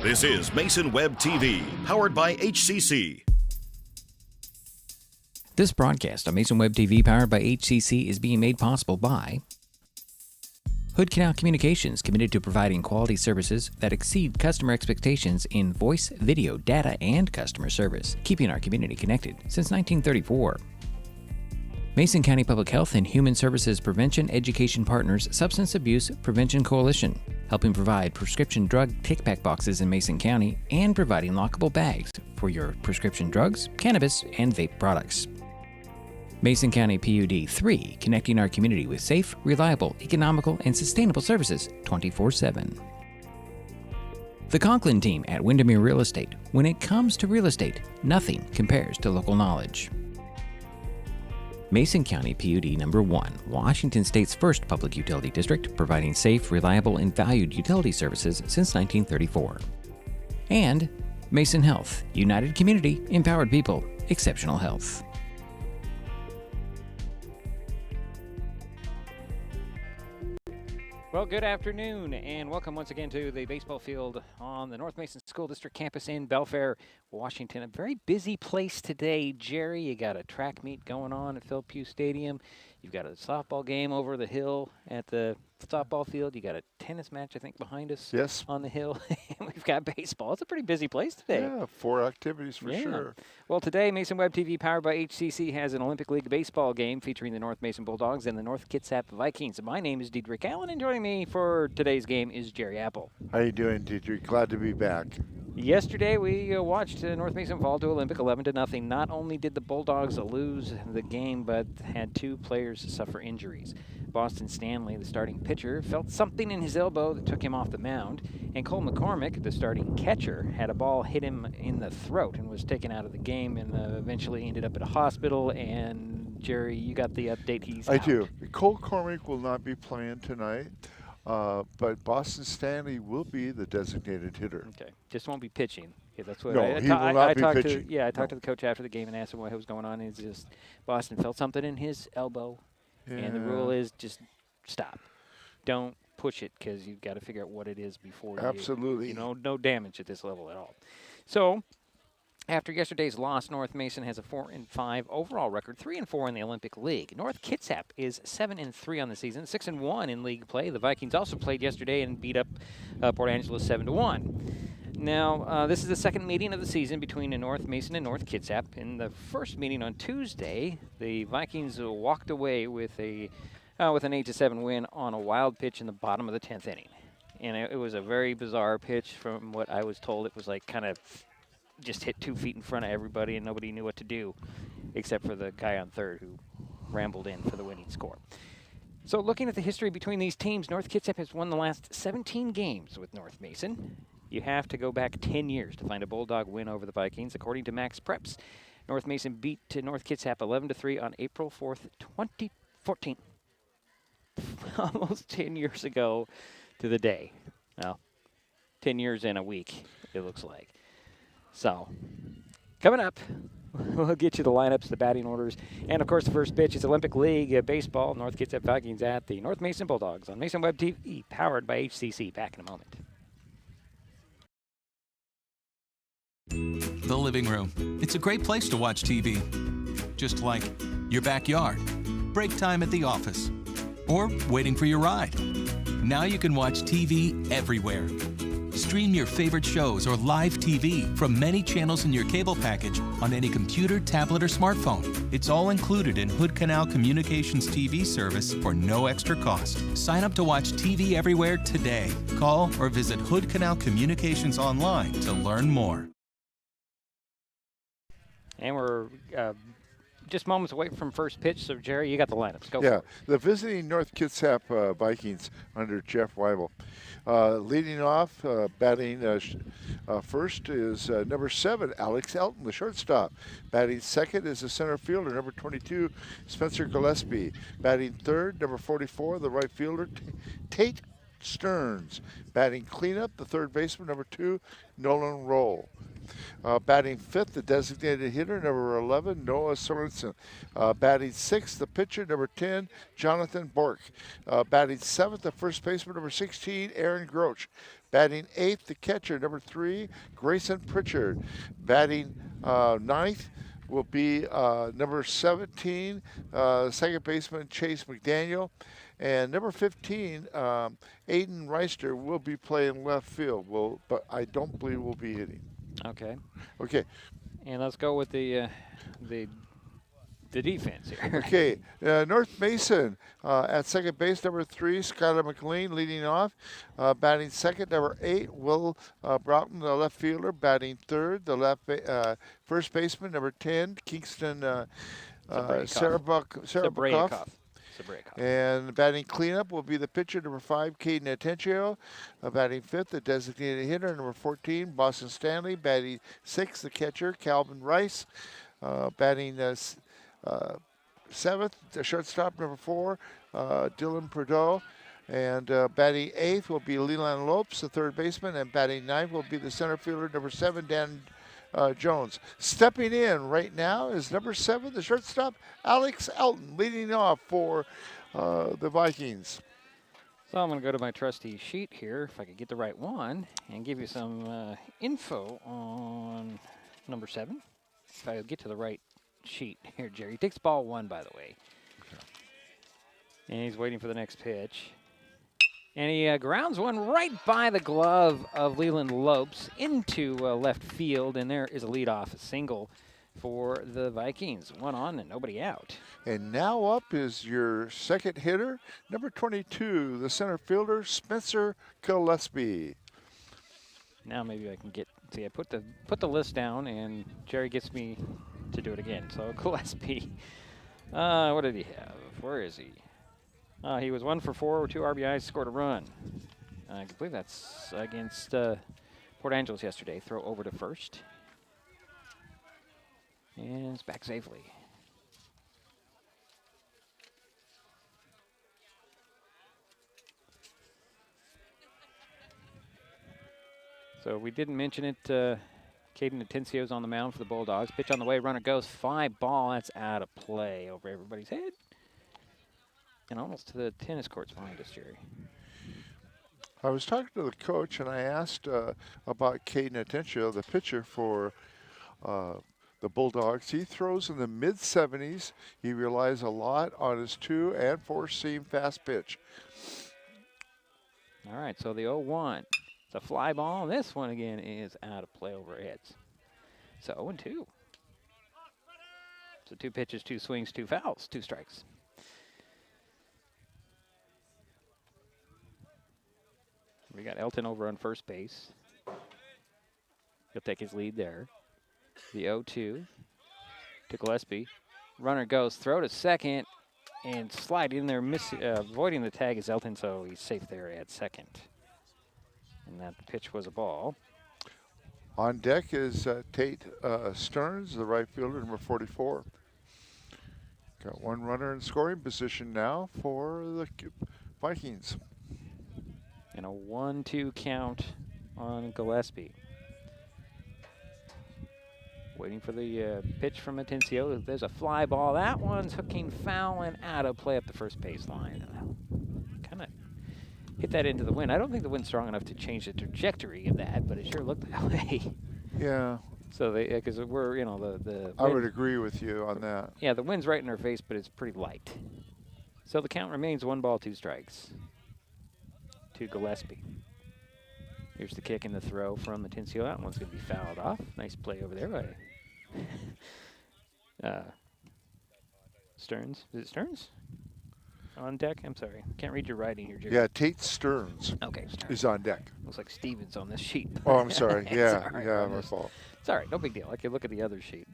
This is Mason Web TV, powered by HCC. This broadcast on Mason Web TV, powered by HCC, is being made possible by Hood Canal Communications, committed to providing quality services that exceed customer expectations in voice, video, data, and customer service, keeping our community connected since 1934. Mason County Public Health and Human Services Prevention Education Partners Substance Abuse Prevention Coalition, helping provide prescription drug take-back boxes in Mason County and providing lockable bags for your prescription drugs, cannabis, and vape products. Mason County PUD 3, connecting our community with safe, reliable, economical, and sustainable services 24/7. The Conklin team at Windermere Real Estate. When it comes to real estate, nothing compares to local knowledge. Mason County PUD Number 1, Washington State's first public utility district, providing safe, reliable, and valued utility services since 1934. And Mason Health, United Community, Empowered People, Exceptional Health. Well, good afternoon, and welcome once again to the baseball field on the North Mason School District campus in Belfair, Washington. A very busy place today, Jerry. You got a track meet going on at Phil Pugh Stadium. You've got a softball game over the hill at the softball field. You got a tennis match, I think, behind us. Yes. On the hill. And we've got baseball. It's a pretty busy place today. Yeah, 4 activities for sure. Well, today, Mason Web TV, powered by HCC, has an Olympic League baseball game featuring the North Mason Bulldogs and the North Kitsap Vikings. My name is Diedrich Allen, and joining me for today's game is Jerry Apple. How you doing, Diedrich? Glad to be back. Yesterday, we watched North Mason fall to Olympic 11-0. Not only did the Bulldogs lose the game, but had 2 players suffer injuries. Boston Stanley, the starting pitcher, felt something in his elbow that took him off the mound, and Cole McCormick, the starting catcher, had a ball hit him in the throat and was taken out of the game, and eventually ended up at a hospital. And Jerry, you got the update. He's out. I do. Cole McCormick will not be playing tonight. But Boston Stanley will be the designated hitter. Okay, just won't be pitching. Yeah, that's what No, he will not be pitching. I talked to the coach after the game and asked him what was going on. It's just Boston felt something in his elbow, and the rule is just stop. Don't push it, because you've got to figure out what it is before Absolutely. No damage at this level at all. So, after yesterday's loss, North Mason has a 4-5 overall record, 3-4 in the Olympic League. North Kitsap is 7-3 on the season, 6-1 in league play. The Vikings also played yesterday and beat up Port Angeles 7-1. Now, this is the second meeting of the season between North Mason and North Kitsap. In the first meeting on Tuesday, the Vikings walked away with an 8-7 win on a wild pitch in the bottom of the 10th inning, and it was a very bizarre pitch. From what I was told, it was like kind of just hit 2 feet in front of everybody, and nobody knew what to do except for the guy on third, who rambled in for the winning score. So looking at the history between these teams, North Kitsap has won the last 17 games with North Mason. You have to go back 10 years to find a Bulldog win over the Vikings. According to Max Preps, North Mason beat North Kitsap 11-3 on April 4th, 2014. Almost 10 years ago to the day. Well, 10 years in a week, it looks like. So, coming up, we'll get you the lineups, the batting orders, and, of course, the first pitch is Olympic League baseball. North Kitsap Vikings at the North Mason Bulldogs on Mason Web TV, powered by HCC. Back in a moment. The living room. It's a great place to watch TV. Just like your backyard, break time at the office, or waiting for your ride. Now you can watch TV everywhere. Stream your favorite shows or live TV from many channels in your cable package on any computer, tablet, or smartphone. It's all included in Hood Canal Communications TV service for no extra cost. Sign up to watch TV everywhere today. Call or visit Hood Canal Communications online to learn more. And we're just moments away from first pitch, so Jerry, you got the lineups. Go Yeah, for it. the visiting North Kitsap Vikings under Jeff Weibel. Leading off, batting first is number 7, Alex Elton, the shortstop. Batting second is the center fielder, number 22, Spencer Gillespie. Batting third, number 44, the right fielder, Tate Stearns. Batting cleanup, the third baseman, number 2, Nolan Roll. Batting fifth, the designated hitter, number 11, Noah Sorensen. Batting sixth, the pitcher, number 10, Jonathan Bork. Batting seventh, the first baseman, number 16, Aaron Groch. Batting 8th, the catcher, number 3, Grayson Pritchard. Batting 9th will be number 17, second baseman Chase McDaniel. And number 15, Aiden Reister will be playing left field, but I don't believe will be hitting. Okay. Okay. And let's go with the defense here. Okay, North Mason at second base, number 3, Skylar McLean leading off. Batting second, number 8, Will Broughton, the left fielder. Batting third, the first baseman, number 10, Kingston Sarabukoff. And batting cleanup will be the pitcher, number 5, Caden Atencio. Batting fifth, the designated hitter, number 14, Boston Stanley. Batting sixth, the catcher, Calvin Rice. Batting seventh, the shortstop, number 4, Dylan Prideaux. And batting eighth will be Leland Lopes, the third baseman. And batting ninth will be the center fielder, number 7, Dan Jones. Stepping in right now is number 7, the shortstop, Alex Elton, leading off for the Vikings. So I'm going to go to my trusty sheet here, if I could get the right one, and give you some info on number 7. If I get to the right sheet here, Jerry. He takes ball 1, by the way. Okay. And he's waiting for the next pitch. And he grounds one right by the glove of Leland Lopes into left field, and there is a leadoff single for the Vikings. 1 on and nobody out. And now up is your second hitter, number 22, the center fielder, Spencer Gillespie. Now maybe I can see. I put the list down, and Jerry gets me to do it again. So Gillespie, what did he have? Where is he? He was 1 for 4, 2 RBIs, scored a run. I believe that's against Port Angeles yesterday. Throw over to first. And it's back safely. So we didn't mention it. Caden Atencio's on the mound for the Bulldogs. Pitch on the way, runner goes, fly ball. That's out of play over everybody's head. And almost to the tennis courts behind us, Jerry. I was talking to the coach, and I asked about Caden Atencio, the pitcher for the Bulldogs. He throws in the mid-70s. He relies a lot on his 2- and 4-seam fast pitch. All right, so the 0-1. It's a fly ball, and this one again is out of play over our heads. So 0-2. So 2 pitches, 2 swings, 2 fouls, 2 strikes. We got Elton over on first base. He'll take his lead there. The 0-2 to Gillespie. Runner goes, throw to second, and slide in there, avoiding the tag is Elton, so he's safe there at second. And that pitch was a ball. On deck is Tate Stearns, the right fielder, number 44. Got 1 runner in scoring position now for the Vikings. And a 1-2 count on Gillespie. Waiting for the pitch from Atencio. There's a fly ball. That one's hooking foul and out of play up the first baseline. Kind of hit that into the wind. I don't think the wind's strong enough to change the trajectory of that, but it sure looked that way. Yeah. So because we're, the I would agree with you on that. Yeah, the wind's right in our face, but it's pretty light. So the count remains 1 ball, 2 strikes to Gillespie. Here's the kick and the throw from Atencio. That one's going to be fouled off. Nice play over there by Stearns. Is it Stearns? On deck? I'm sorry. Can't read your writing here, Jerry. Yeah, Tate Stearns is on deck. Looks like Stevens on this sheet. Oh, I'm sorry. Yeah, right, my fault. It's all right. No big deal. I can look at the other sheet.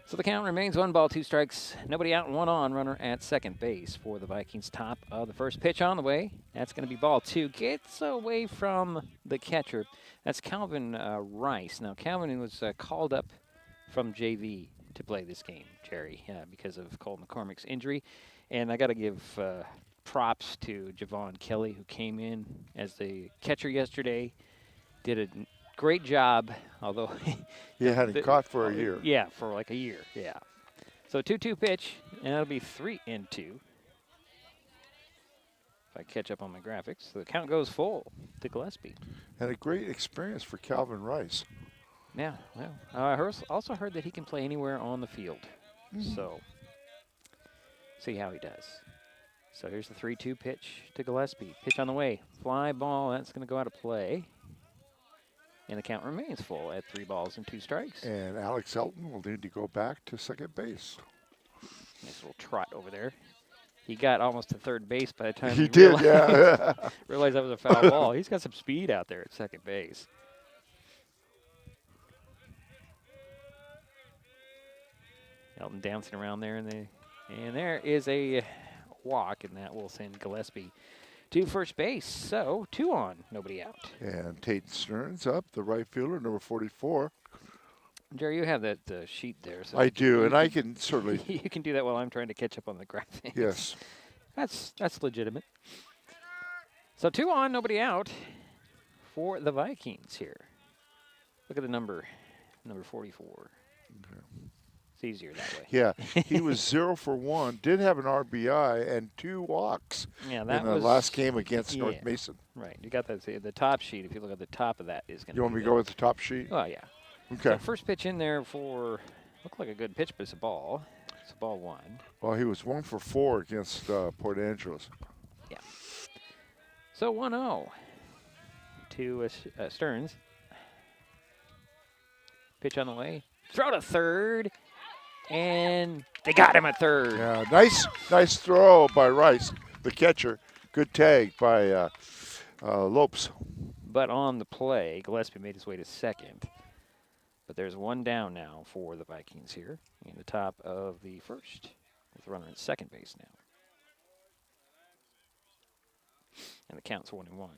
So the count remains 1 ball, 2 strikes. Nobody out and 1 on. Runner at second base for the Vikings. Top of the first pitch on the way. That's going to be ball 2. Gets away from the catcher. That's Calvin Rice. Now, Calvin was called up from JV to play this game, Jerry, because of Cole McCormick's injury. And I got to give props to Javon Kelly, who came in as the catcher yesterday. Did a great job, although he hadn't caught for a year. Yeah, for like a year. Yeah. So 2-2 pitch, and that'll be 3-2. If I catch up on my graphics, the count goes full to Gillespie. And a great experience for Calvin Rice. Yeah, well, also heard that he can play anywhere on the field. So, see how he does. So here's the 3-2 pitch to Gillespie. Pitch on the way. Fly ball, that's going to go out of play. And the count remains full at 3 balls and 2 strikes. And Alex Elton will need to go back to second base. Nice little trot over there. He got almost to third base by the time He did, realized that was a foul ball. He's got some speed out there at second base. Elton dancing around there, and there is a walk, and that will send Gillespie to first base. So 2 on, nobody out. And Tate Stearns up, the right fielder, number 44. Jerry, you have that sheet there. So I do, and I can certainly. You can do that while I'm trying to catch up on the graphics. Yes. That's legitimate. So 2 on, nobody out for the Vikings here. Look at the number 44. Okay. It's easier that way. Yeah, he was 0 for 1, did have an RBI and 2 walks Yeah, that in the was last game against North Mason. Right, you got that. The top sheet, if you look at the top of that, is going to You want me to go with the top sheet? Oh, yeah. Okay. So first pitch in there for, looked like a good pitch, but it's a ball. It's a ball 1. Well, he was 1 for 4 against Port Angeles. Yeah. So 1-0 to Stearns. Pitch on the way. Throw to third. And they got him at third. Yeah, nice throw by Rice, the catcher. Good tag by Lopes. But on the play, Gillespie made his way to second. But there's 1 down now for the Vikings here in the top of the first, with the runner at second base now. And the count's 1-1.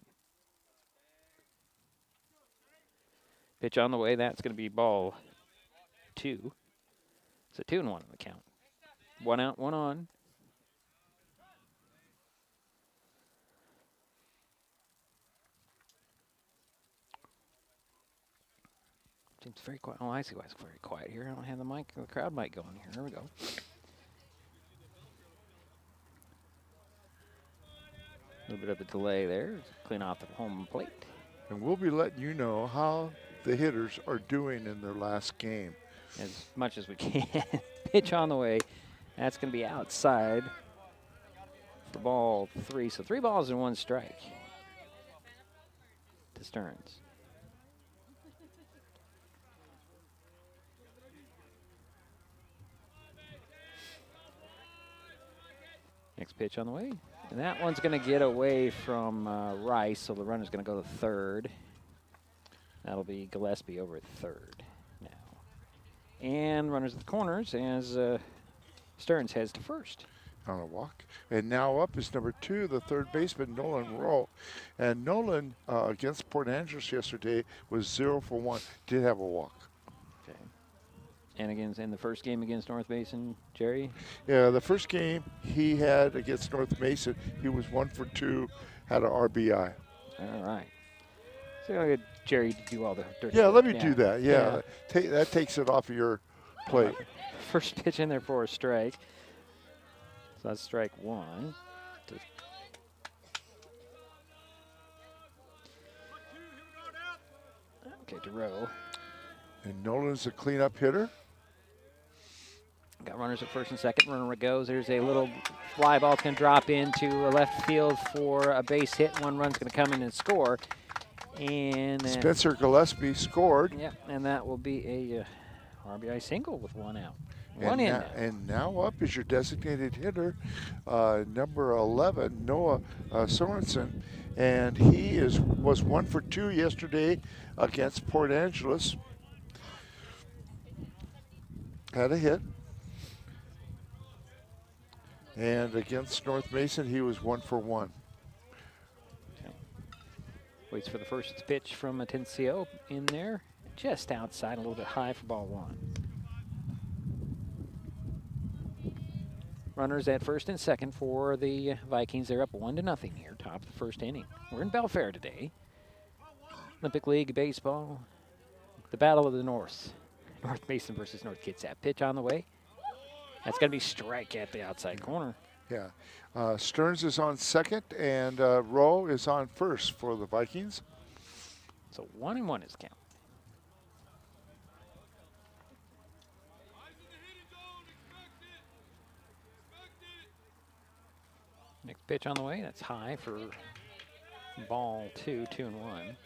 Pitch on the way, that's going to be ball 2. So 2-1 on the count. 1 out, 1 on. Seems very quiet. Oh, I see why it's very quiet here. I don't have the crowd mic going here. There we go. A little bit of a delay there. Clean off the home plate. And we'll be letting you know how the hitters are doing in their last game. As much as we can. Pitch on the way. That's going to be outside for ball 3. So 3 balls and 1 strike to Stearns. Next pitch on the way. And that one's going to get away from Rice, so the runner's going to go to third. That'll be Gillespie over at third now. And runners at the corners as Stearns heads to first. On a walk. And now up is number 2, the third baseman, Nolan Rowe. And Nolan, against Port Angeles yesterday, was 0 for 1. Did have a walk. Okay. And again, in the first game against North Mason, Jerry? Yeah, the first game he had against North Mason, he was 1 for 2, had an RBI. All right. So I'll get Jerry to do all the dirty Yeah, work. let me do that. Yeah. That takes it off of your plate. First pitch in there for a strike. So that's strike 1. Okay, to Rowe. And Nolan's a cleanup hitter. Got runners at first and second. Runner goes. There's a little fly ball can drop into left field for a base hit. 1 run's going to come in and score. And Spencer Gillespie scored. Yeah, and that will be a RBI single with 1 out. One in. And now up is your designated hitter, number 11, Noah Sorensen. And he was 1 for 2 yesterday against Port Angeles. Had a hit. And against North Mason, he was 1 for 1. Okay. Waits for the first pitch from Atencio in there. Just outside, a little bit high for ball 1. Runners at first and second for the Vikings. They're up 1-0 here, top of the first inning. We're in Belfair today. Olympic League baseball. The Battle of the North. North Mason versus North Kitsap. Pitch on the way. That's going to be strike at the outside corner. Yeah. Stearns is on second, and Rowe is on first for the Vikings. So 1-1 is the count. Next pitch on the way. That's high for ball 2, 2-1.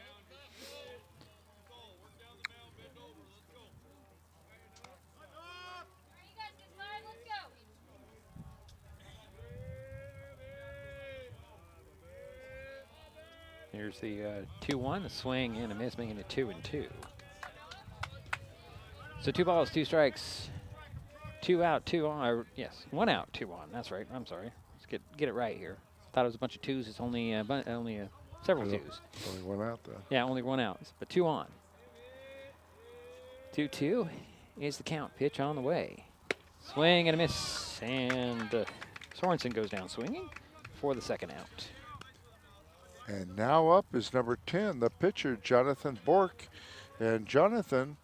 Here's the 2-1, the swing and a miss, making it 2-2. So 2 balls, 2 strikes, 2 out, 2 on. Or, yes, 1 out, 2 on. That's right. I'm sorry. Let's get it right here. Thought it was a bunch of 2s. It's only several 2s. Only 1 out, though. Yeah, only 1 out, but 2 on. 2-2 is the count. Pitch on the way. Swing and a miss, and Sorensen goes down swinging for the second out. And now up is number 10, the pitcher, Jonathan Bork. And Jonathan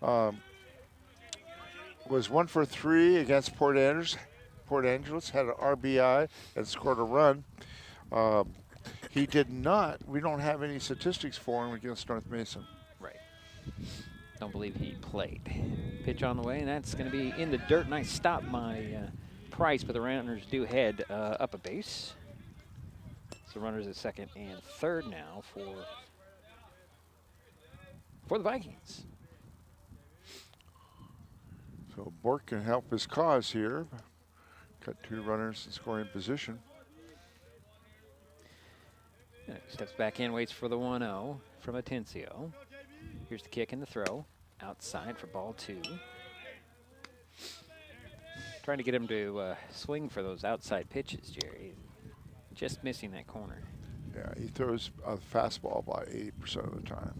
was 1 for 3 against Port Angeles. Port Angeles had an RBI and scored a run. He did not. We don't have any statistics for him against North Mason. Right. Don't believe he played. Pitch on the way, and that's going to be in the dirt. Nice stop by Price, but the runners do head up a base. So runners at second and third now for the Vikings. So Bork can help his cause here. Got 2 runners in scoring position. Steps back in, waits for the 1-0 from Atencio. Here's the kick and the throw. Outside for ball 2. Trying to get him to swing for those outside pitches, Jerry. Just missing that corner. Yeah, he throws a fastball about 80% of the time.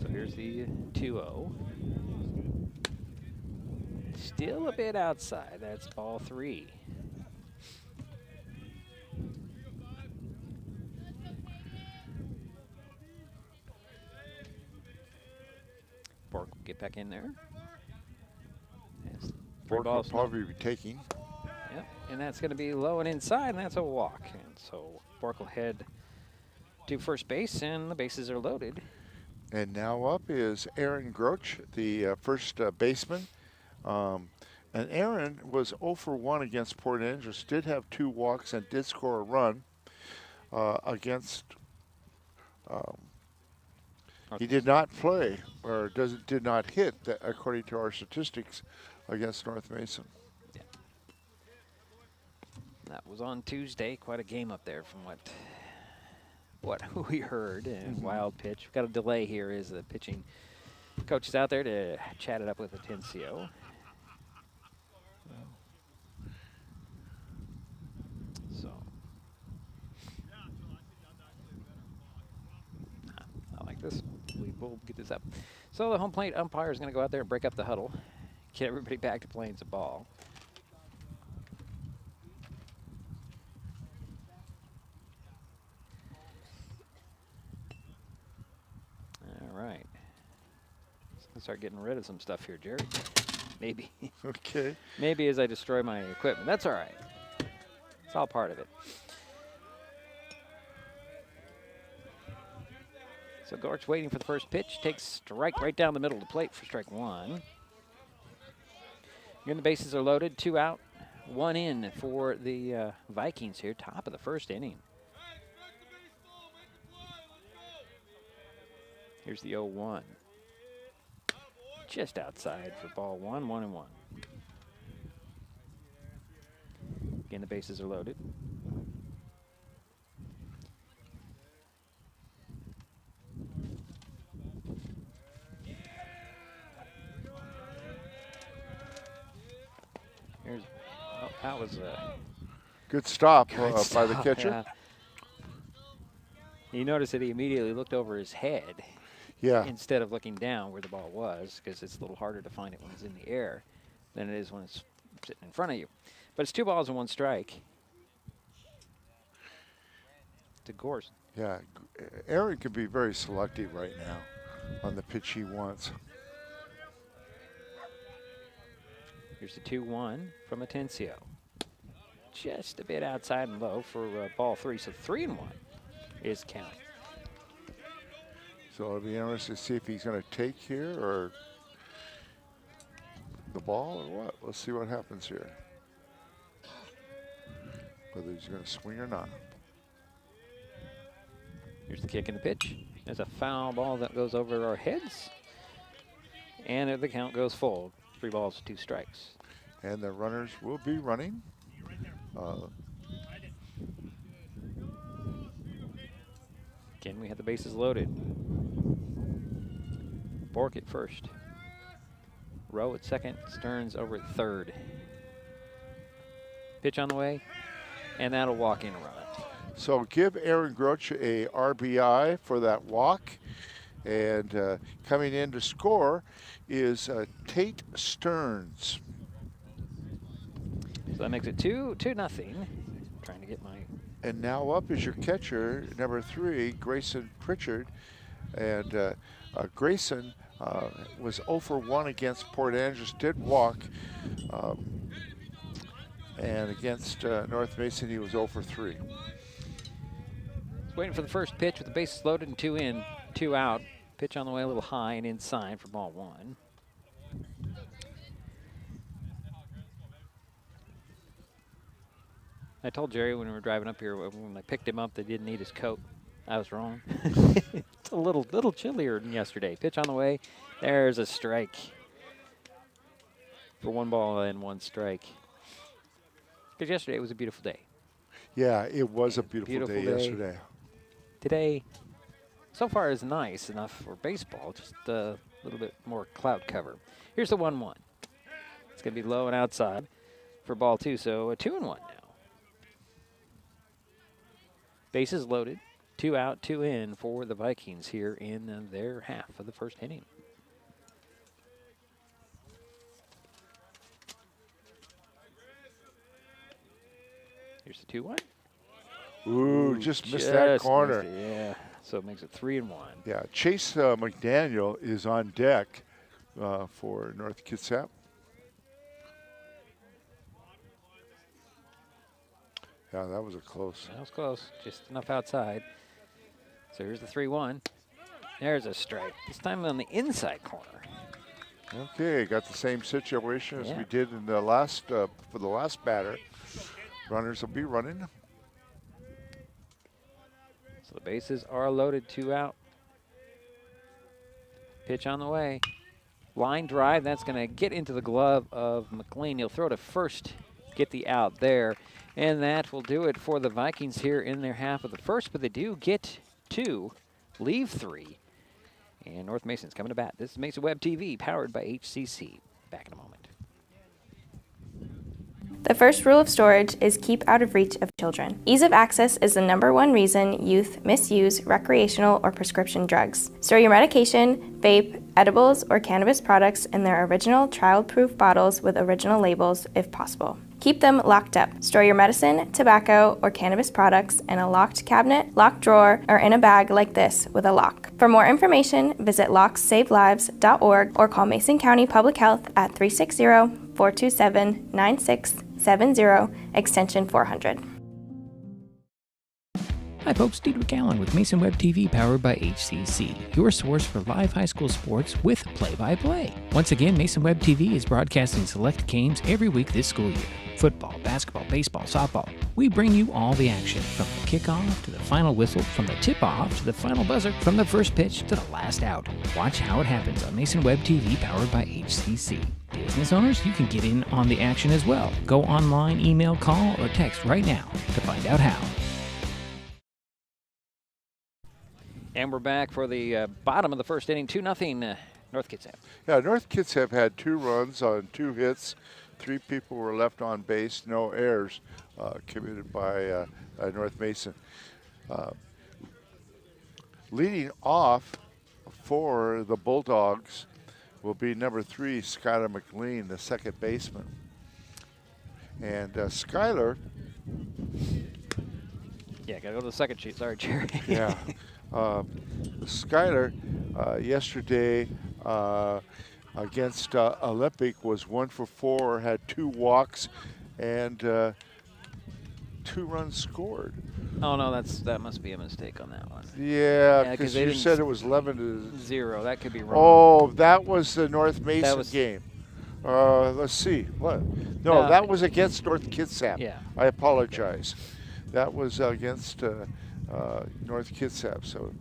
So here's the 2-0. Still a bit outside. That's ball 3. Bork will get back in there. Yes. Bork will probably be taking. Yep, and that's going to be low and inside, and that's a walk. And so Bork will head to first base, and the bases are loaded. And now up is Aaron Groch, the first baseman. And Aaron was 0 for 1 against Port Angeles, did have 2 walks and did score a run against. He did not play or did not hit, according to our statistics, against North Mason. Yeah. That was on Tuesday. Quite a game up there from what we heard. And wild pitch. We've got a delay here as the pitching coach is out there to chat it up with Atencio. So I like this. We will get this up. So the home plate umpire is going to go out there and break up the huddle, get everybody back to playing some ball. All right. Let's start getting rid of some stuff here, Jerry. Maybe. Okay. Maybe as I destroy my equipment. That's all right. It's all part of it. So Gorch waiting for the first pitch. Takes strike right down the middle of the plate for strike 1. Again, the bases are loaded. 2 out, 1 in for the Vikings here. Top of the first inning. Here's the 0-1. Just outside for ball 1, 1-1. Again, the bases are loaded. Here's, oh, that was a good stop good by stop, the catcher. Yeah. You notice that he immediately looked over his head. Yeah. Instead of looking down where the ball was, because it's a little harder to find it when it's in the air than it is when it's sitting in front of you. But it's 2 balls and 1 strike to Gorse. Yeah, Aaron can be very selective right now on the pitch he wants. Here's the 2-1 from Atencio. just a bit outside and low for ball 3. So 3-1 is count. So it'll be interesting to see if he's going to take here or the ball or what. Let's see what happens here. Whether he's going to swing or not. Here's the kick and the pitch. There's a foul ball that goes over our heads. And the count goes full. 3 balls, 2 strikes. And the runners will be running. Again, we have the bases loaded. Bork at first. Rowe at second. Stearns over at third. Pitch on the way. And that'll walk in a run. So give Aaron Groch a RBI for that walk. And coming in to score is Tate Stearns. So that makes it 2-0. Trying to get my... And now up is your catcher, number 3, Grayson Pritchard. And Grayson was 0 for 1 against Port Angeles, did walk. And against North Mason, he was 0 for 3. Waiting for the first pitch with the bases loaded and 2 in, 2 out. Pitch on the way a little high and inside for ball 1. I told Jerry when we were driving up here, when I picked him up, they didn't need his coat. I was wrong. It's a little chillier than yesterday. Pitch on the way. There's a strike. For 1 ball and 1 strike. Because yesterday was a beautiful day. Yeah, it was a beautiful day yesterday. Today, so far, is nice enough for baseball, just a little bit more cloud cover. Here's the 1-1. It's going to be low and outside for ball 2, so a 2-1 now. Bases loaded, 2 out, 2 in for the Vikings here in their half of the first inning. Here's the 2-1. Ooh, just missed that corner. Missed it, yeah, so it makes it 3-1. Yeah, Chase McDaniel is on deck for North Kitsap. Yeah, that was a close. That was close, just enough outside. So here's the 3-1. There's a strike. This time on the inside corner. Okay, got the same situation as we did in the last for the last batter. Runners will be running. So the bases are loaded, 2 out. Pitch on the way. Line drive, that's going to get into the glove of McLean. He'll throw to first, get the out there. And that will do it for the Vikings here in their half of the first, but they do get 2, leave 3. And North Mason's coming to bat. This is Mason Web TV, powered by HCC. Back in a moment. The first rule of storage is keep out of reach of children. Ease of access is the #1 reason youth misuse recreational or prescription drugs. Store your medication, vape, edibles, or cannabis products in their original child-proof bottles with original labels if possible. Keep them locked up. Store your medicine, tobacco, or cannabis products in a locked cabinet, locked drawer, or in a bag like this with a lock. For more information, visit lockssavelives.org or call Mason County Public Health at 360-427-9670, extension 400. Hi folks, Diedrich Allen with Mason Web TV, powered by HCC, your source for live high school sports with play-by-play. Once again, Mason Web TV is broadcasting select games every week this school year. Football, basketball, baseball, softball. We bring you all the action, from the kickoff to the final whistle, from the tip-off to the final buzzer, from the first pitch to the last out. Watch how it happens on Mason Web TV, powered by HCC. Business owners, you can get in on the action as well. Go online, email, call, or text right now to find out how. And we're back for the bottom of the first inning, 2-0 North Kitsap. Yeah, North Kitsap had 2 runs on 2 hits. 3 people were left on base, no errors committed by North Mason. Leading off for the Bulldogs will be number 3, Skylar McLean, the second baseman. And Skylar. Yeah, got to go to the second sheet. Sorry, Jerry. Yeah. Skylar yesterday against Olympic was 1 for 4, had 2 walks, and 2 runs scored. Oh no, that must be a mistake on that one. Yeah, 'cause because they you didn't said it was 11-0. That could be wrong. Oh, that was the North Mason was- game. Let's see. What? No, that was against North Kitsap. Yeah. I apologize. That was against North Kitsap. So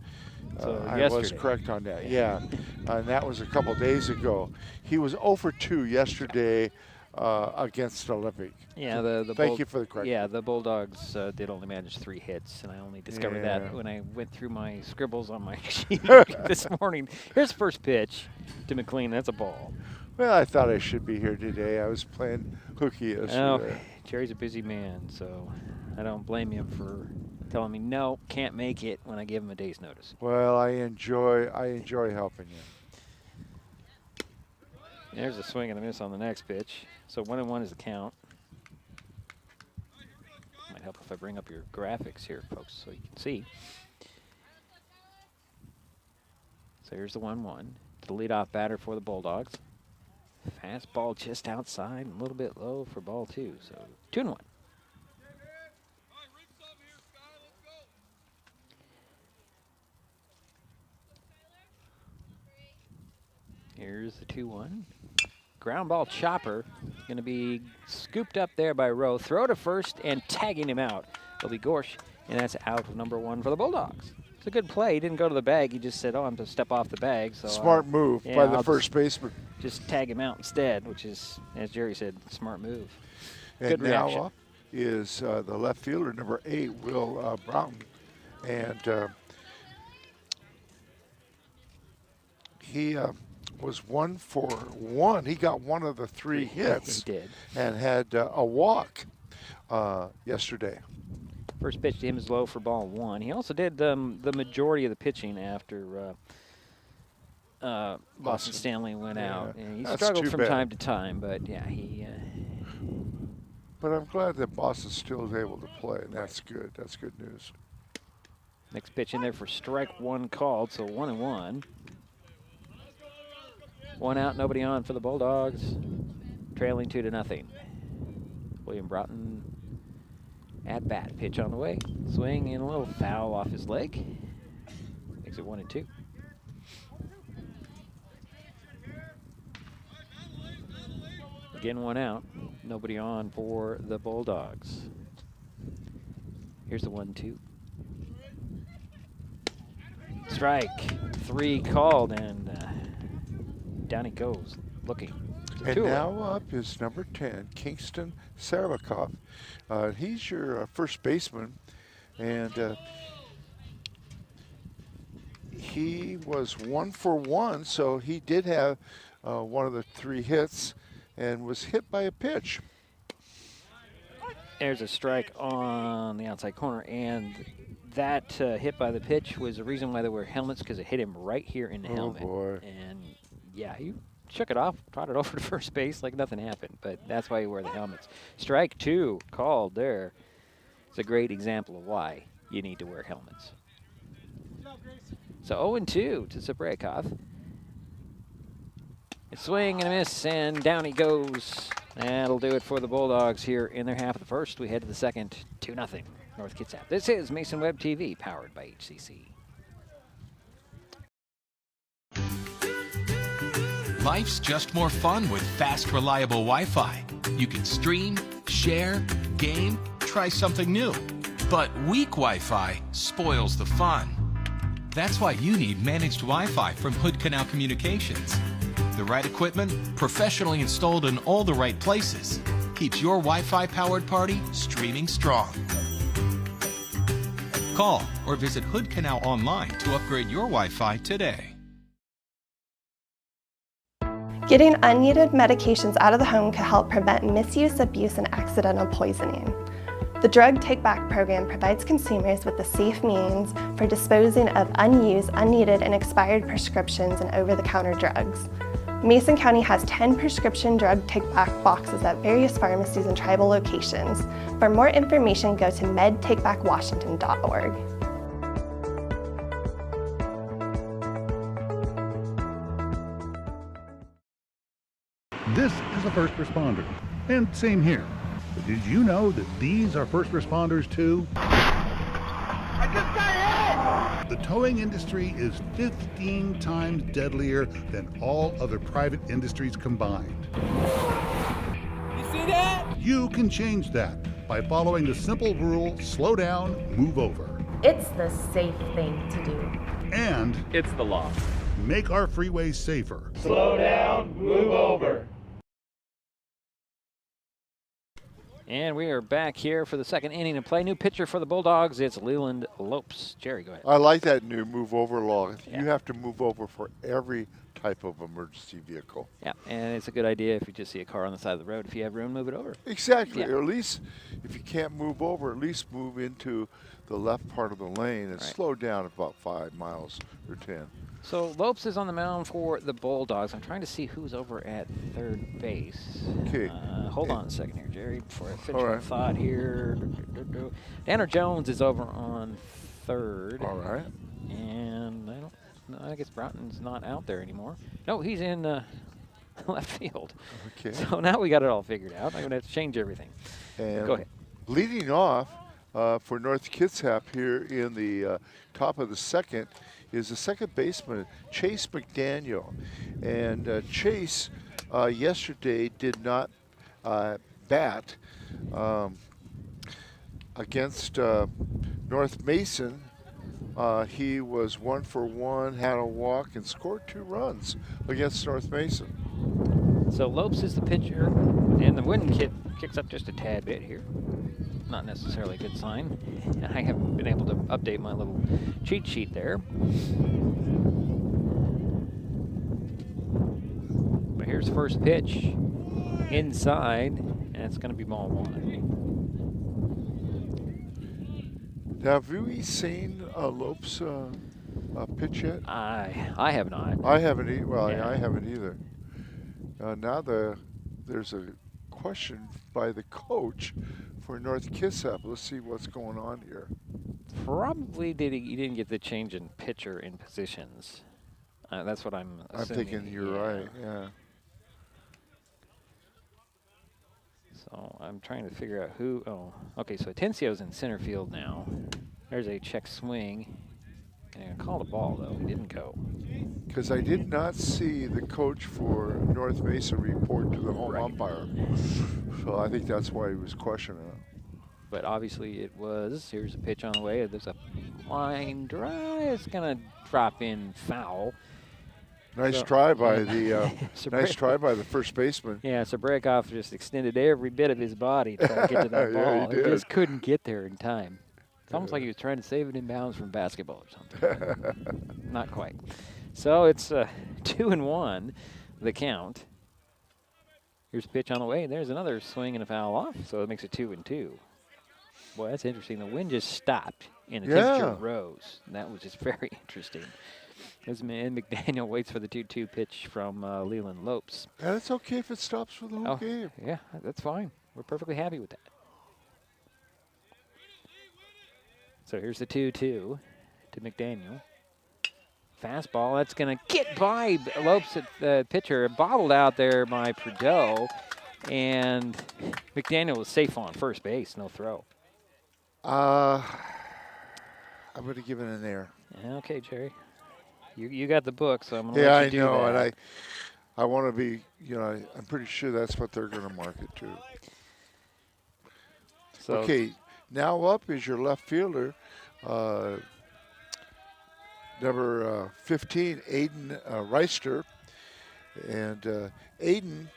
I was yesterday. correct on that. Yeah. And that was a couple days ago. He was 0 for 2 yesterday against Olympic. Yeah, the Thank you for the correction. Yeah, the Bulldogs did only manage 3 hits, and I only discovered that when I went through my scribbles on my sheet this morning. Here's the first pitch to McLean. That's a ball. Well, I thought I should be here today. I was playing hooky yesterday. Oh, Jerry's a busy man, so I don't blame him for telling me no, can't make it when I give him a day's notice. Well, I enjoy helping you. There's a swing and a miss on the next pitch. So 1-1 is the count. Might help if I bring up your graphics here, folks, so you can see. So here's the 1-1. The leadoff batter for the Bulldogs. Fastball just outside, and a little bit low for ball 2. So 2-1. Here's the 2-1. Ground ball chopper. Going to be scooped up there by Rowe. Throw to first and tagging him out. It'll be Gorsh, and that's out number 1 for the Bulldogs. It's a good play. He didn't go to the bag. He just said, oh, I'm going to step off the bag. So Smart move by the first baseman. Just tag him out instead, which is, as Jerry said, smart move. And good now reaction. up is the left fielder, number 8, Will Broughton. And he was 1 for 1. He got one of the 3 hits. He did. And had a walk yesterday. First pitch to him is low for ball 1. He also did the majority of the pitching after Boston Stanley went out. And he struggled from time to time, but yeah, he. But I'm glad that Boston still is able to play, and that's good. That's good news. Next pitch in there for strike 1 called, so 1-1. 1 out, nobody on for the Bulldogs. Trailing 2-0. William Broughton at bat. Pitch on the way. Swing and a little foul off his leg. Makes it 1-2. Again, 1 out. Nobody on for the Bulldogs. Here's the 1-2. Strike 3 called, and down he goes, looking. And now up is number 10, Kingston Saramakov. He's your first baseman, and he was 1 for 1, so he did have one of the 3 hits and was hit by a pitch. There's a strike on the outside corner, and that hit by the pitch was the reason why there were helmets, because it hit him right here in the helmet. Oh, boy. And, yeah, he shook it off, trotted over to first base like nothing happened, but that's why you wear the helmets. Strike 2 called there. It's a great example of why you need to wear helmets. So 0-2 to Sabrekov. A swing and a miss, and down he goes. That'll do it for the Bulldogs here in their half of the first. We head to the second, 2-0, North Kitsap. This is Mason Web TV, powered by HCC. Life's just more fun with fast, reliable Wi-Fi. You can stream, share, game, try something new. But weak Wi-Fi spoils the fun. That's why you need managed Wi-Fi from Hood Canal Communications. The right equipment, professionally installed in all the right places, keeps your Wi-Fi powered party streaming strong. Call or visit Hood Canal online to upgrade your Wi-Fi today. Getting unneeded medications out of the home can help prevent misuse, abuse, and accidental poisoning. The Drug Take Back program provides consumers with a safe means for disposing of unused, unneeded, and expired prescriptions and over-the-counter drugs. Mason County has 10 prescription drug take-back boxes at various pharmacies and tribal locations. For more information, go to medtakebackwashington.org. This is a first responder, and same here. But did you know that these are first responders too? I just got hit! The towing industry is 15 times deadlier than all other private industries combined. You see that? You can change that by following the simple rule, slow down, move over. It's the safe thing to do. And It's the law. make our freeways safer. Slow down, move over. And we are back here for the second inning of play. New pitcher for the Bulldogs. It's Leland Lopes. Jerry, go ahead. I like that new move over law. Yeah. You have to move over for every type of emergency vehicle. Yeah, and it's a good idea if you just see a car on the side of the road. If you have room, move it over. Exactly. Yeah. Or at least if you can't move over, at least move into the left part of the lane and slow down about 5 miles or 10. So Lopes is on the mound for the Bulldogs. I'm trying to see who's over at third base. Okay. Hold on a second here, Jerry, before I finish All my right. thought here. Danner Jones is over on third. All right. And I guess Broughton's not out there anymore. No, he's in left field. Okay. So now we got it all figured out. I'm going to have to change everything. And Go ahead. leading off for North Kitsap here in the top of the second is the second baseman, Chase McDaniel. And Chase yesterday did not bat against North Mason. He was 1 for 1, had a walk, and scored 2 runs against North Mason. So Lopes is the pitcher, and the wind kicks up just a tad bit here. Not necessarily a good sign. I haven't been able to update my little cheat sheet there. But here's first pitch inside, and it's going to be ball 1. Now, have you seen Lopes pitch yet? I have not. I haven't. Well, Yeah. I haven't either. Now there's a question by the coach for North Kitsap. Let's see what's going on here. Probably you didn't get the change in pitcher in positions. That's what I'm assuming. I'm thinking you're right. Yeah. So I'm trying to figure out who. Oh, okay. So Atencio's in center field now. There's a check swing. And I called a ball though. He didn't go. Because I did not see the coach for North Mason report to the home umpire. So I think that's why he was questioning it. But obviously it was. Here's a pitch on the way. There's a line drive. It's gonna drop in foul. Nice try by the nice try by the first baseman. Yeah, so Breakoff just extended every bit of his body to try to get to that Yeah, ball. he He did. just couldn't get there in time. It's almost like he was trying to save it in bounds from basketball or something. Not quite. So it's 2-1, the count. Here's a pitch on the way. There's another swing and a foul off, so it makes it 2-2. Boy, that's interesting. The wind just stopped and the temperature rose. That was just very interesting. As McDaniel waits for the 2-2 pitch from Leland Lopes. And it's okay if it stops for the whole game. Yeah, that's fine. We're perfectly happy with that. So here's the 2-2 to McDaniel. Fastball, that's going to get by Lopes at the pitcher. Bottled out there by Trudeau. And McDaniel was safe on first base, no throw. I'm going to give it an air. Okay, Jerry. You got the book, so I'm going to Yeah, let I you do know, that. and I want to be, I'm pretty sure that's what they're going to mark it to. So Okay, now up is your left fielder, number 15, Aiden Reister. And Aiden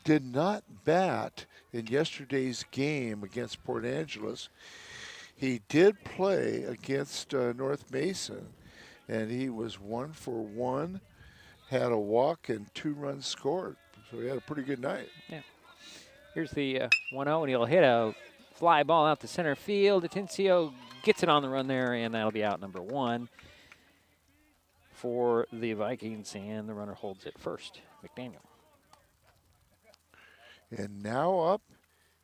did not bat in yesterday's game against Port Angeles. He did play against North Mason, and he was 1 for 1, had a walk and 2 runs scored. So he had a pretty good night. Yeah. Here's the 1-0, and he'll hit a fly ball out to center field. Atencio gets it on the run there, and that'll be out number 1 for the Vikings, and the runner holds it first, McDaniel. And now up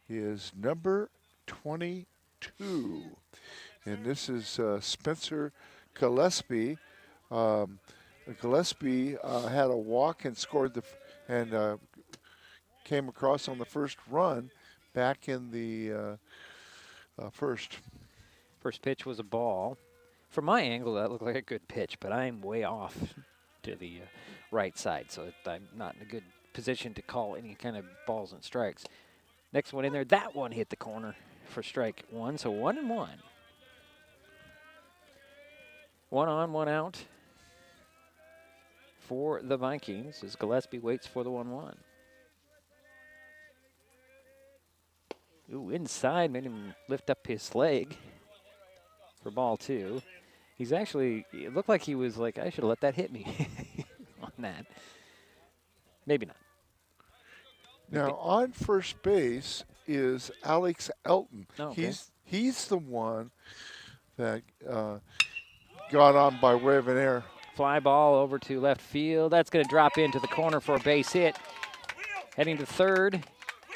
is number 22. And this is Spencer Gillespie. Gillespie had a walk and scored came across on the first run back in the first. First pitch was a ball. From my angle, that looked like a good pitch, but I'm way off to the right side, so I'm not in a good position to call any kind of balls and strikes. Next one in there, that one hit the corner for strike one, so 1-1. 1 on, 1 out for the Vikings as Gillespie waits for the 1-1. Ooh, inside, made him lift up his leg for ball 2. He's actually, it looked like he was like, I should have let that hit me on that. Maybe not. Now, on first base is Alex Elton. Oh, okay. He's the one that got on by way of an error. Fly ball over to left field. That's going to drop into the corner for a base hit. Heading to third.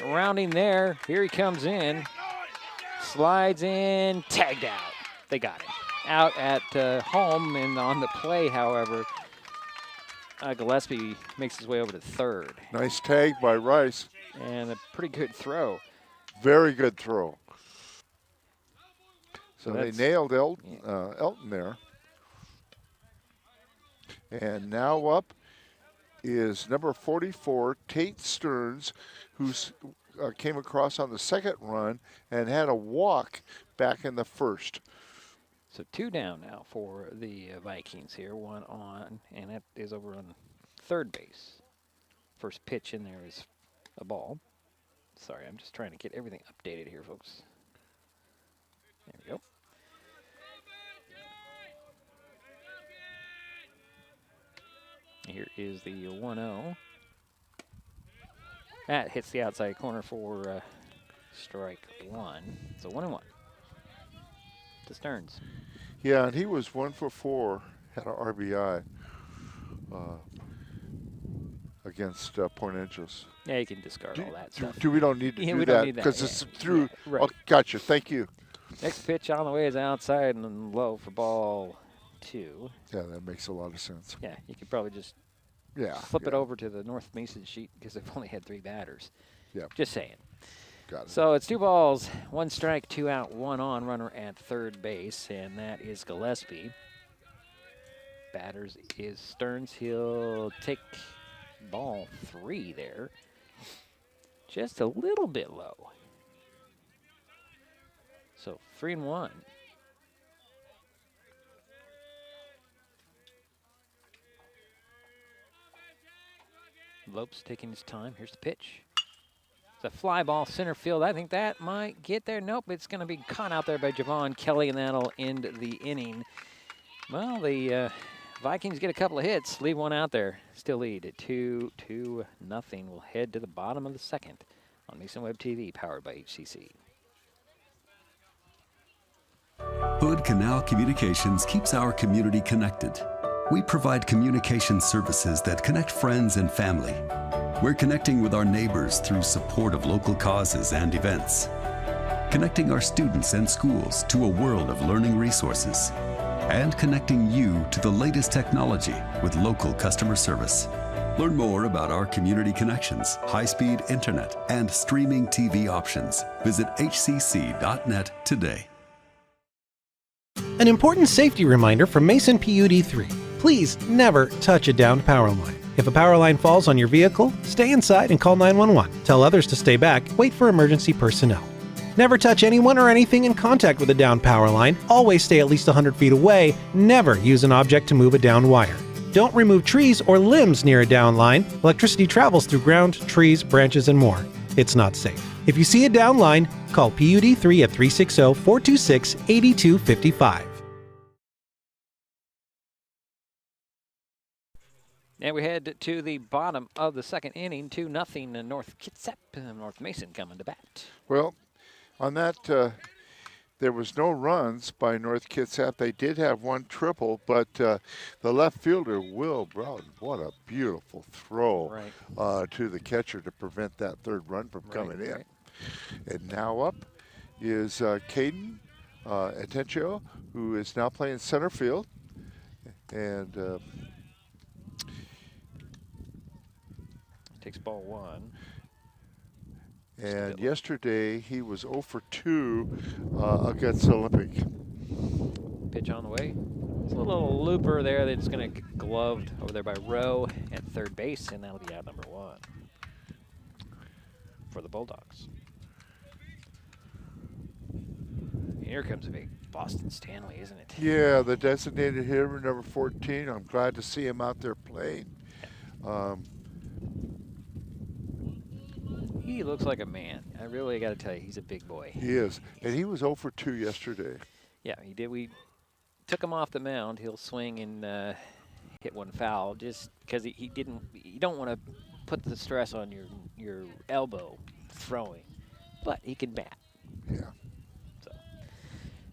Rounding there. Here he comes in. Slides in. Tagged out. They got him. Out at home and on the play, however, Gillespie makes his way over to third. Nice tag by Rice. And a pretty good throw. Very good throw. So they that's- nailed Elton there. And now up is number 44, Tate Stearns, who came across on the second run and had a walk back in the first. So 2 down now for the Vikings here. 1 on, and that is over on third base. First pitch in there is a ball. Sorry, I'm just trying to get everything updated here, folks. There we go. Here is the 1-0. That hits the outside corner for strike 1. So 1-1 to Stearns. Yeah, and he was 1 for 4, had an RBI against Point Angeles. Yeah, you can discard all that stuff. We don't need to Yeah, do we don't that need that, because yeah. it's through. Yeah, right. Oh, gotcha. Thank you. Next pitch on the way is outside and low for ball 2. Yeah, that makes a lot of sense. Yeah, you could probably just flip it over to the North Mason sheet because they've only had 3 batters. Yeah. Just saying. Got it. So it's 2 balls, 1 strike, 2 out, 1 on, runner at third base, and that is Gillespie. Batters is Stearns. He'll take ball 3 there. Just a little bit low. So 3-1. Lopes taking his time. Here's the pitch. It's a fly ball center field. I think that might get there. Nope, it's going to be caught out there by Javon Kelly, and that'll end the inning. Well, the Vikings get a couple of hits, leave 1 out there. Still lead at 2-0. We'll head to the bottom of the second on Mason Web TV, powered by HCC. Hood Canal Communications keeps our community connected. We provide communication services that connect friends and family. We're connecting with our neighbors through support of local causes and events, connecting our students and schools to a world of learning resources, and connecting you to the latest technology with local customer service. Learn more about our community connections, high-speed internet, and streaming TV options. Visit hcc.net today. An important safety reminder from Mason PUD3. Please never touch a downed power line. If a power line falls on your vehicle, stay inside and call 911. Tell others to stay back. Wait for emergency personnel. Never touch anyone or anything in contact with a downed power line. Always stay at least 100 feet away. Never use an object to move a downed wire. Don't remove trees or limbs near a downed line. Electricity travels through ground, trees, branches, and more. It's not safe. If you see a downed line, call PUD3 at 360-426-8255. And we head to the bottom of the second inning, 2-0 North Kitsap. North Mason coming to bat. Well, on that, there was no runs by North Kitsap. They did have 1 triple, but the left fielder, Will Brown, what a beautiful throw to the catcher to prevent that 3rd run from coming in. And now up is Caden Atencio, who is now playing center field. And takes ball 1. And yesterday he was 0 for 2 against Olympic. Pitch on the way. It's a little looper there that's going to get gloved over there by Rowe at third base, and that'll be out number 1 for the Bulldogs. Here comes a big Boston Stanley, isn't it? Yeah, the designated hitter, number 14. I'm glad to see him out there playing. He looks like a man. I really got to tell you, he's a big boy. He is. And he was 0 for 2 yesterday. Yeah, he did. We took him off the mound. He'll swing and hit one foul just because he didn't. You don't want to put the stress on your elbow throwing, but he can bat. Yeah. So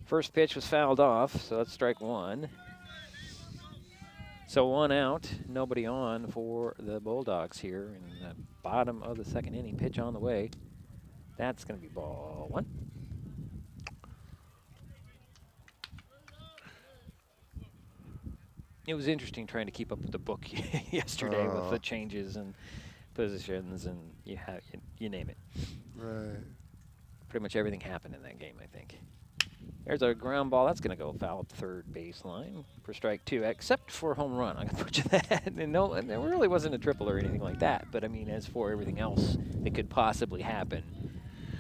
first pitch was fouled off, so that's strike 1. So 1 out, nobody on for the Bulldogs here in the bottom of the second inning. Pitch on the way. That's going to be ball 1. It was interesting trying to keep up with the book yesterday with the changes and positions and you name it. Right. Pretty much everything happened in that game, I think. There's a ground ball. That's going to go foul at third baseline for strike 2, except for home run. I'm going to put you that. And there really wasn't a triple or anything like that. But, I mean, as for everything else that could possibly happen,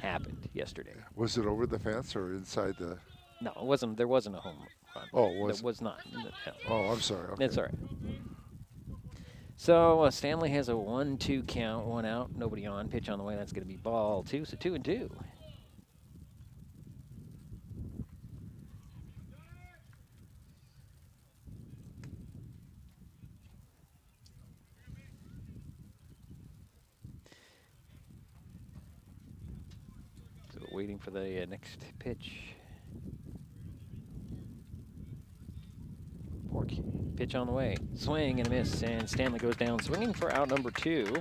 happened yesterday. Was it over the fence or inside the? No, it wasn't. There wasn't a home run. Oh, it was? There was not. No. Oh, I'm sorry. Okay. That's all right. So Stanley has a 1-2 count, 1 out, nobody on. Pitch on the way. That's going to be ball 2, so 2-2. Waiting for the next pitch. Pork. Pitch on the way. Swing and a miss, and Stanley goes down swinging for out number 2.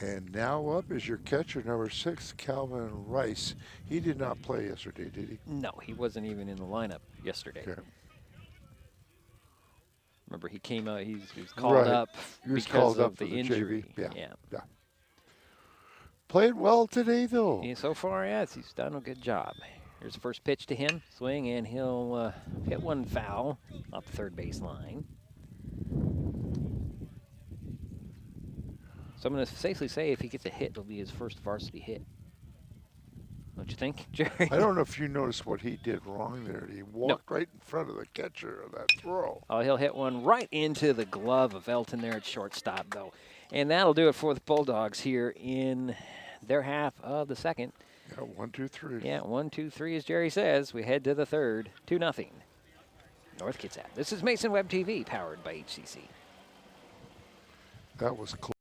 And now up is your catcher, number 6, Calvin Rice. He did not play yesterday, did he? No, he wasn't even in the lineup yesterday. Okay. Remember, he came out, he was called up because of the injury. Yeah. Played well today, though. Yeah, so far, yes, he's done a good job. Here's the first pitch to him. Swing, and he'll hit one foul off the third baseline. So I'm going to safely say if he gets a hit, it'll be his first varsity hit. Don't you think, Jerry? I don't know if you noticed what he did wrong there. He walked right in front of the catcher of that throw. Oh, he'll hit one right into the glove of Elton there at shortstop, though. And that'll do it for the Bulldogs here in their half of the second. Yeah, 1, 2, 3. Yeah, 1, 2, 3, as Jerry says. We head to the third, 2-0. North Kitsap. This is Mason Web TV, powered by HCC. That was close.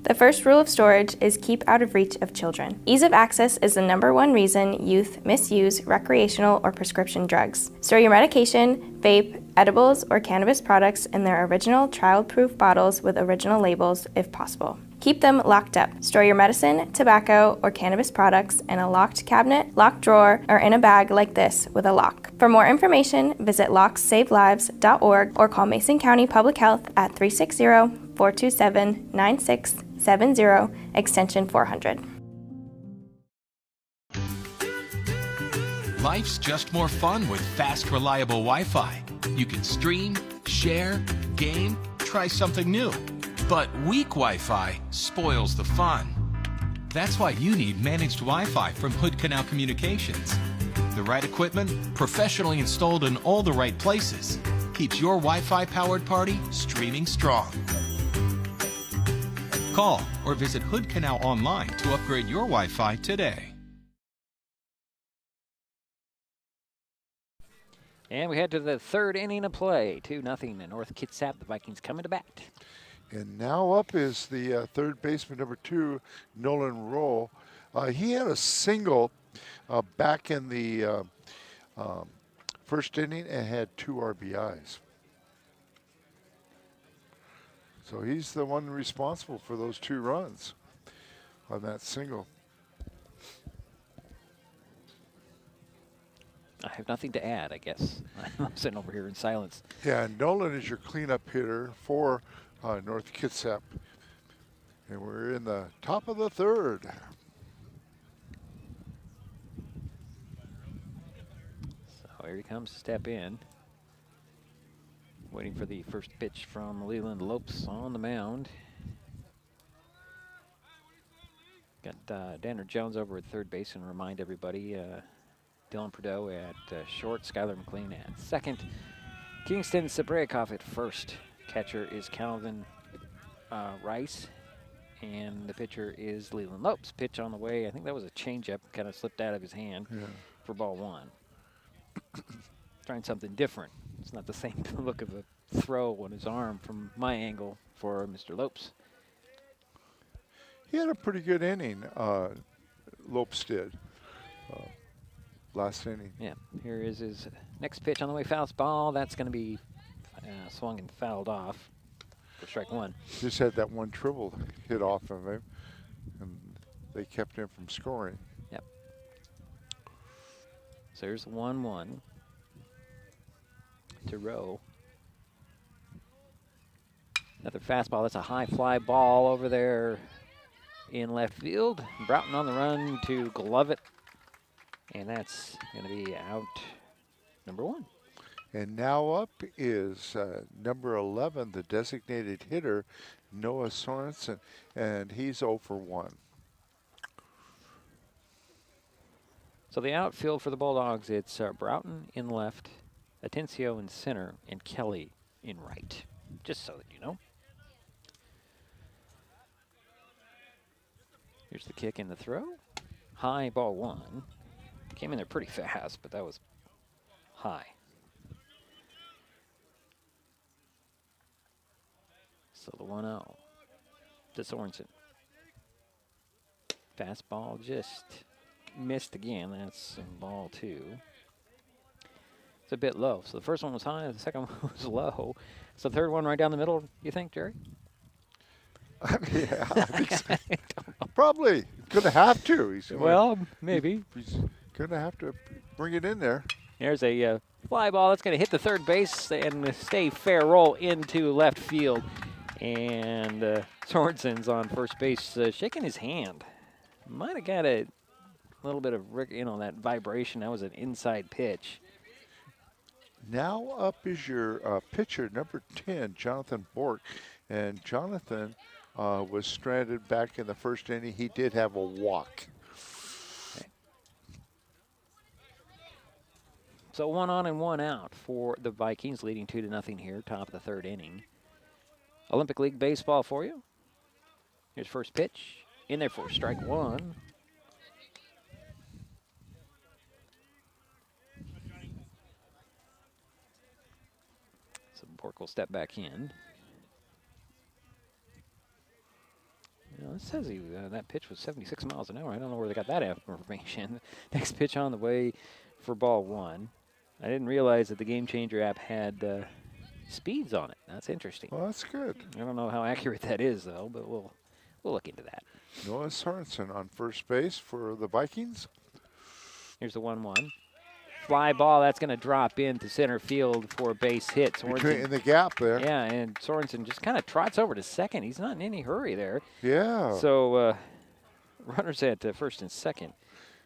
The first rule of storage is keep out of reach of children. Ease of access is the #1 reason youth misuse recreational or prescription drugs. Store your medication, vape, edibles, or cannabis products in their original child-proof bottles with original labels if possible. Keep them locked up. Store your medicine, tobacco, or cannabis products in a locked cabinet, locked drawer, or in a bag like this with a lock. For more information, visit locksavelives.org or call Mason County Public Health at 360-427-9670, extension 400. Life's just more fun with fast, reliable Wi-Fi. You can stream, share, game, try something new. But weak Wi-Fi spoils the fun. That's why you need managed Wi-Fi from Hood Canal Communications. The right equipment, professionally installed in all the right places, keeps your Wi-Fi powered party streaming strong. Call or visit Hood Canal online to upgrade your Wi-Fi today. And we head to the third inning of play, 2-0 North Kitsap. The Vikings coming to bat. And now up is the third baseman, number 2, Nolan Rowe. He had a single back in the first inning and had 2 RBIs. So he's the one responsible for those 2 runs on that single. I have nothing to add, I guess. I'm sitting over here in silence. Yeah, and Nolan is your cleanup hitter for North Kitsap. And we're in the top of the third. So here he comes to step in. Waiting for the first pitch from Leland Lopes on the mound. Got Danner Jones over at third base, and remind everybody, Dylan Prideaux at short, Skylar McLean at second, Kingston Sabrayakoff at first. Catcher is Calvin Rice, and the pitcher is Leland Lopes. Pitch on the way. I think that was a changeup, kind of slipped out of his hand for ball one. Trying something different. It's not the same look of a throw on his arm from my angle for Mr. Lopes. He had a pretty good inning, Lopes did, last inning. Yeah, here is his next pitch on the way. Fastball. That's going to be swung and fouled off for strike one. Just had that one triple hit off of him, and they kept him from scoring. Yep. So here's 1-1 to Rowe. Another fastball. That's a high fly ball over there in left field. Broughton on the run to glove it. And that's going to be out number one. And now up is number 11, the designated hitter, Noah Sorensen, and he's 0 for 1. So the outfield for the Bulldogs, it's Broughton in left, Atencio in center, and Kelly in right, just so that you know. Here's the kick and the throw. High, ball one. Came in there pretty fast, but that was high. So the 1-0 to Sorensen. Fastball just missed again. That's ball two. It's a bit low. So the first one was high, the second one was low. So the third one right down the middle, you think, Jerry? Yeah, I think so. Probably. Going to have to. Well, maybe. He's going to have to bring it in there. There's a fly ball that's going to hit the third base and stay fair roll into left field. And Sorensen's on first base, shaking his hand. Might have got a little bit of, that vibration. That was an inside pitch. Now up is your pitcher, number 10, Jonathan Bork. And Jonathan was stranded back in the first inning. He did have a walk. Okay. So 1 on and 1 out for the Vikings, leading 2-0 here, top of the third inning. Olympic League baseball for you. Here's first pitch. In there for strike one. So Bork will step back in. It says that pitch was 76 miles an hour. I don't know where they got that information. Next pitch on the way for ball one. I didn't realize that the Game Changer app had speeds on it. That's interesting. Well, that's good. I don't know how accurate that is, though, but we'll look into that. Noah Sorensen on first base for the Vikings. Here's the 1-1. Fly ball, that's going to drop into center field for a base hit. Sorensen, in the gap there. Yeah, and Sorensen just kind of trots over to second. He's not in any hurry there. Yeah. So runners at first and second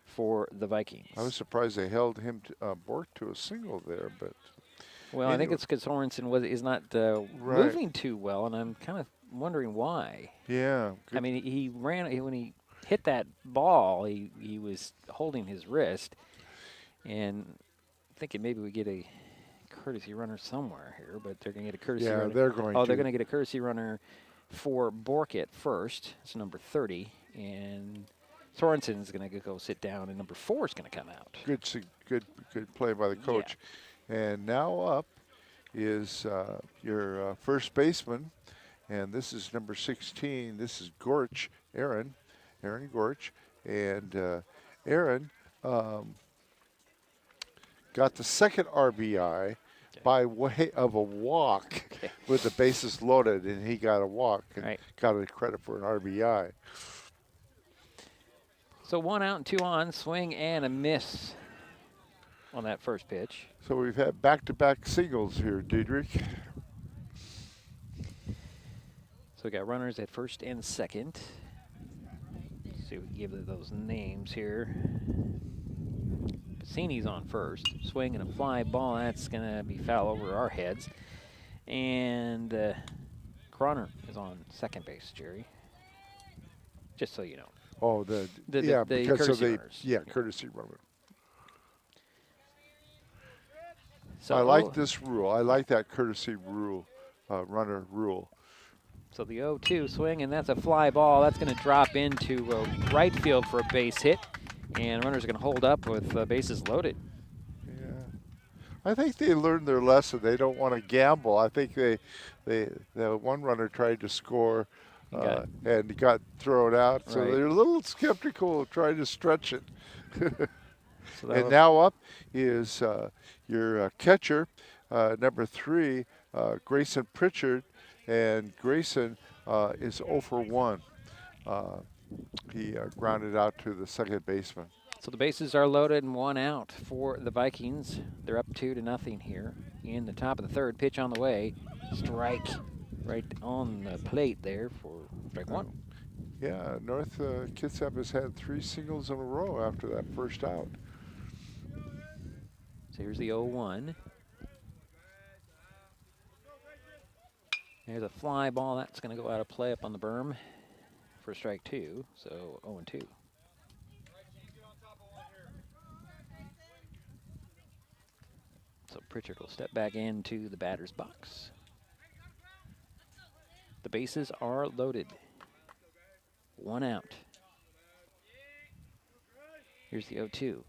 for the Vikings. I was surprised they held him, Bork, to a single there, but. Well, anyway. I think it's because Sorensen is not moving too well, and I'm kind of wondering why. Yeah. Good. I mean, he ran when he hit that ball. He was holding his wrist, and thinking maybe we get a courtesy runner somewhere here, but they're going to get a courtesy runner. Yeah, they're going to. Oh, they're going to get a courtesy runner for Bork at first. It's number 30, and Sorensen's going to go sit down, and number 4 is going to come out. Good play by the coach. Yeah. And now up is your first baseman, and this is number 16. This is Gorch, Aaron Gorch, and Aaron got the second RBI by way of a walk with the bases loaded, and he got a walk and got a credit for an RBI. So 1 out and 2 on, swing and a miss on that first pitch. So we've had back-to-back singles here, Diedrich. So we got runners at first and second. Let's see if we can give those names here. Piscini's on first. Swing and a fly ball. That's going to be foul over our heads. And Croner is on second base, Jerry. Just so you know. Oh, the because of the runners. courtesy runner. So I like this rule. I like that courtesy rule, runner rule. So the 0-2 swing, and that's a fly ball. That's going to drop into right field for a base hit, and runners are going to hold up with bases loaded. Yeah, I think they learned their lesson. They don't want to gamble. I think the one runner tried to score and got thrown out, so they're a little skeptical of trying to stretch it. And now up is your catcher, number 3, Grayson Pritchard, and Grayson is 0 for 1. He grounded out to the second baseman. So the bases are loaded and 1 out for the Vikings. They're up 2-0 here in the top of the third. Pitch on the way. Strike right on the plate there for strike 1. Yeah, North Kitsap has had 3 singles in a row after that first out. So here's the 0-1. There's a fly ball. That's going to go out of play up on the berm for strike 2. So 0-2. So Pritchard will step back into the batter's box. The bases are loaded. 1 out. Here's the 0-2.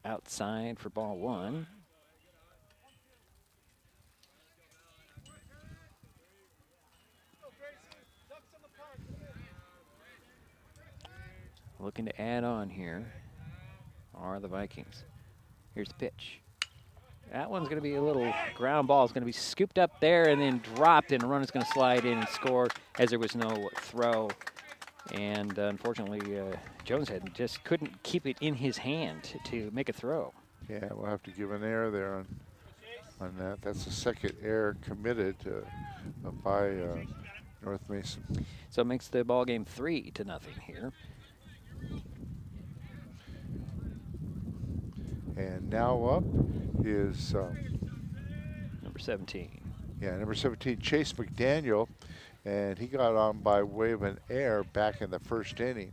Outside for ball 1. Looking to add on here are the Vikings. Here's the pitch. That one's going to be a little ground ball. It's going to be scooped up there and then dropped, and a runner's going to slide in and score as there was no throw. And unfortunately, Joneshead just couldn't keep it in his hand to make a throw. Yeah, we'll have to give an error there on that. That's the second error committed by North Mason. So it makes the ball game 3-0 here. And now up is number 17. Yeah, number 17, Chase McDaniel, and he got on by way of an error back in the first inning.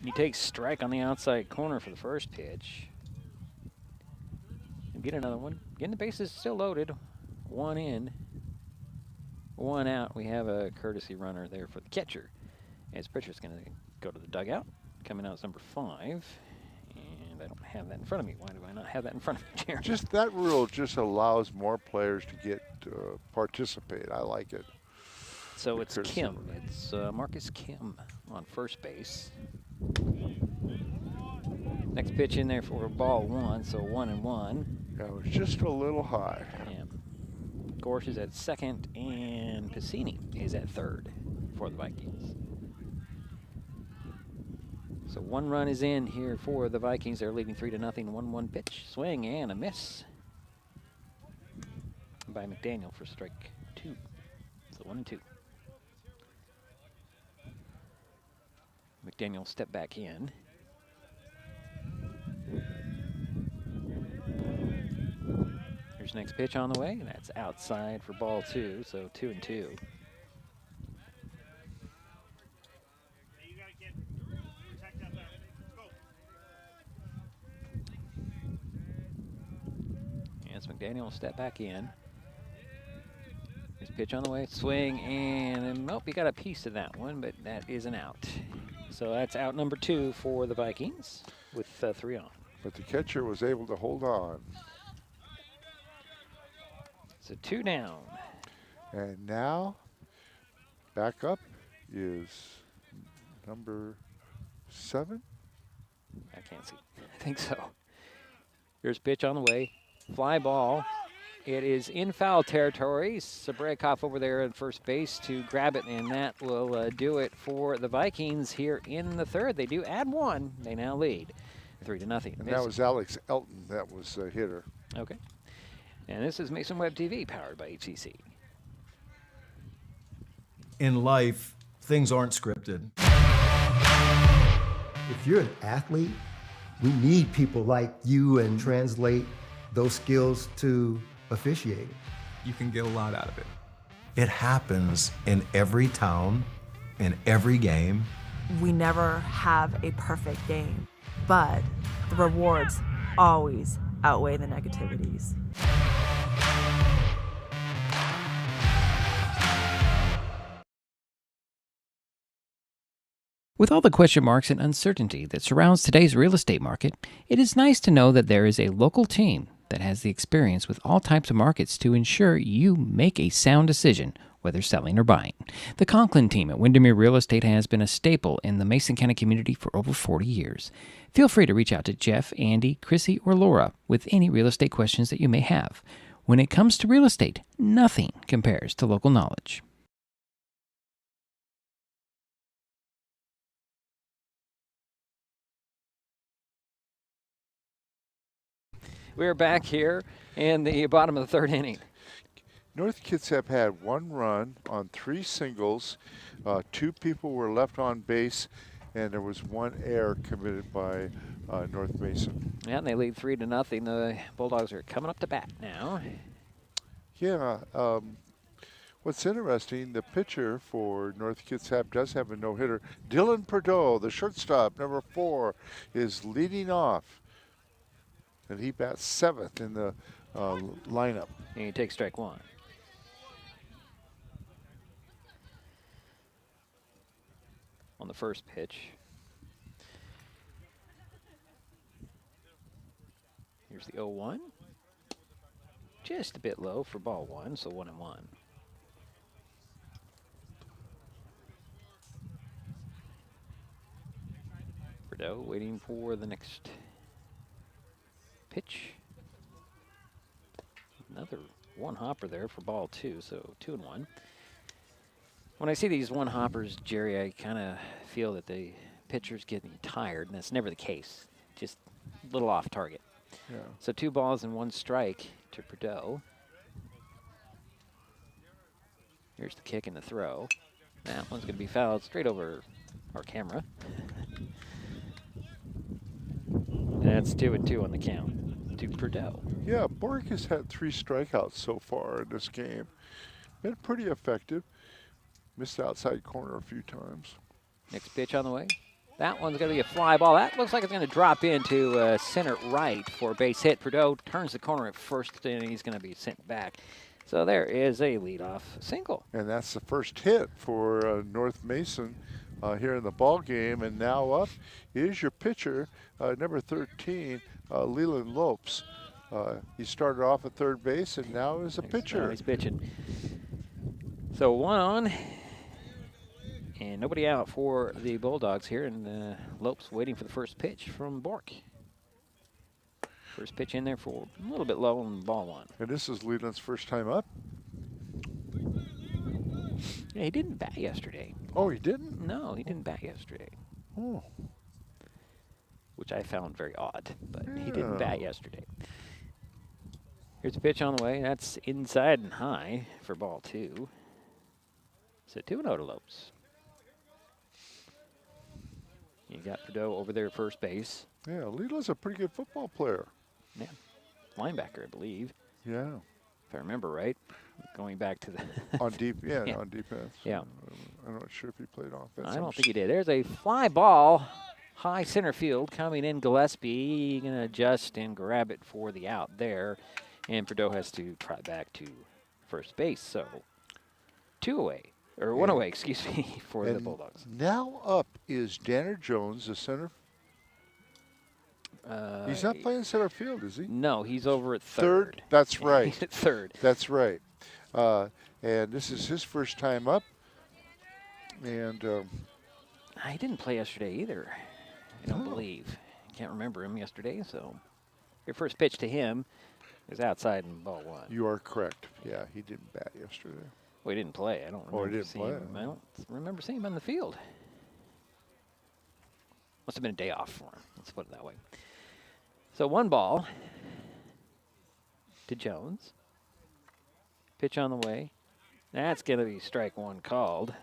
He takes strike on the outside corner for the first pitch. And get another one. Getting the bases still loaded. 1 in, 1 out. We have a courtesy runner there for the catcher. As Pritchard's going to go to the dugout. Coming out is number 5. And I don't have that in front of me. Why do I not have that in front of me, Jeremy? Just that rule just allows more players to get participate. I like it. So it's Kim. It's Marcus Kim on first base. Next pitch in there for ball 1, so 1-1. That was just a little high. Yeah. Gorsh is at second, and Piscini is at third for the Vikings. So 1 run is in here for the Vikings. They're leading 3-0. 1-1 pitch. Swing and a miss by McDaniel for strike 2. So 1-2. McDaniel step back in. Here's next pitch on the way. That's outside for ball 2. So 2-2. McDaniel will step back in. His pitch on the way, swing, and nope, he got a piece of that one, but that is an out. So that's out number 2 for the Vikings with 3 on. But the catcher was able to hold on. So 2 down. And now, back up is number 7? I can't see. I think so. Here's pitch on the way. Fly ball. It is in foul territory. Sabrekov over there at first base to grab it, and that will do it for the Vikings here in the third. They do add 1. They now lead 3-0. And that was Alex Elton that was the hitter. Okay. And this is Mason Web TV, powered by HCC. in life, things aren't scripted. If you're an athlete, we need people like you and translate those skills to officiating. You can get a lot out of it. It happens in every town, in every game. We never have a perfect game, but the rewards always outweigh the negativities. With all the question marks and uncertainty that surrounds today's real estate market, it is nice to know that there is a local team that has the experience with all types of markets to ensure you make a sound decision, whether selling or buying. The Conklin team at Windermere Real Estate has been a staple in the Mason County community for over 40 years. Feel free to reach out to Jeff, Andy, Chrissy, or Laura with any real estate questions that you may have. When it comes to real estate, nothing compares to local knowledge. We're back here in the bottom of the third inning. North Kitsap had 1 run on 3 singles. 2 people were left on base, and there was 1 error committed by North Mason. Yeah, and they lead 3-0. The Bulldogs are coming up to bat now. Yeah. What's interesting, the pitcher for North Kitsap does have a no-hitter. Dylan Perdeau, the shortstop, number 4, is leading off. And he bats 7th in the lineup. And he takes strike 1. On the first pitch. Here's the 0-1. Just a bit low for ball 1, so 1-1. Bordeaux waiting for the next pitch. Another 1 hopper there for ball 2, so 2-1. When I see these 1 hoppers, Jerry, I kind of feel that the pitcher's getting tired, and that's never the case. Just a little off target. Yeah. So 2 balls and 1 strike to Bordeaux. Here's the kick and the throw. That one's going to be fouled straight over our camera. That's 2-2 on the count to Bordeaux. Yeah, Borg has had 3 strikeouts so far in this game. Been pretty effective. Missed the outside corner a few times. Next pitch on the way. That one's going to be a fly ball. That looks like it's going to drop into center right for a base hit. Bordeaux turns the corner at first, and he's going to be sent back. So there is a leadoff single. And that's the first hit for North Mason here in the ball game. And now up is your pitcher, number 13, Leland Lopes. He started off at third base and now is a pitcher. Now he's pitching. So 1 on. And nobody out for the Bulldogs here, and Lopes waiting for the first pitch from Bork. First pitch in there for a little bit low on ball 1. And this is Leland's first time up. Yeah, he didn't bat yesterday. Oh, he didn't? No, he didn't bat yesterday. Oh. Which I found very odd, but he didn't bat yesterday. Here's a pitch on the way. That's inside and high for ball 2. So 2-0 to Lopes. You got Bordeaux over there at first base. Yeah, Leland's a pretty good football player. Yeah, linebacker, I believe. Yeah. If I remember right, going back to the on deep, yeah, on defense. Yeah. I'm not sure if he played offense. I don't think he did. There's a fly ball, high center field coming in. Gillespie gonna adjust and grab it for the out there, and Bordeaux has to try back to first base. So 2 away. Or 1 away, excuse me, for the Bulldogs. Now up is Danner Jones, the center. He's not playing center field, is he? No, he's over at third. That's right. He's at third. That's right. And this is his first time up. And he didn't play yesterday either, I don't believe. Can't remember him yesterday, so your first pitch to him is outside in ball 1. You are correct. Yeah, he didn't bat yesterday. Well, he didn't play. I don't remember he didn't seeing play. him. I don't remember seeing him on the field. Must have been a day off for him. Let's put it that way. So 1 ball to Jones. Pitch on the way. That's going to be strike one called.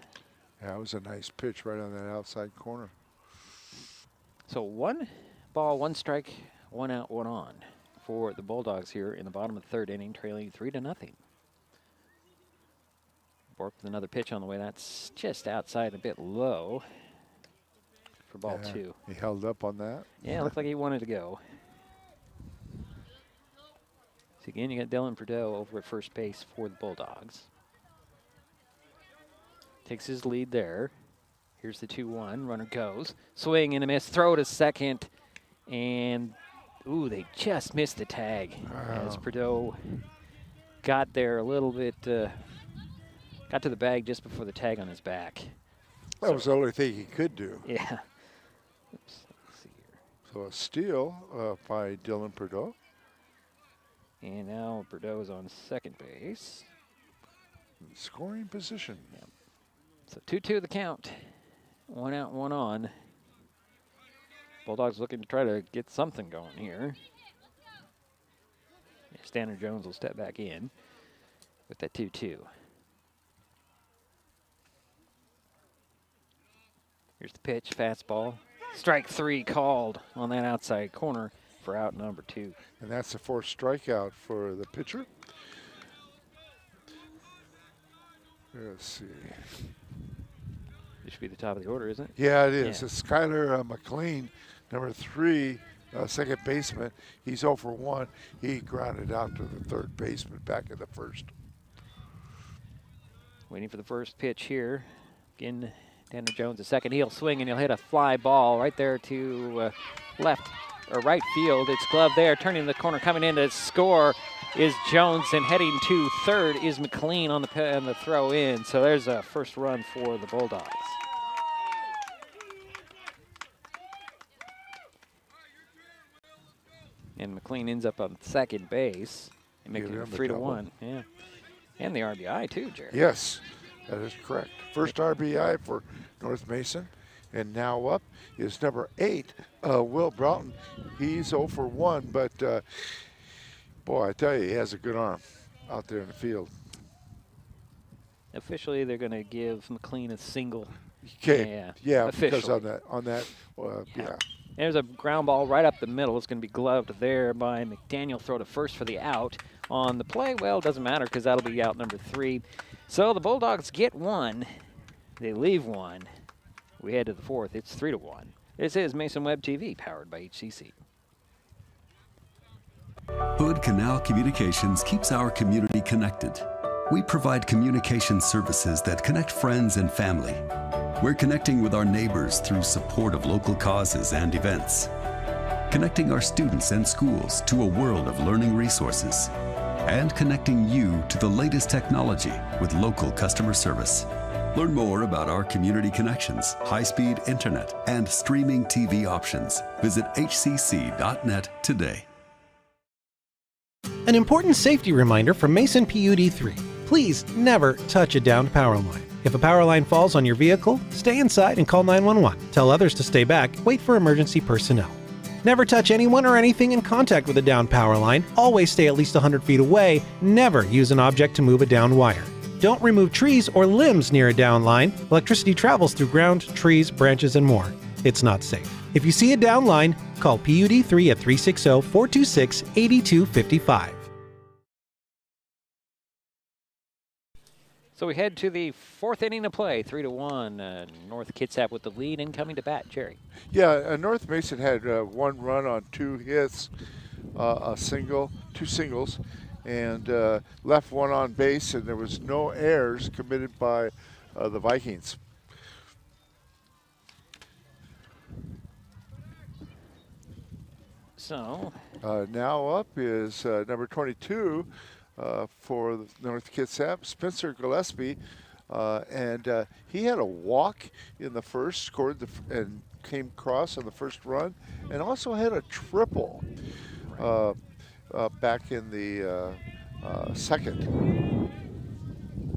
Yeah, it was a nice pitch right on that outside corner. So 1 ball, 1 strike, 1 out, 1 on for the Bulldogs here in the bottom of the 3rd inning, trailing 3-0. Bork with another pitch on the way. That's just outside, a bit low for ball 2. He held up on that. Yeah, looked like he wanted to go. So again, you got Dylan Prideaux over at first base for the Bulldogs. Takes his lead there. Here's the 2-1. Runner goes. Swing and a miss. Throw to second. And, ooh, they just missed the tag. As Prideaux got there a little bit, got to the bag just before the tag on his back. That was the only thing he could do. Yeah. Oops, let's see here. So a steal by Dylan Prideaux. And now Prideaux is on second base. Scoring position. Yep. So 2-2 the count. 1 out, 1 on. Bulldogs looking to try to get something going here. Stanner Jones will step back in with that 2-2. Here's the pitch, fastball. Strike 3 called on that outside corner for out number 2. And that's the 4th strikeout for the pitcher. Let's see. This should be the top of the order, isn't it? Yeah, it is. Yeah. It's Skylar McLean, number 3, second baseman. He's 0 for 1. He grounded out to the 3rd baseman back in the 1st. Waiting for the first pitch here. Again, Tanner Jones, the second. He'll swing and he'll hit a fly ball right there to left or right field. It's gloved there, turning the corner, coming in to score is Jones, and heading to 3rd is McLean on the throw in. So there's a first run for the Bulldogs. And McLean ends up on second base and making it 3-1. Yeah, and the RBI too, Jerry. Yes, that is correct. First RBI for North Mason. And now up is number 8, Will Broughton. He's 0 for 1, but boy, I tell you, he has a good arm out there in the field. Officially, they're going to give McLean a single. Okay. Yeah, because officially. on that, yeah. There's a ground ball right up the middle. It's going to be gloved there by McDaniel. Throw to first for the out. On the play, well, it doesn't matter because that'll be out number 3. So the Bulldogs get 1. They leave 1. We head to the 4th. It's 3-1. This is Mason Web TV, powered by HCC. Hood Canal Communications keeps our community connected. We provide communication services that connect friends and family. We're connecting with our neighbors through support of local causes and events. Connecting our students and schools to a world of learning resources. And connecting you to the latest technology with local customer service. Learn more about our community connections, high-speed internet, and streaming TV options. Visit hcc.net today. An important safety reminder from Mason PUD 3. Please never touch a downed power line. If a power line falls on your vehicle, stay inside and call 911. Tell others to stay back. Wait for emergency personnel. Never touch anyone or anything in contact with a downed power line. Always stay at least 100 feet away. Never use an object to move a downed wire. Don't remove trees or limbs near a down line. Electricity travels through ground, trees, branches, and more. It's not safe. If you see a down line, call PUD 3 at 360-426-8255. So we head to the 4th inning of play, 3-1. North Kitsap with the lead and coming to bat, Jerry. Yeah, North Mason had 1 run on 2 hits, two singles, and left 1 on base, and there was no errors committed by the Vikings. So now up is number 22 for the North Kitsap, Spencer Gillespie, and he had a walk in the first, scored and came across on the first run, and also had a triple back in the second.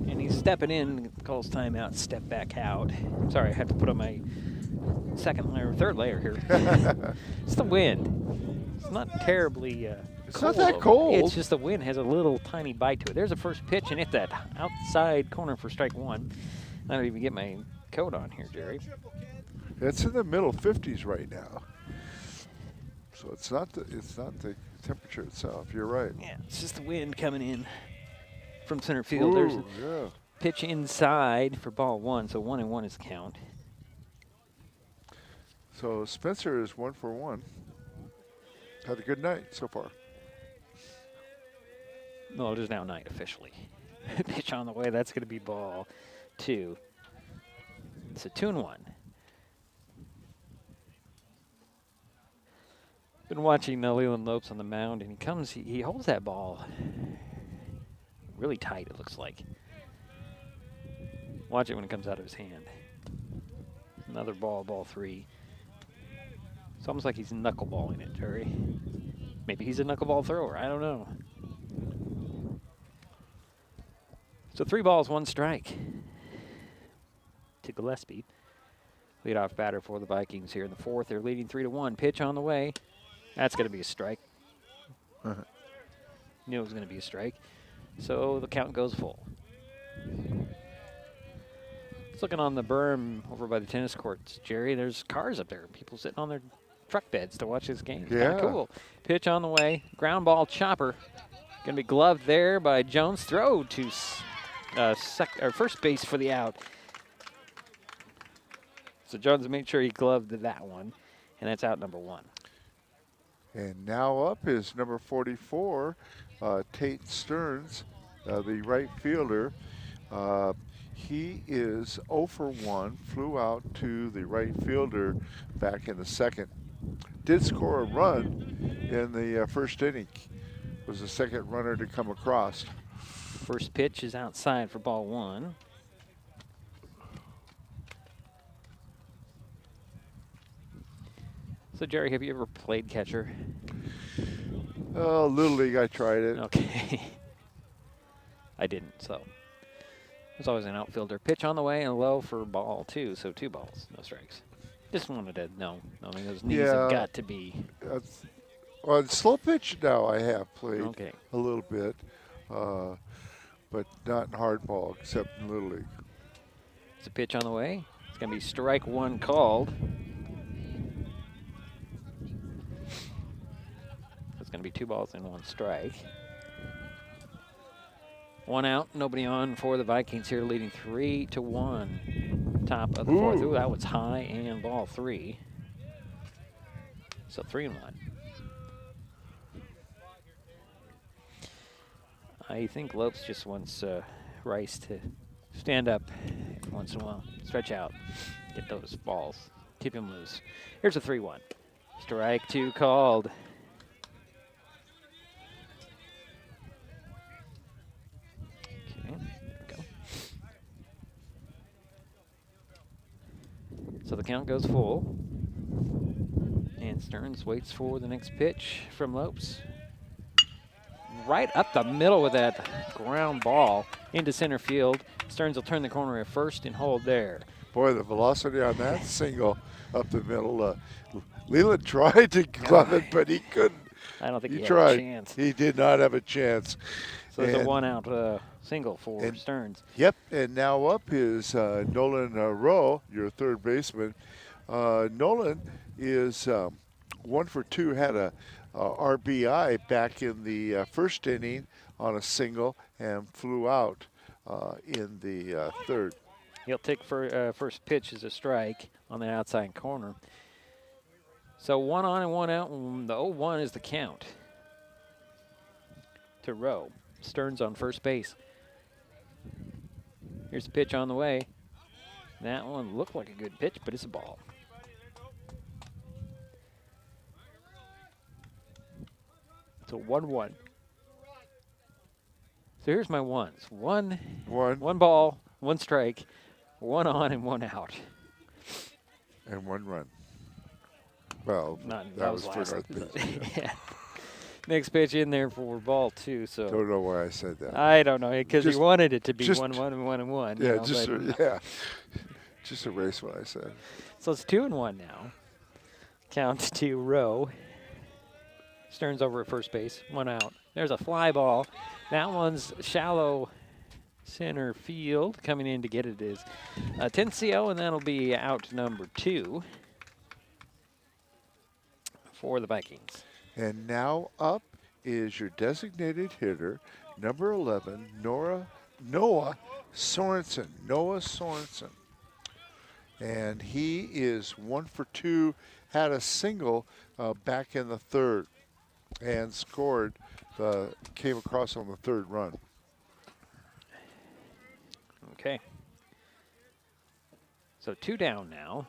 And he's stepping in, calls timeout, step back out. Sorry, I have to put on my third layer here. It's the wind. It's not terribly It's not that cold. It's just the wind has a little tiny bite to it. There's the first pitch, and hit that outside corner for strike one. I don't even get my coat on here, Jerry. It's in the middle 50s right now. So it's not the temperature itself. You're right. Yeah, it's just the wind coming in from center field. Ooh, There's a yeah. pitch inside for ball one, so 1-1 is the count. So Spencer is 1 for 1. Had a good night so far. No, it is now night officially. Pitch on the way. That's going to be ball two. It's a 2-1. Been watching Leland Lopes on the mound, and he holds that ball really tight, it looks like. Watch it when it comes out of his hand. Another ball three. It's almost like he's knuckleballing it, Jerry. Maybe he's a knuckleball thrower, I don't know. So 3 balls, 1 strike to Gillespie. Leadoff batter for the Vikings here in the 4th. They're leading 3-1. Pitch on the way. That's going to be a strike. Knew it was going to be a strike. So the count goes full. It's looking on the berm over by the tennis courts, Jerry. There's cars up there. People sitting on their truck beds to watch this game. Yeah. Kinda cool. Pitch on the way. Ground ball chopper. Going to be gloved there by Jones. Throw to first base for the out. So Jones made sure he gloved that one, and that's out number 1. And now up is number 44, Tate Stearns, the right fielder. He is 0 for 1, flew out to the right fielder back in the 2nd. Did score a run in the first inning. Was the second runner to come across. First pitch is outside for ball 1. So, Jerry, have you ever played catcher? Oh, Little League, I tried it. Okay. I didn't, so. There's always an outfielder. Pitch on the way and low for ball 2, so 2 balls, no strikes. Just wanted to know. I mean, those knees have got to be. On slow pitch now I have played a little bit, but not in hardball except in Little League. It's a pitch on the way. It's going to be strike 1 called. It's going to be 2 balls and 1 strike. 1 out, nobody on for the Vikings here, leading 3-1. Top of the 4th. Ooh, that was high and ball 3. So 3-1. I think Lopes just wants Rice to stand up once in a while, stretch out, get those balls, keep him loose. Here's a 3-1. Strike 2 called. So the count goes full. And Stearns waits for the next pitch from Lopes. Right up the middle with that ground ball into center field. Stearns will turn the corner at first and hold there. Boy, the velocity on that single up the middle. Leland tried to glove it, but he couldn't. I don't think he tried. had a chance. He did not have a chance. So it's a 1-out single for Stearns. Yep, and now up is Nolan Rowe, your third baseman. Nolan is 1 for 2, had a RBI back in the first inning on a single and flew out in the 3rd. He'll take first pitch as a strike on the outside corner. So 1 on and 1 out, and the 0-1 is the count to Rowe. Stearns on first base. Here's the pitch on the way. That one looked like a good pitch, but it's a ball. So 1-1. So here's my ones. One ball, 1 strike, 1 on and 1 out. And 1 run. Well, that was for North Beach. Yeah. Next pitch in there for ball 2. So don't know why I said that. I don't know, because you wanted it to be 1-1 and 1-1. Yeah, just erase what I said. So it's 2-1 now. Count to Rowe. Stearns over at first base, 1 out. There's a fly ball. That one's shallow center field. Coming in to get it is Tencio, and that'll be out number 2 for the Vikings. And now up is your designated hitter, number 11, Noah Sorensen. Noah Sorensen. And he is 1 for 2, had a single back in the 3rd and scored, came across on the 3rd run. Okay. So 2 down now.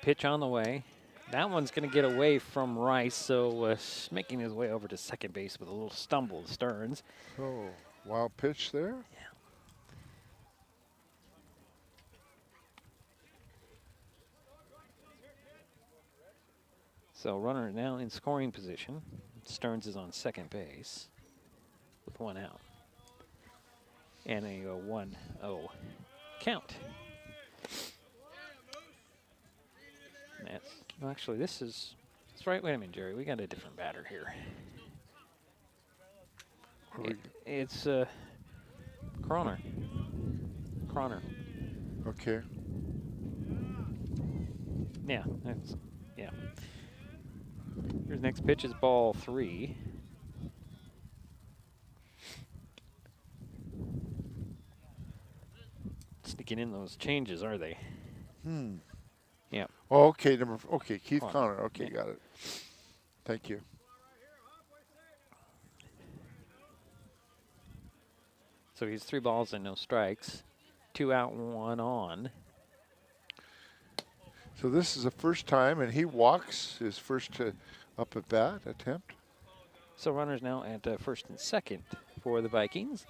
Pitch on the way. That one's going to get away from Rice, so making his way over to second base with a little stumble, Stearns. Oh, wild pitch there? Yeah. So runner now in scoring position. Stearns is on second base with 1 out. And a 1-0 count. That's well, actually that's right. Wait a minute, Jerry. We got a different batter here. It's Croner. Okay. Yeah, yeah. Here's next pitch is ball 3. Sneaking in those changes, are they? Yeah. Oh, okay, Keith Connor. Connor. Okay, Yeah. got it. Thank you. So he's 3 balls and no strikes. 2 out, 1 on. So this is the first time, and he walks his first up at bat attempt. So runners now at first and second for the Vikings.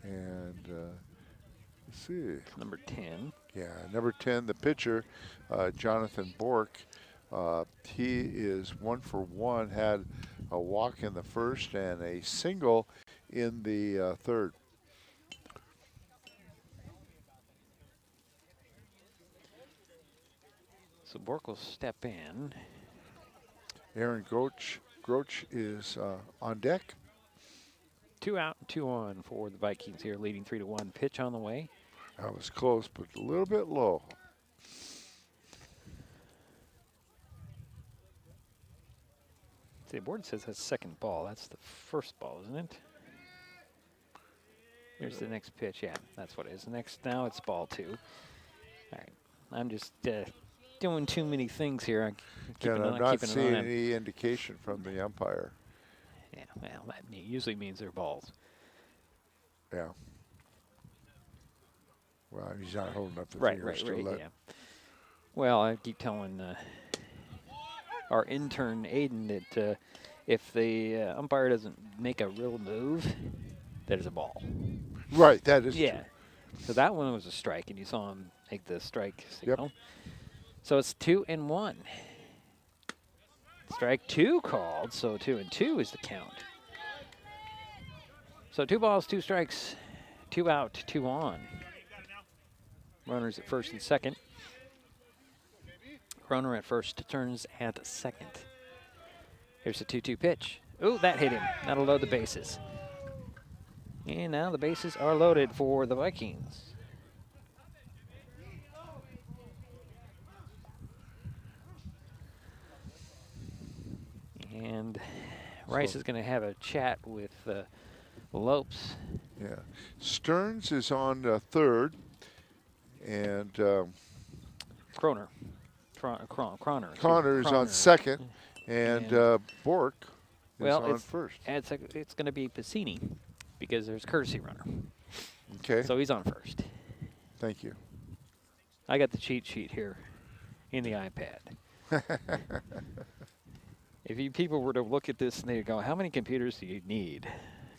And let's see. Number 10. Yeah, number 10, the pitcher, Jonathan Bork. He is 1 for 1, had a walk in the first and a single in the 3rd. So Bork will step in. Aaron Groch is on deck. 2 out, 2 on for the Vikings here, leading 3-1. Pitch on the way. That was close, but a little bit low. See, the board says that's second ball. That's the first ball, isn't it? Here's the next pitch. Yeah, that's what it is. Now it's ball 2. All right. I'm just doing too many things here. And I'm not seeing any indication from the umpire. Yeah, well, that usually means they're balls. Yeah. Well, he's not holding up the Right, fingers to let. yeah. Well, I keep telling our intern, Aiden, that if the umpire doesn't make a real move, that is a ball. Right, that is yeah. true. So that one was a strike, and you saw him make the strike signal. Yep. So it's 2-1. Strike 2 called, so 2-2 is the count. So 2 balls, 2 strikes, 2 out, 2 on. Runners at first and second. Runner at first, turns at second. Here's the 2-2 pitch. Ooh, that hit him. That'll load the bases. And now the bases are loaded for the Vikings. And Rice is going to have a chat with Lopes. Yeah. Stearns is on 3rd. And Croner is on 2nd. And Bork is on 1st. It's going to be Piscini because there's courtesy runner. Okay. So he's on 1st. Thank you. I got the cheat sheet here in the iPad. If you people were to look at this and they go, how many computers do you need?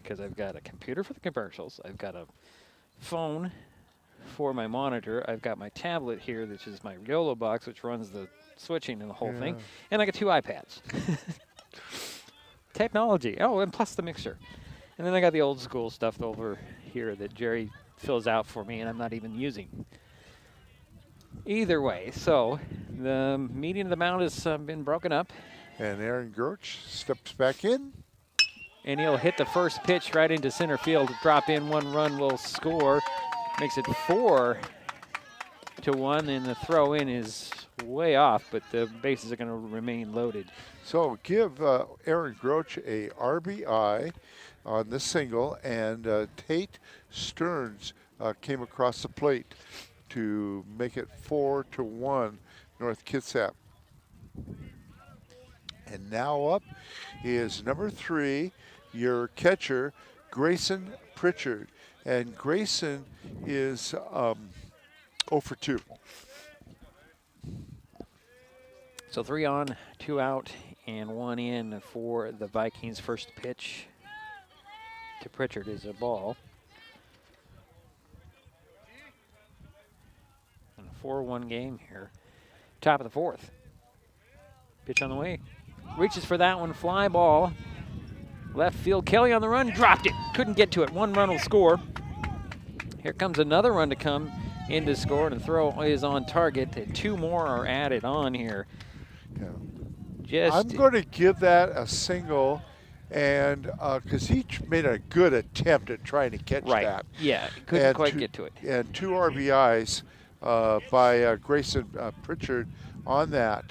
Because I've got a computer for the commercials. I've got a phone for my monitor. I've got my tablet here, which is my YOLO box, which runs the switching and the whole thing. And I got 2 iPads. Technology. Oh, and plus the mixer. And then I got the old school stuff over here that Jerry fills out for me and I'm not even using. Either way, so the median of the mound has been broken up. And Aaron Groch steps back in. And he'll hit the first pitch right into center field. Drop in, 1 run will score. Makes it 4-1, and the throw in is way off, but the bases are going to remain loaded. So give Aaron Groch a RBI on the single, and Tate Stearns came across the plate to make it 4-1 North Kitsap. And now up is number 3, your catcher, Grayson Pritchard. And Grayson is 0 for 2. So 3 on, 2 out, and 1 in for the Vikings. First pitch to Pritchard is a ball. And a 4-1 game here. Top of the 4th. Pitch on the way. Reaches for that one, fly ball. Left field, Kelly on the run, dropped it. Couldn't get to it. 1 run will score. Here comes another run to come in to score, and the throw is on target. 2 more are added on here. Yeah. I'm going to give that a single, and because he made a good attempt at trying to catch that. Yeah, couldn't quite get to it. And 2 RBIs by Grayson Pritchard on that.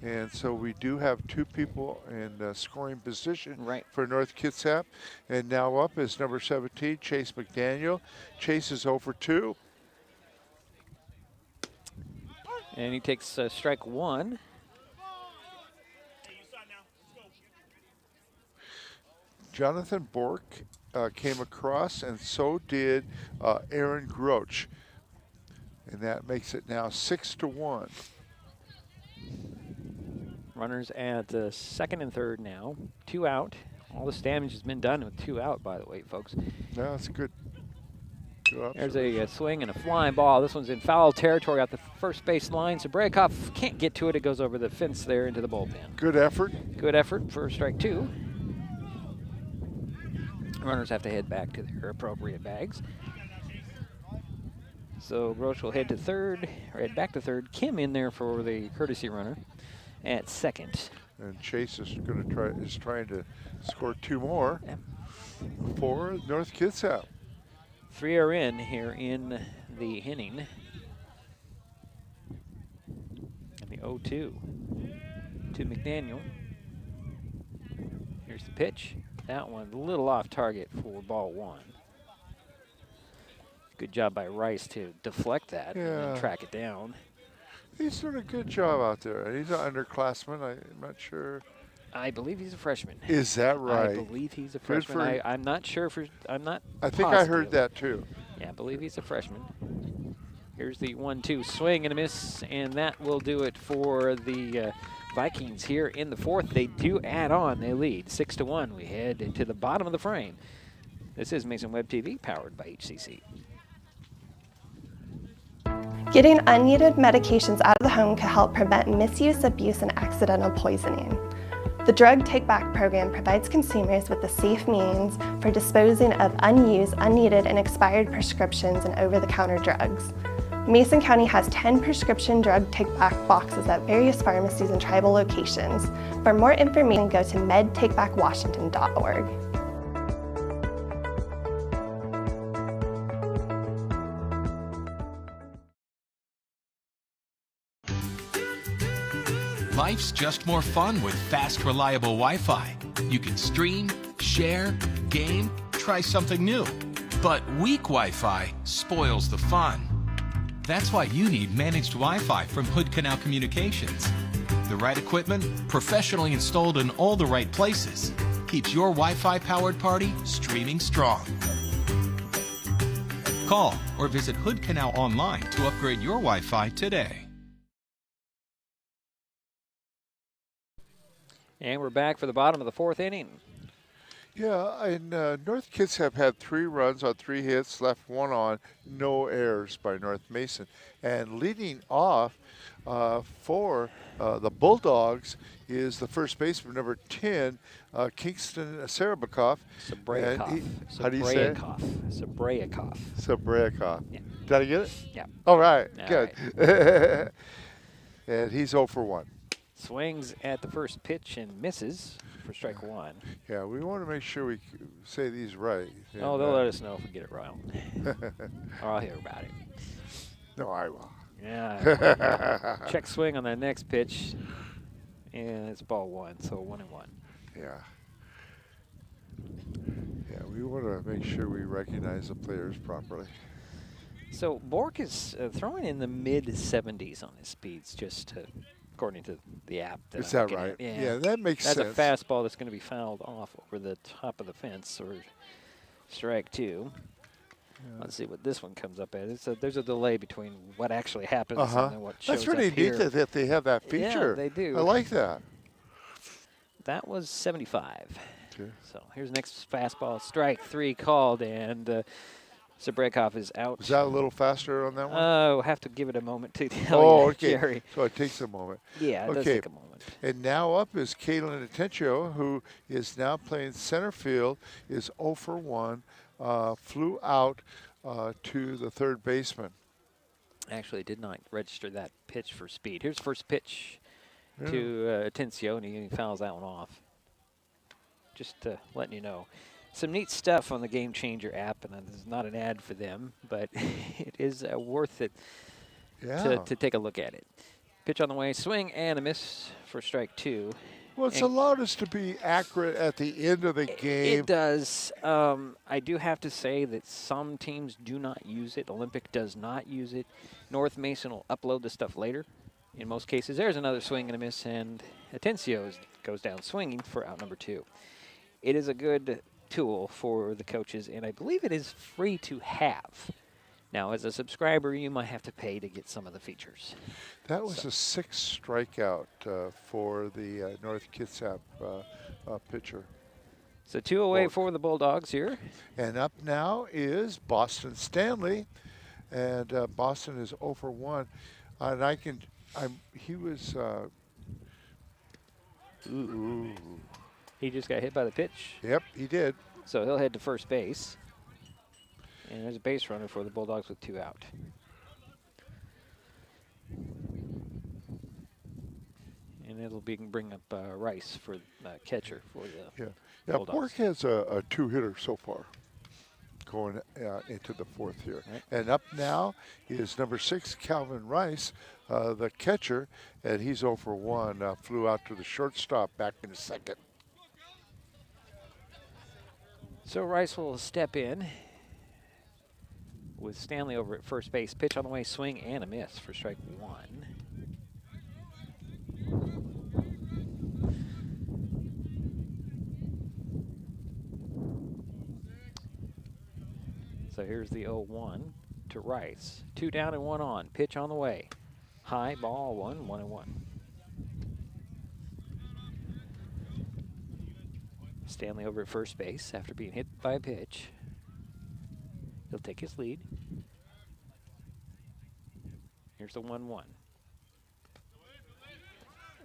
And so we do have 2 people in scoring position for North Kitsap. And now up is number 17, Chase McDaniel. Chase is 0 for 2. And he takes strike 1. Jonathan Bork came across, and so did Aaron Groch. And that makes it now 6-1. Runners at second and third now. 2 out. All this damage has been done with 2 out, by the way, folks. No, that's good. There's a swing and a flying ball. This one's in foul territory at the first base line. So Braykoff can't get to it. It goes over the fence there into the bullpen. Good effort. Good effort for strike 2. Runners have to head back to their appropriate bags. So Groch will head to third, or head back to third. Kim in there for the courtesy runner at second. And Chase is going to trying to score 2 more for North Kitsap. 3 are in here in the inning. And the 0-2 to McDaniel. Here's the pitch. That one a little off target for ball 1. Good job by Rice to deflect that and then track it down. He's doing a good job out there. He's an underclassman. I'm not sure. I believe he's a freshman. Is that right? I believe he's a freshman. I'm not sure. I'm not I think I heard that too. Yeah, I believe he's a freshman. Here's the 1-2 swing and a miss, and that will do it for the Vikings here in the 4th. They do add on. They lead 6-1. We head to the bottom of the frame. This is Mason Web TV, powered by HCC. Getting unneeded medications out of the home can help prevent misuse, abuse, and accidental poisoning. The Drug Take Back program provides consumers with a safe means for disposing of unused, unneeded, and expired prescriptions and over-the-counter drugs. Mason County has 10 prescription drug take-back boxes at various pharmacies and tribal locations. For more information, go to medtakebackwashington.org. Life's just more fun with fast, reliable Wi-Fi. You can stream, share, game, try something new. But weak Wi-Fi spoils the fun. That's why you need managed Wi-Fi from Hood Canal Communications. The right equipment, professionally installed in all the right places, keeps your Wi-Fi powered party streaming strong. Call or visit Hood Canal online to upgrade your Wi-Fi today. And we're back for the bottom of the 4th inning. Yeah, and North Kitsap had 3 runs on 3 hits, left 1 on, no errors by North Mason. And leading off for the Bulldogs is the first baseman, number 10, Kingston Sarabakov. How do you say it? Sabrayakoff. Yeah. Did I get it? Yeah. All right, All good. Right. And he's 0 for 1. Swings at the first pitch and misses for strike one. Yeah, we want to make sure we say these right. Oh, they'll let us know if we get it wrong. Or I'll hear about it. No, I will. Yeah. Check swing on that next pitch. And it's ball one, so 1-1. Yeah. Yeah, we want to make sure we recognize the players properly. So Bork is throwing in the mid-70s on his speeds, according to the app. Is that right? Yeah, that makes sense. That's a fastball that's going to be fouled off over the top of the fence, or strike two. Yeah. Let's see what this one comes up as. There's a delay between what actually happens and then what shows That's really up here. neat that they have that feature. Yeah, they do. I like that. That was 75. Okay. So here's next fastball, strike three called, and Zabrekov is out. Was that a little faster on that one? Oh, have to give it a moment to tell you, okay. Jerry. So it takes a moment. Yeah, it does take a moment. And now up is Kalen Atencio, who is now playing center field, is 0 for 1, flew out to the third baseman. Actually, did not register that pitch for speed. Here's first pitch to Atencio, and he fouls that one off. Just letting you know. Some neat stuff on the Game Changer app, and this is not an ad for them, but it is worth it to take a look at it. Pitch on the way, swing and a miss for strike two. Well, it's allowed us to be accurate at the end of the game. It does. I do have to say that some teams do not use it. Olympic does not use it. North Mason will upload the stuff later. In most cases, there's another swing and a miss, and Atencio goes down swinging for out number two. It is a good tool for the coaches, and I believe it is free to have. Now, as a subscriber, you might have to pay to get some of the features. That was a 6th strikeout for the North Kitsap pitcher. So 2 away for the Bulldogs here. And up now is Boston Stanley, and Boston is 0 for 1. And he was. Ooh. He just got hit by the pitch. Yep, he did. So he'll head to first base. And there's a base runner for the Bulldogs with 2 out. And it'll bring up Rice for catcher for the Bulldogs. Bork has a 2-hitter so far going into the 4th here. Right. And up now is number 6, Calvin Rice, the catcher, and he's 0 for 1. Flew out to the shortstop back in the 2nd. So Rice will step in with Stanley over at first base. Pitch on the way, swing and a miss for strike one. So here's the 0-1 to Rice. 2 down and 1 on. Pitch on the way. High ball, 1-1-1. Stanley over at first base after being hit by a pitch. He'll take his lead. Here's the 1-1.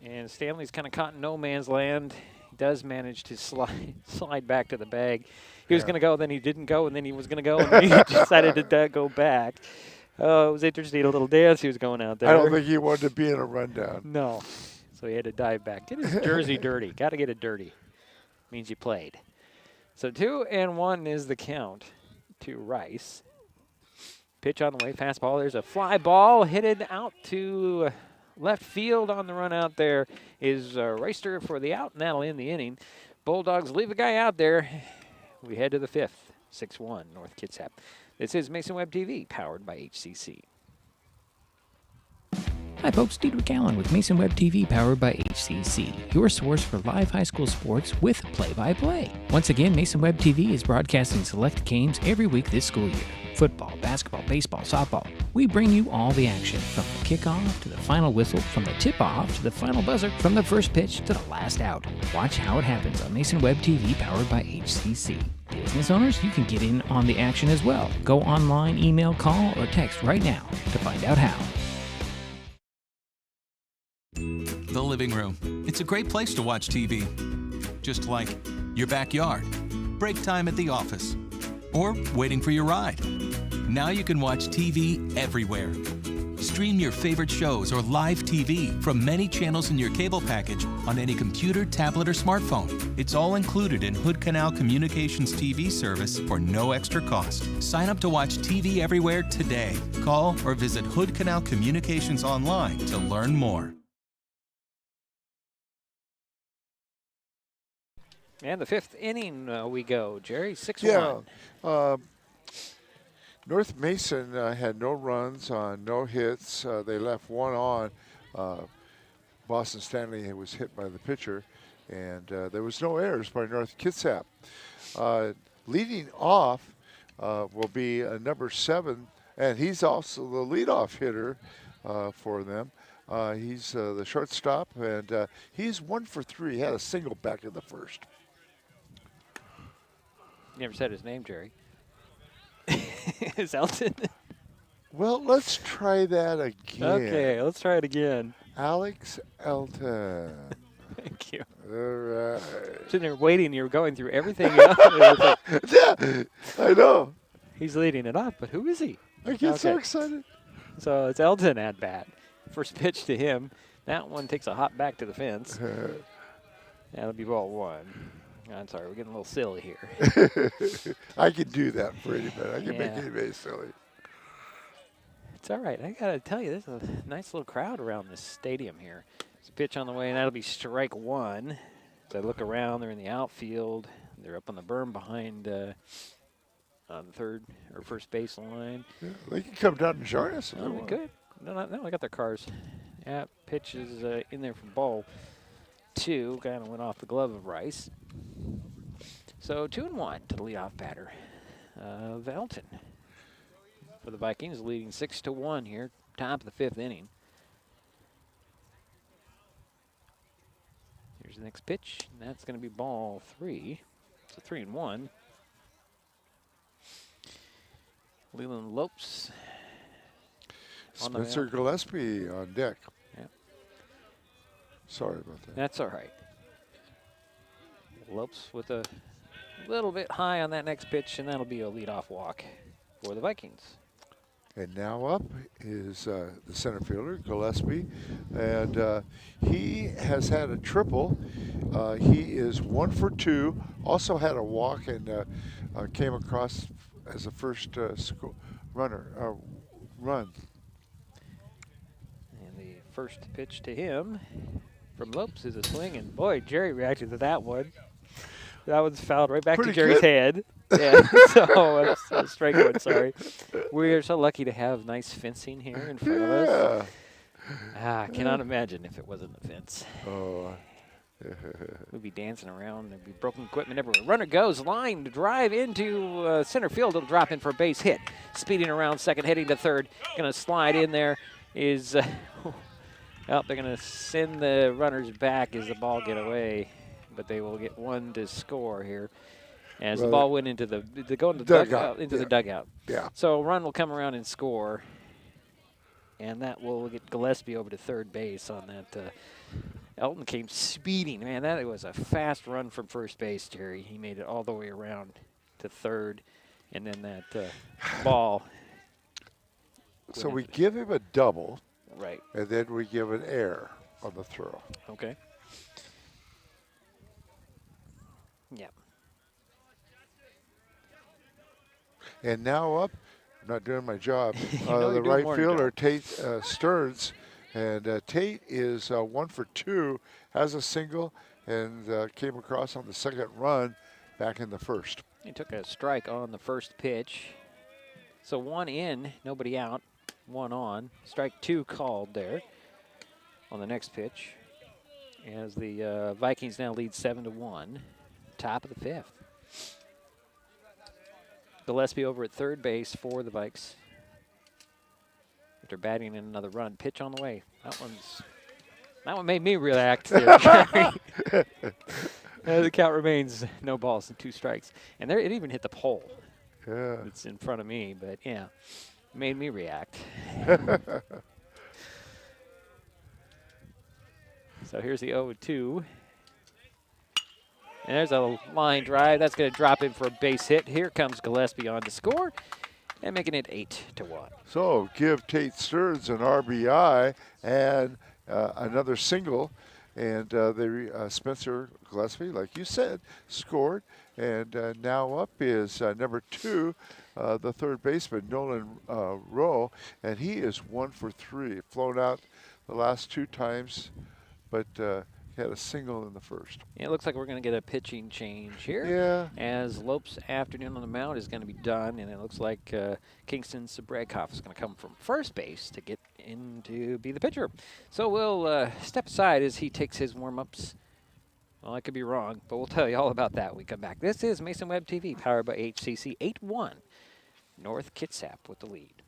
And Stanley's kind of caught in no man's land. He does manage to slide back to the bag. He was going to go, then he didn't go, and then he was going to go, and then he decided to go back. Oh, it was interesting. A little dance he was going out there. I don't think he wanted to be in a rundown. No. So he had to dive back. Get his jersey dirty. Got to get it dirty. Means you played. So 2-1 is the count to Rice. Pitch on the way, fastball. There's a fly ball headed out to left field. On the run out there is Reister for the out, and that'll end the inning. Bulldogs leave a guy out there. We head to the 5th, 6-1, North Kitsap. This is Mason Web TV, powered by HCC. Hi folks, Diedrich Allen with Mason Web TV powered by HCC, your source for live high school sports with play-by-play. Once again, Mason Web TV is broadcasting select games every week this school year. Football, basketball, baseball, softball. We bring you all the action, from the kickoff to the final whistle, from the tip-off to the final buzzer, from the first pitch to the last out. Watch how it happens on Mason Web TV powered by HCC. Business owners, you can get in on the action as well. Go online, email, call, or text right now to find out how. The living room. It's a great place to watch TV. Just like your backyard, break time at the office, or waiting for your ride. Now you can watch TV everywhere. Stream your favorite shows or live TV from many channels in your cable package on any computer, tablet, or smartphone. It's all included in Hood Canal Communications TV service for no extra cost. Sign up to watch TV everywhere today. Call or visit Hood Canal Communications online to learn more. And the 5th inning we go, Jerry, 6-1. Yeah. North Mason had no runs on no hits. They left one on. Boston Stanley was hit by the pitcher, and there was no errors by North Kitsap. Leading off will be number 7, and he's also the leadoff hitter for them. He's the shortstop, and he's 1 for 3. He had a single back in the first. Never said his name, Jerry. Is Elton? Well, let's try that again. Okay, let's try it again. Alex Elton. Thank you. All right. Sitting there waiting, you're going through everything else. Yeah, I know. He's leading it off, but who is he? I get so excited. So it's Elton at bat. First pitch to him. That one takes a hop back to the fence. That'll be ball 1. I'm sorry, we're getting a little silly here. I can do that for anybody. I can make anybody silly. It's all right. I got to tell you, there's a nice little crowd around this stadium here. There's a pitch on the way, and that'll be strike 1. As I look around, they're in the outfield. They're up on the berm behind on the third or first base line. Yeah, they can come down and join us. Oh, they could. No, I got their cars. Yeah, pitch is in there from ball 2. Kind of went off the glove of Rice. So 2-1 to the leadoff batter, Elton. For the Vikings, leading 6-1 here, top of the 5th inning. Here's the next pitch, and that's going to be ball 3. So 3-1. Leland Lopes. Spencer Gillespie on deck. Yep. Sorry about that. That's all right. Lopes with a little bit high on that next pitch, and that'll be a leadoff walk for the Vikings. And now up is the center fielder, Gillespie, and he has had a triple. He is 1 for 2, also had a walk, and came across as a first run. And the first pitch to him from Lopes is a swing, and boy, Jerry reacted to that one. That one's fouled right back to Jerry's head. Yeah, so that's strike 1, sorry. We are so lucky to have nice fencing here in front of us. I cannot imagine if it wasn't the fence. Oh. We'd be dancing around. There'd be broken equipment everywhere. Runner goes, line to drive into center field. It'll drop in for a base hit. Speeding around second, heading to third. Going to slide in there is, well, they're going to send the runners back as the ball get away. But they will get 1 to score here, as the ball went into the dugout. Yeah. So run will come around and score, and that will get Gillespie over to third base on that. Elton came speeding. Man, that was a fast run from first base, Jerry. He made it all the way around to third, and then that ball. So we give him a double. Right. And then we give an error on the throw. Okay. Yeah. And now up, I'm not doing my job, the right fielder, Tate Stearns. And Tate is 1 for 2, has a single, and came across on the second run back in the first. He took a strike on the first pitch. So 1 in, nobody out, 1 on. Strike 2 called there on the next pitch, as the Vikings now lead 7-1. Top of the 5th. Gillespie over at third base for the Vikes. After batting in another run. Pitch on the way. That one made me react there, Jerry. The count remains no balls and 2 strikes. And there, it even hit the pole. Yeah. It's in front of me, but yeah, made me react. So here's the 0-2. And there's a line drive. That's going to drop in for a base hit. Here comes Gillespie on to score. and making it 8-1. So give Tate Stearns an RBI and another single. And Spencer Gillespie, like you said, scored. And now up is number 2, the third baseman, Nolan Rowe. And he is 1 for 3. Flown out the last 2 times, but had a single in the first. Yeah, it looks like we're going to get a pitching change here. Yeah. As Lopes' afternoon on the mound is going to be done, and it looks like Kingston Sabrekov is going to come from first base to get in to be the pitcher. So we'll step aside as he takes his warm-ups. Well, I could be wrong, but we'll tell you all about that when we come back. This is Mason Web TV, powered by HCC. 8-1, North Kitsap with the lead.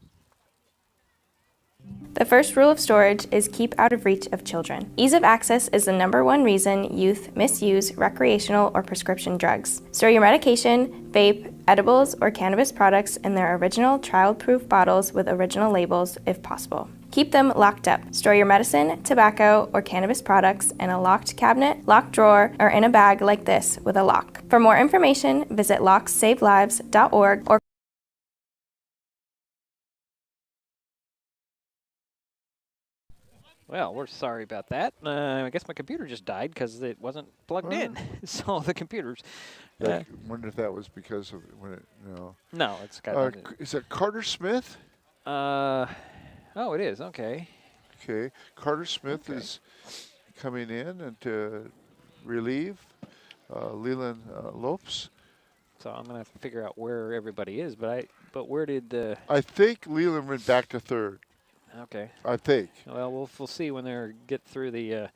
The first rule of storage is keep out of reach of children. Ease of access is the #1 reason youth misuse recreational or prescription drugs. Store your medication, vape, edibles, or cannabis products in their original child-proof bottles with original labels if possible. Keep them locked up. Store your medicine, tobacco, or cannabis products in a locked cabinet, locked drawer, or in a bag like this with a lock. For more information, visit locksavelives.org or Well, we're sorry about that. I guess my computer just died because it wasn't plugged in. So the computer's... I wonder if that was because of when it, no. No, it's got... is it Carter Smith? Oh, it is. Okay. Okay. Carter Smith is coming in and to relieve Leland Lopes. So I'm going to have to figure out where everybody is. But where did... I think Leland went back to third. Okay. I think. Well, we'll see when they get through the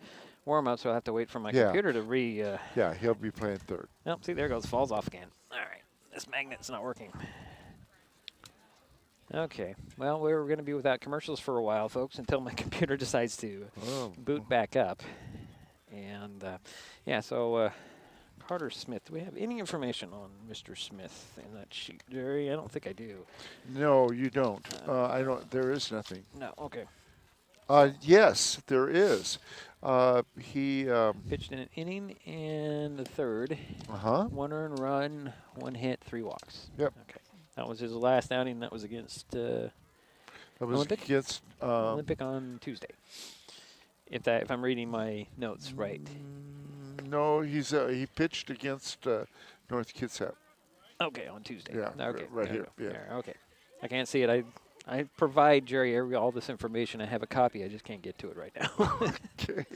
warm-up, so I'll have to wait for my computer to yeah, he'll be playing third. Nope, see, there goes. Falls off again. All right. This magnet's not working. Okay. Well, we're going to be without commercials for a while, folks, until my computer decides to boot back up. And, yeah, so Carter Smith. Do we have any information on Mr. Smith in that sheet, Jerry? I don't think I do. No, you don't. I don't. There is nothing. No. Okay. Yes, there is. He pitched in an inning and the third. 1 earned run, 1 hit, 3 walks. Yep. Okay. That was his last outing. That was against Olympic? Against Olympic on Tuesday. If I'm reading my notes right. No, he pitched against North Kitsap. Okay, on Tuesday. Yeah. Okay. Right here. Yeah. There, okay. I can't see it. I provide Jerry all this information. I have a copy. I just can't get to it right now. Okay.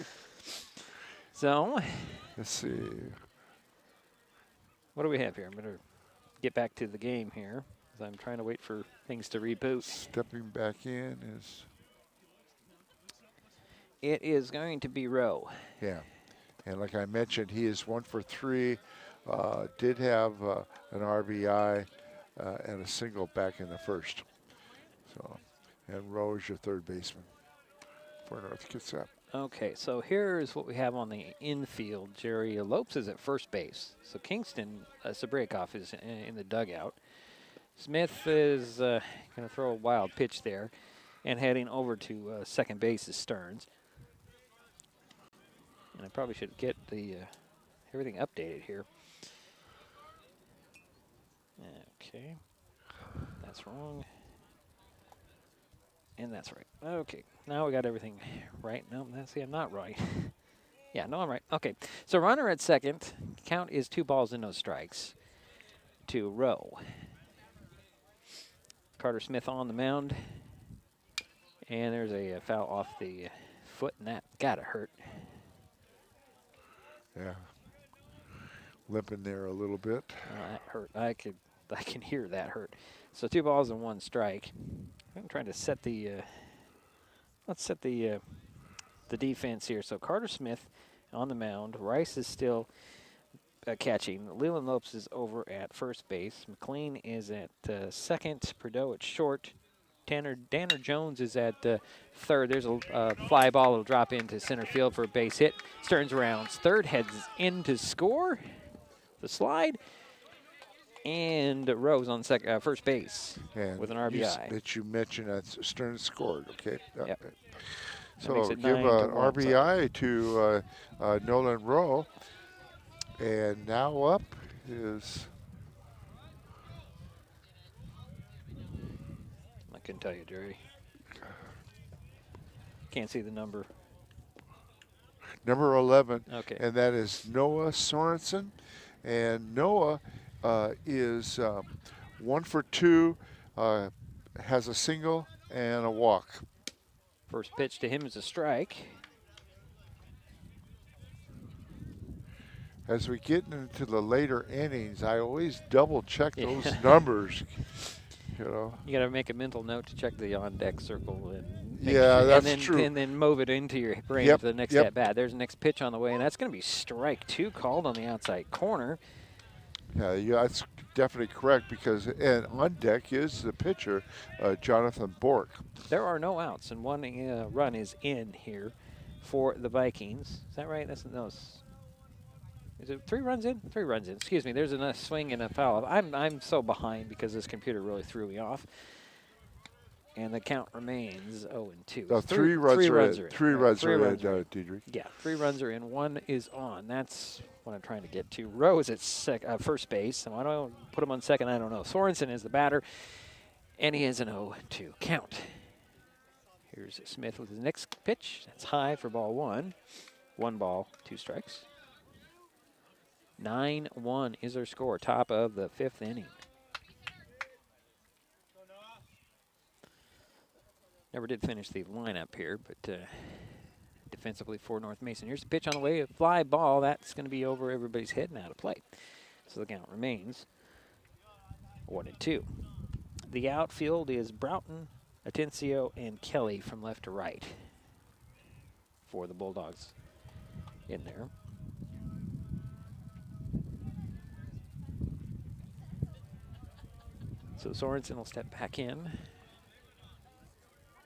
So. Let's see. What do we have here? I'm going to get back to the game here, as I'm trying to wait for things to reboot. Stepping back in is... It is going to be Rowe. Yeah. And like I mentioned, he is 1 for 3. Did have an RBI and a single back in the first. So, and Rowe is your third baseman for North Kitsap. Okay, so here's what we have on the infield. Jerry Lopes is at first base. So Kingston Sabrekov is in the dugout. Smith is going to throw a wild pitch there. And heading over to second base is Stearns. And I probably should get the everything updated here. Okay, that's wrong. And that's right. Okay, now we got everything right. No, see, I'm not right. Yeah, no, I'm right. Okay, so runner at second. Count is 2 balls and no strikes to Rowe. Carter Smith on the mound. And there's a foul off the foot, and that gotta hurt. Yeah. Limping there a little bit. That hurt. I can hear that hurt. So 2 balls and 1 strike. I'm trying to set the let's set the defense here. So Carter Smith on the mound. Rice is still catching. Leland Lopes is over at first base. McLean is at second. Prideaux at short. Danner Jones is at third. There's a fly ball. It'll drop into center field for a base hit. Stearns rounds third, heads in to score. The slide. And Rose on first base and with an RBI. That you mentioned that Stearns scored, okay? Yep. So give an RBI to Nolan Rowe. And now up is couldn't tell you, Jerry. Can't see the number. Number 11, Okay. and that is Noah Sorensen. And Noah is 1 for 2, has a single and a walk. First pitch to him is a strike. As we get into the later innings, I always double check those numbers. You know. You got to make a mental note to check the on-deck circle and that's true. And then move it into your brain for the next at bat. There's the next pitch on the way, and that's going to be strike 2 called on the outside corner. Yeah, that's definitely correct because and on deck is the pitcher, Jonathan Bork. There are no outs, and one run is in here for the Vikings. Is that right? Is it 3 runs in? 3 runs in. Excuse me. There's a swing and a foul. I'm so behind because this computer really threw me off. And the count remains 0-2. No, 3 runs are in. 3 runs are in, Diedrich. Yeah, 3 runs are in. 1 is on. That's what I'm trying to get to. Rowe is at first base. And why don't I put him on second? I don't know. Sorensen is the batter, and he has an 0-2 count. Here's Smith with his next pitch. That's high for ball 1. 1 ball, 2 strikes. 9-1 is our score, top of the 5th inning. Never did finish the lineup here, but defensively for North Mason. Here's the pitch on the way, a fly ball. That's going to be over everybody's head and out of play. So the count remains 1-2. The outfield is Broughton, Atencio, and Kelly from left to right for the Bulldogs in there. So Sorensen will step back in,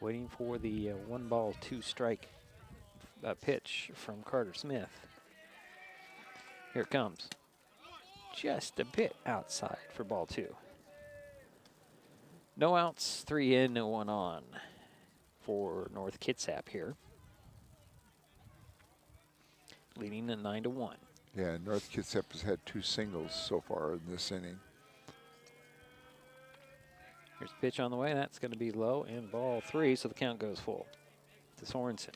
waiting for the 1 ball, 2 strike pitch from Carter Smith. Here it comes. Just a bit outside for ball 2. No outs, 3 in, 1 on for North Kitsap here. Leading at 9-1. Yeah, North Kitsap has had 2 singles so far in this inning. Here's the pitch on the way. That's going to be low and ball 3, so the count goes full to Sorensen.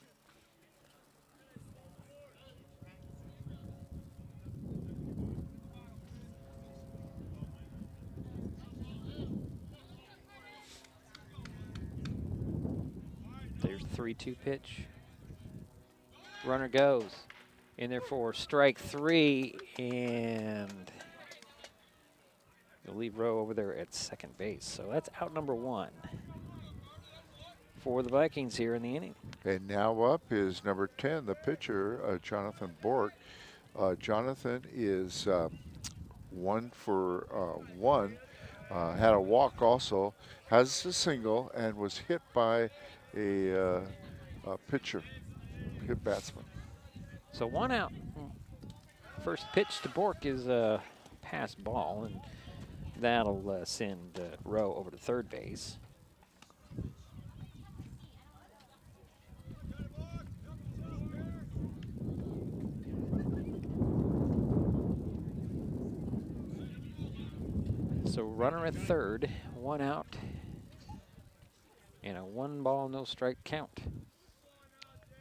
There's the 3-2 pitch. Runner goes in there for strike 3, and you'll leave Rowe over there at second base. So that's out number 1 for the Vikings here in the inning. And now up is number 10, the pitcher, Jonathan Bork. Jonathan is 1 for 1, had a walk also, has a single, and was hit by a pitcher, hit batsman. So 1 out. First pitch to Bork is a pass ball, and that'll send Rowe over to third base. So runner at third, 1 out, and a 1 ball, no strike count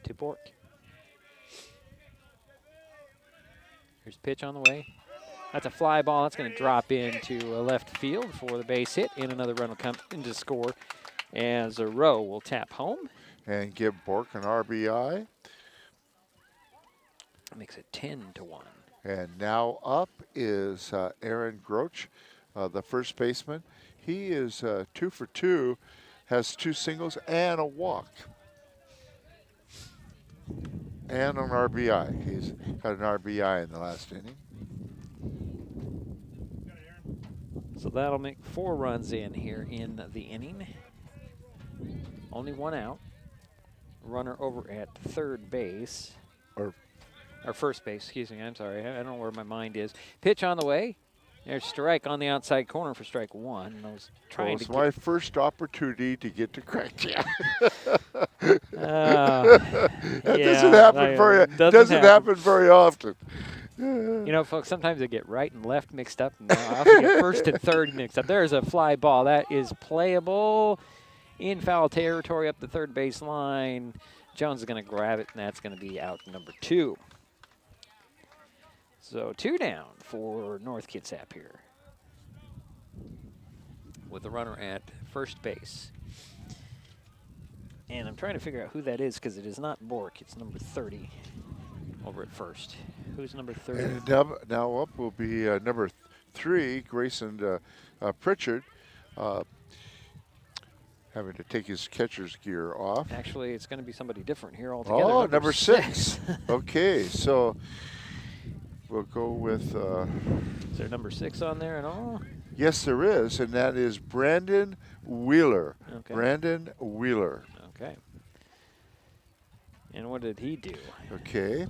to Bork. Here's pitch on the way. That's a fly ball. That's going to drop into left field for the base hit, and another run will come in to score as a Rowe will tap home. And give Bork an RBI. Makes it 10-1. And now up is Aaron Groch, the first baseman. He is 2 for 2, has 2 singles and a walk. And an RBI. He's got an RBI in the last inning. So that'll make 4 runs in here in the inning. Only 1 out. Runner over at third base. Or first base, excuse me, I'm sorry. I don't know where my mind is. Pitch on the way. There's strike on the outside corner for strike 1. And I was trying it's my first opportunity to get to crack you. That doesn't happen very often. You know, folks, sometimes I get right and left mixed up, and I often get first and third mixed up. There's a fly ball. That is playable, In foul territory up the third base line. Jones is going to grab it, and that's going to be out number 2. So 2 down for North Kitsap here, with the runner at first base. And I'm trying to figure out who that is, because it is not Bork. It's number 30 over at first. Who's number 30? And now up will be number 3, Grayson Pritchard, having to take his catcher's gear off. Actually, it's going to be somebody different here altogether. Oh, number 6. Okay, so we'll go with... is there number 6 on there at all? Yes, there is, and that is Brandon Wheeler. Okay. Brandon Wheeler. Okay. And what did he do? Okay.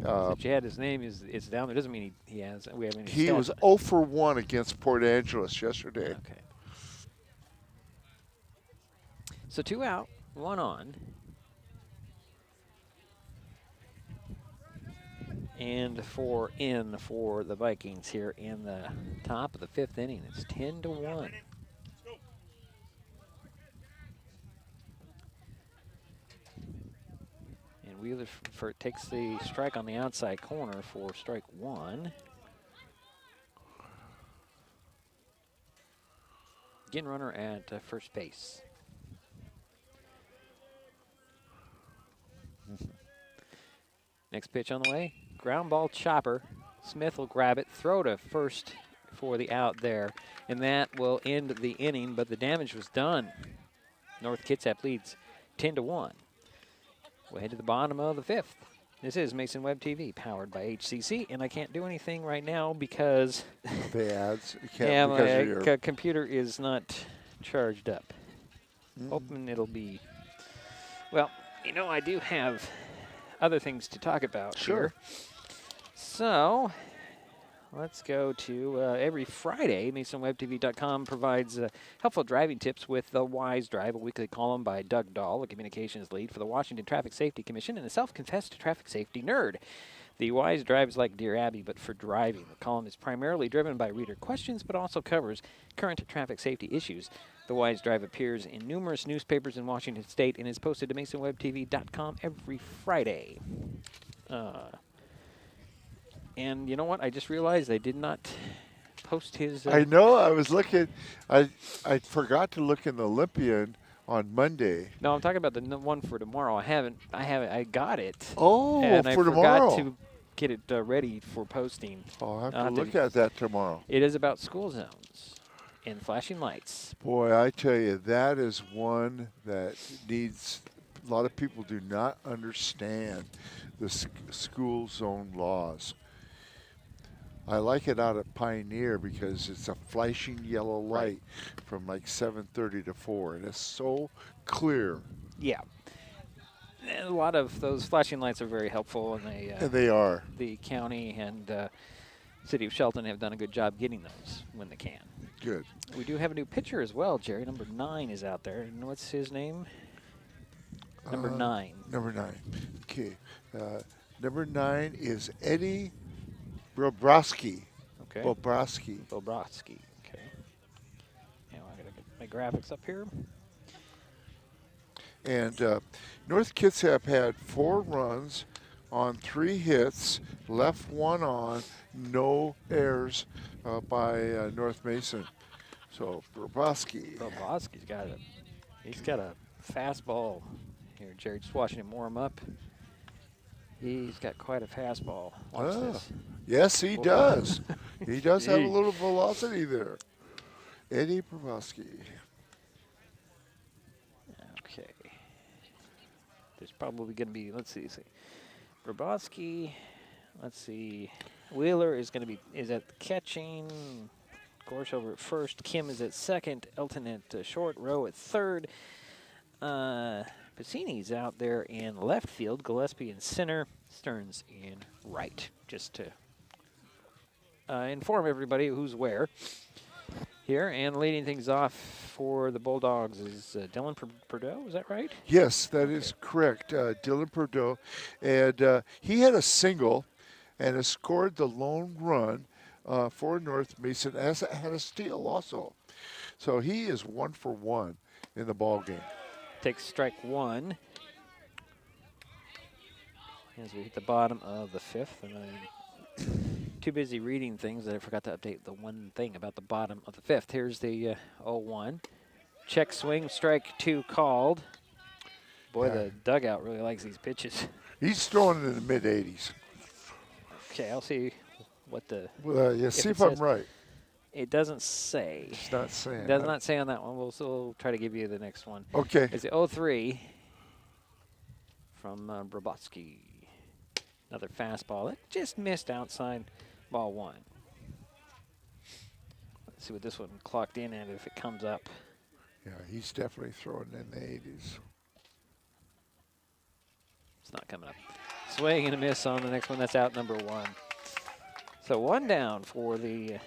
Since you had his name, it's down there. Doesn't mean he has. We have any. He stats. was 0 for 1 against Port Angeles yesterday. Okay. So 2 out, 1 on. And 4 in for the Vikings here in the top of the 5th inning. It's 10-1. And Wheeler takes the strike on the outside corner for strike 1. Again, runner at first base. Next pitch on the way. Ground ball chopper. Smith will grab it, throw to first for the out there, and that will end the inning, but the damage was done. North Kitsap leads 10-1. We'll head to the bottom of the 5th. This is Mason Web TV, powered by HCC, and I can't do anything right now because the ads. You yeah, can't because my computer is not charged up. Hoping it'll be, well, you know, I do have other things to talk about here. So let's go to every Friday. MasonWebTV.com provides helpful driving tips with The Wise Drive, a weekly column by Doug Dahl, a communications lead for the Washington Traffic Safety Commission and a self-confessed traffic safety nerd. The Wise Drive is like Dear Abby, but for driving. The column is primarily driven by reader questions, but also covers current traffic safety issues. The Wise Drive appears in numerous newspapers in Washington State and is posted to MasonWebTV.com every Friday. And you know what? I just realized I did not post his... I know. I was looking. I forgot to look in the Olympian on Monday. No, I'm talking about the one for tomorrow. I got it. Oh, and for I tomorrow. forgot to get it ready for posting. I'll have to look at that tomorrow. It is about school zones and flashing lights. Boy, I tell you, that is one that needs, a lot of people do not understand the school zone laws. I like it out at Pioneer because it's a flashing yellow light from like 7:30 to 4, and it's so clear. Yeah. A lot of those flashing lights are very helpful, and they are. The county and City of Shelton have done a good job getting those when they can. Good. We do have a new pitcher as well, Jerry. Number 9 is out there. And what's his name? Number 9. Number 9. Okay. Number 9 is Eddie Bobrovsky. Okay. Bobrovsky. Okay. Now I gotta get my graphics up here. And North Kitsap had 4 runs on 3 hits, left 1 on, no errors by North Mason. So Bobrovsky's got a fastball here, Jerry. Just watching him warm up. He's got quite a fastball. Watch this. Yes, he does. He does have a little velocity there. Eddie Bobrovsky. Okay. There's probably going to be, let's see. Bobrovsky, let's see. Wheeler is going to be, is at catching. Gorsh over at first. Kim is at second. Elton at short. Rowe at third. Pacini's out there in left field. Gillespie in center. Stearns in right. Just to inform everybody who's where here. And leading things off for the Bulldogs is Dylan Perdue. Is that right? Yes, that is correct. Dylan Perdue. And he had a single and has scored the lone run for North Mason, as had a steal also. So he is 1 for 1 in the ball game. Takes strike one. As we hit the bottom of the fifth, and I'm too busy reading things that I forgot to update the one thing about the bottom of the fifth. Here's the 0-1. Check swing, strike two called. Boy, the dugout really likes these pitches. He's throwing in the mid-80s. Okay, I'll see what the. Yeah, see if I'm right. It doesn't say. It's not saying. It does not say on that one. We'll still try to give you the next one. Okay. It's the 0-3 from Brabotsky. Another fastball that just missed outside ball one. Let's see what this one clocked in at if it comes up. Yeah, he's definitely throwing in the 80s. It's not coming up. Swing and a miss on the next one. That's out number one. So one down for the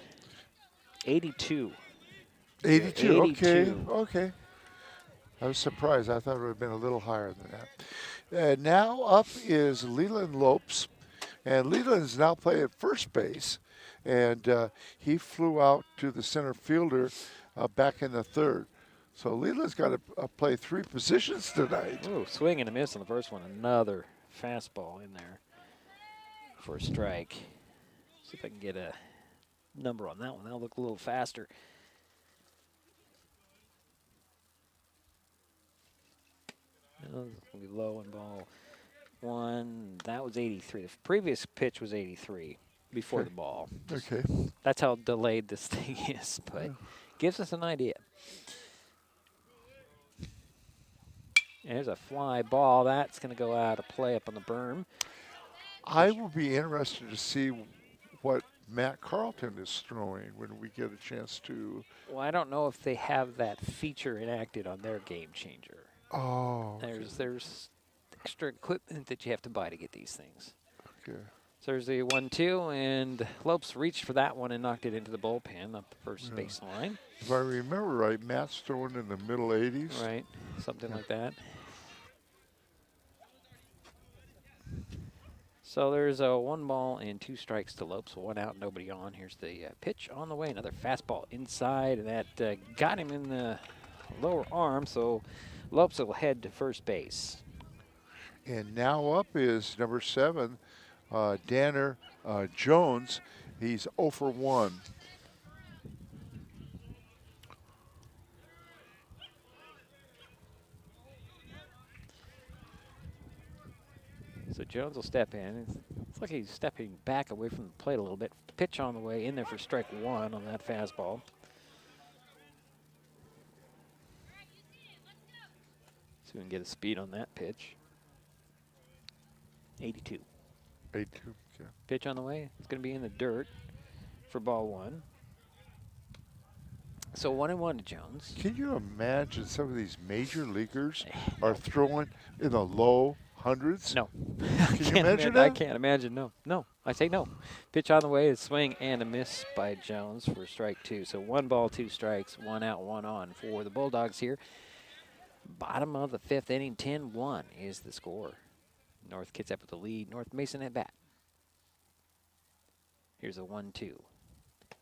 82. 82, 82. okay. I was surprised. I thought it would have been a little higher than that. Now up is Leland Lopes, and Leland's now playing first base, and he flew out to the center fielder back in the third. So Leland's got to play three positions tonight. Ooh, swing and a miss on the first one. Another fastball in there for a strike. See if I can get a number on that one. That'll look a little faster. It'll be low in ball one. That was 83. The previous pitch was 83 before the ball. Okay. That's how delayed this thing is, but gives us an idea. And there's a fly ball. That's going to go out of play up on the berm. I will be interested to see what Matt Carlton is throwing when we get a chance to. Well, I don't know if they have that feature enacted on their game changer. Oh. There's extra equipment that you have to buy to get these things. Okay. So there's the 1-2, and Lopes reached for that one and knocked it into the bullpen up the first baseline. If I remember right, Matt's throwing in the middle 80s. Right, something like that. So there's a 1 ball and 2 strikes to Lopes, 1 out, nobody on. Here's the pitch on the way, another fastball inside, and that got him in the lower arm, so Lopes will head to first base. And now up is number 7, Danner Jones. He's 0 for 1. So Jones will step in. It's like he's stepping back away from the plate a little bit. Pitch on the way in there for strike 1 on that fastball. So we can get a speed on that pitch. 82. 82, yeah. Pitch on the way. It's going to be in the dirt for ball 1. So 1-1 to Jones. Can you imagine some of these major leaguers are throwing in the low hundreds? No. Can you imagine that? I can't imagine, no. No, I say no. Pitch on the way, a swing and a miss by Jones for strike 2. So 1 ball, 2 strikes, 1 out, 1 on for the Bulldogs here. Bottom of the 5th inning, 10-1 is the score. North Kitsap with the lead. North Mason at bat. Here's a 1-2.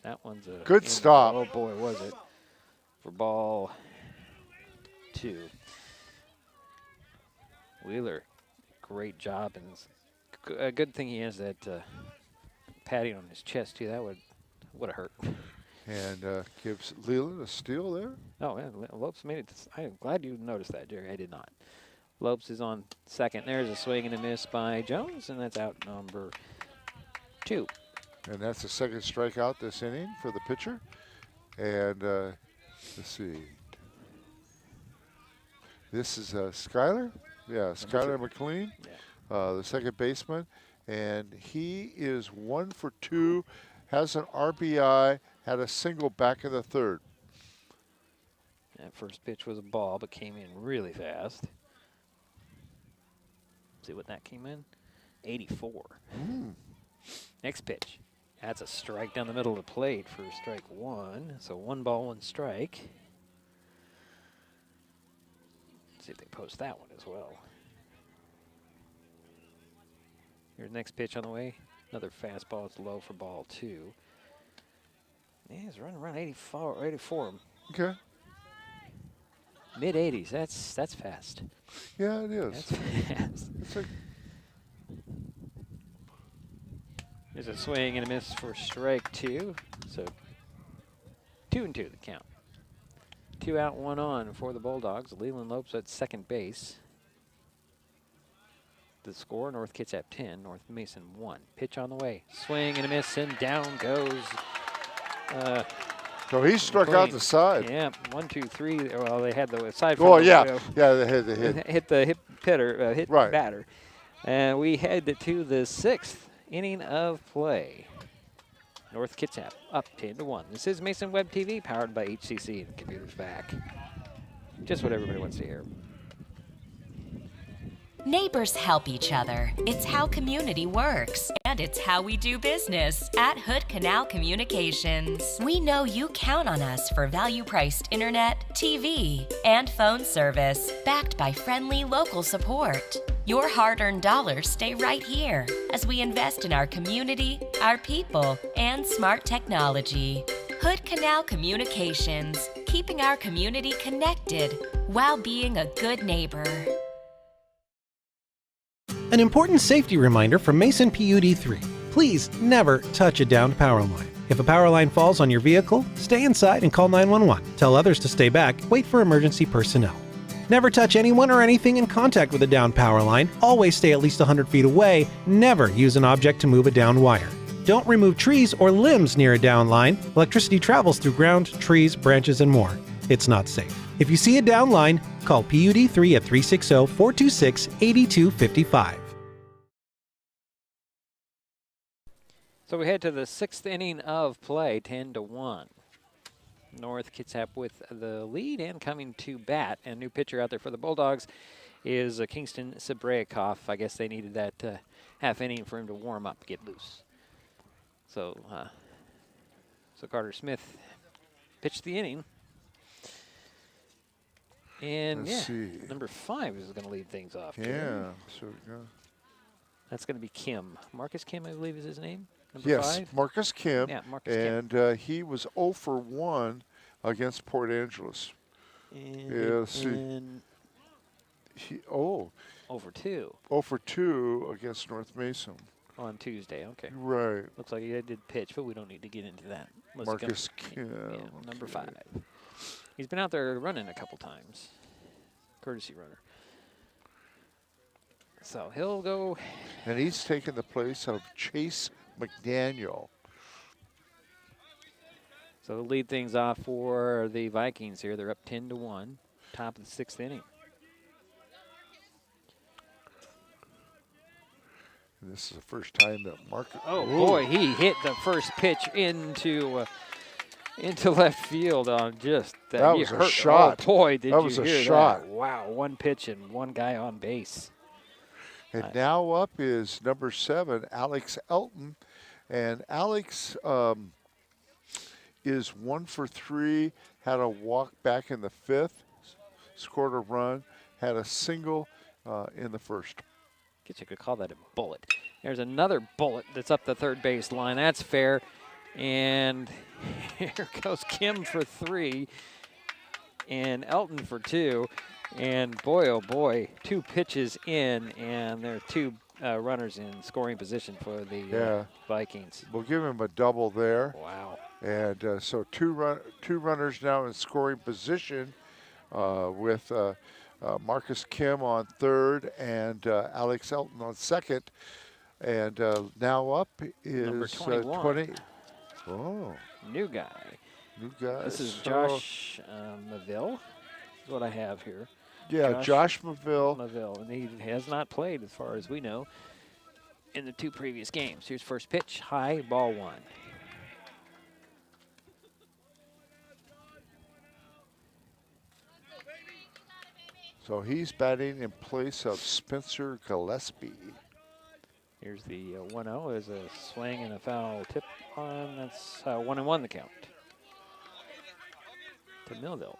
That one's a good stop. Oh boy, was it for ball 2. Wheeler, great job, and a good thing he has that padding on his chest too. That would have hurt. And gives Leland a steal there. Oh yeah, Lopes made it. I'm glad you noticed that, Jerry. I did not. Lopes is on second. There's a swing and a miss by Jones, and that's out number 2. And that's the second strikeout this inning for the pitcher. And let's see. This is Skyler. Yeah, Skyler McLean, the second baseman. And he is 1 for 2, has an RBI, had a single back in the 3rd. That first pitch was a ball, but came in really fast. See what that came in? 84. Next pitch. That's a strike down the middle of the plate for strike 1. So 1 ball, 1 strike. Let's see if they post that one as well. Here's the next pitch on the way. Another fastball. It's low for ball 2. Yeah, he's running around 84. Okay. Mid-80s. That's fast. Yeah, it is. That's fast. It's like There's a swing and a miss for strike 2. So 2-2 the count. 2 out, 1 on for the Bulldogs. Leland Lopes at second base. The score, North Kitsap 10, North Mason 1. Pitch on the way. Swing and a miss, and down goes. So he struck out the side. Yeah, 1, 2, 3. Well, they had the side. Oh, yeah. Yeah, they hit. Hit the Right. batter. And we head to the 6th inning of play. North Kitsap up 10-1. This is Mason Web TV, powered by HCC, and computers back. Just what everybody wants to hear. Neighbors help each other. It's how community works. And it's how we do business at Hood Canal Communications. We know you count on us for value-priced internet, TV, and phone service, backed by friendly local support. Your hard-earned dollars stay right here as we invest in our community, our people, and smart technology. Hood Canal Communications, keeping our community connected while being a good neighbor. An important safety reminder from Mason PUD 3. Please never touch a downed power line. If a power line falls on your vehicle, stay inside and call 911. Tell others to stay back, wait for emergency personnel. Never touch anyone or anything in contact with a downed power line. Always stay at least 100 feet away. Never use an object to move a downed wire. Don't remove trees or limbs near a downed line. Electricity travels through ground, trees, branches, and more. It's not safe. If you see a downed line, call PUD 3 at 360-426-8255. So we head to the 6th inning of play, 10-1. North Kitsap with the lead and coming to bat. And new pitcher out there for the Bulldogs is Kingston Sabrayakoff. I guess they needed that half inning for him to warm up, get loose. So, so Carter Smith pitched the inning. And Let's see. Number 5 is going to lead things off. Yeah. So, that's going to be Kim. Marcus Kim, I believe, is his name. Number yes, 5? Marcus Kim. Yeah, Marcus Kim. And he was 0 for 1 against Port Angeles. And let's see. over 2. 0 for 2 against North Mason. On Tuesday, okay. Right. Looks like he did pitch, but we don't need to get into that. Marcus Kim. Yeah, number 5. He's been out there running a couple times. Courtesy runner. So he'll go. And he's taken the place of Chase McDaniel. So they'll lead things off for the Vikings here. They're up 10-1, top of the 6th inning. And this is the first time that Marcus. Oh, boy, he hit the first pitch into left field on just that. That was a shot. Oh, boy, did that was you a hear shot. That. Wow, one pitch and one guy on base. And now up is number 7, Alex Elton. And Alex is 1 for 3, had a walk back in the 5th, scored a run, had a single in the 1st. Guess you could call that a bullet. There's another bullet that's up the third base line. That's fair. And here goes Kim for 3 and Elton for 2. And boy, oh boy, 2 pitches in, and there are 2 runners in scoring position for the Vikings. We'll give him a double there. Wow. And so two runners now in scoring position with Marcus Kim on 3rd and Alex Elton on 2nd. And now up is number 21. 20. Oh. New guy. New guy. This is Josh Maville, is what I have here. Yeah, Josh Maville. And he has not played, as far as we know, in the 2 previous games. Here's first pitch, high, ball 1. So he's batting in place of Spencer Gillespie. Here's the 1-0 is a swing and a foul tip on. That's 1-1 the count to Millville.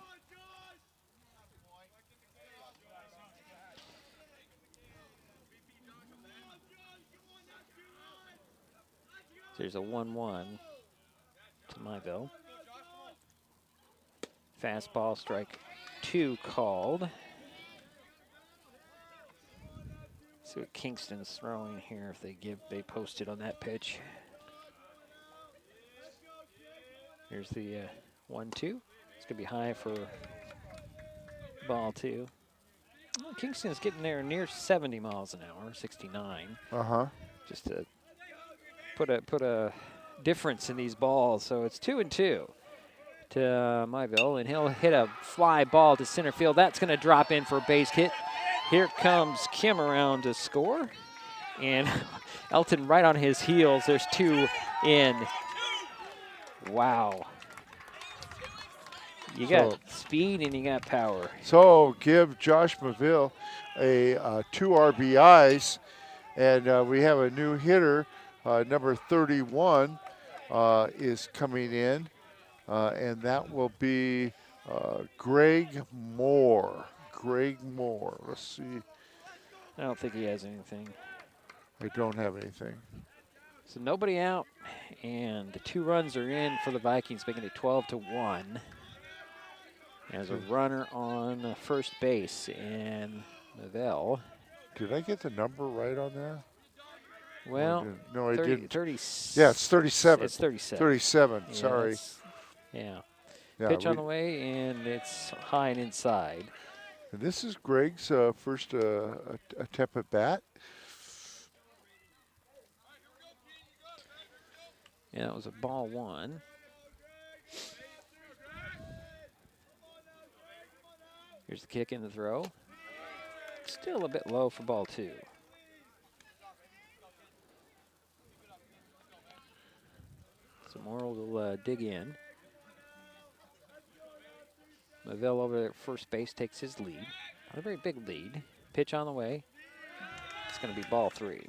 So there's a 1-1 to Myville. Fastball, strike 2 called. See what Kingston's throwing here if they post it on that pitch. Here's the 1-2. It's gonna be high for ball 2. Well, Kingston's getting there near 70 miles an hour, 69. Just to put a difference in these balls. So it's 2-2 to Myville, and he'll hit a fly ball to center field. That's going to drop in for a base hit. Here comes Kim around to score, and Elton right on his heels. There's 2 in. Wow. You got speed and you got power. So give Josh Maville a 2 RBIs, and we have a new hitter, number 31 is coming in, and that will be Greg Moore. Let's see. I don't think he has anything. I don't have anything. So nobody out, and the 2 runs are in for the Vikings, making it 12-1. There's a runner on first base, and Maville. Did I get the number right on that? Well, no, I didn't. 30. Yeah, it's 37. It's 37. 37, yeah, sorry. Yeah. Yeah, Pitch on the way, and it's high and inside. And this is Greg's first attempt at bat. Yeah, it was a ball 1. Here's the kick in the throw. Still a bit low for ball 2. So Morrill will dig in. Maville over at first base takes his lead. Not a very big lead. Pitch on the way. It's going to be ball 3.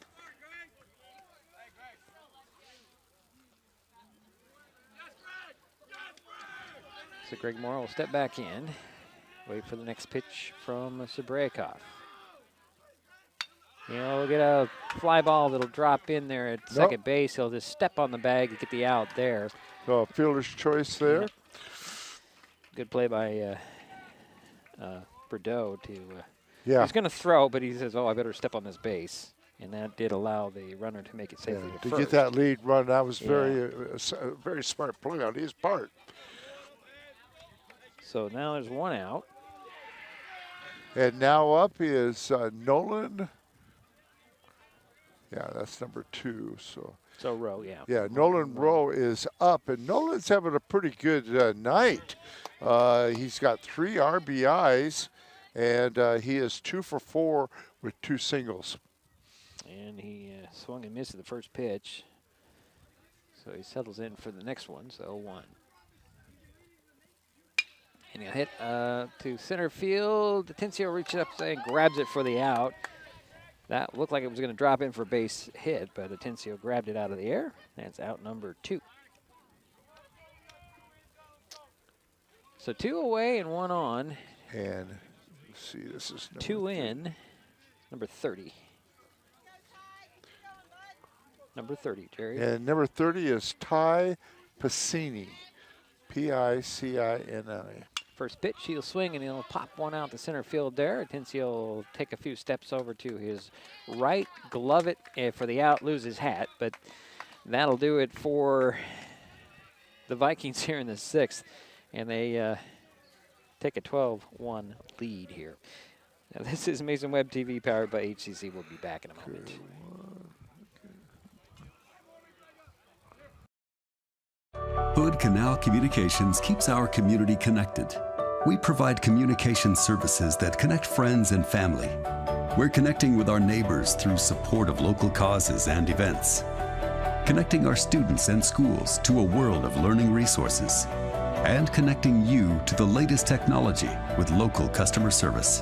So Greg Morrill will step back in. Wait for the next pitch from Sabraikov. He'll get a fly ball that'll drop in there at second base. He'll just step on the bag and get the out there. So fielder's choice there. Good play by Bordeaux to. He's going to throw, but he says, "Oh, I better step on this base," and that did allow the runner to make it safely to first. Get that lead run. That was very smart play on his part. So now there's 1 out. And now up is Nolan. Yeah, that's number 2. So Rowe, yeah. Yeah, Nolan Rowe is up, and Nolan's having a pretty good night. He's got 3 RBIs, and he is 2 for 4 with 2 singles. And he swung and missed at the first pitch. So he settles in for the next one, so 0-1. And he'll hit to center field. Atencio reaches up and grabs it for the out. That looked like it was going to drop in for a base hit, but Atencio grabbed it out of the air. That's out number 2. So 2 away and 1 on. And let's see, this is 2 in, number 30. Number 30, Jerry. And number 30 is Ty Picini. P-I-C-I-N-I. First pitch, he'll swing and he'll pop one out to center field there. Atencio will take a few steps over to his right, glove it for the out, lose his hat. But that'll do it for the Vikings here in the 6th. And they take a 12-1 lead here. Now, this is Mason Webb TV powered by HCC. We'll be back in a moment. Hood Canal Communications keeps our community connected. We provide communication services that connect friends and family. We're connecting with our neighbors through support of local causes and events. Connecting our students and schools to a world of learning resources. And connecting you to the latest technology with local customer service.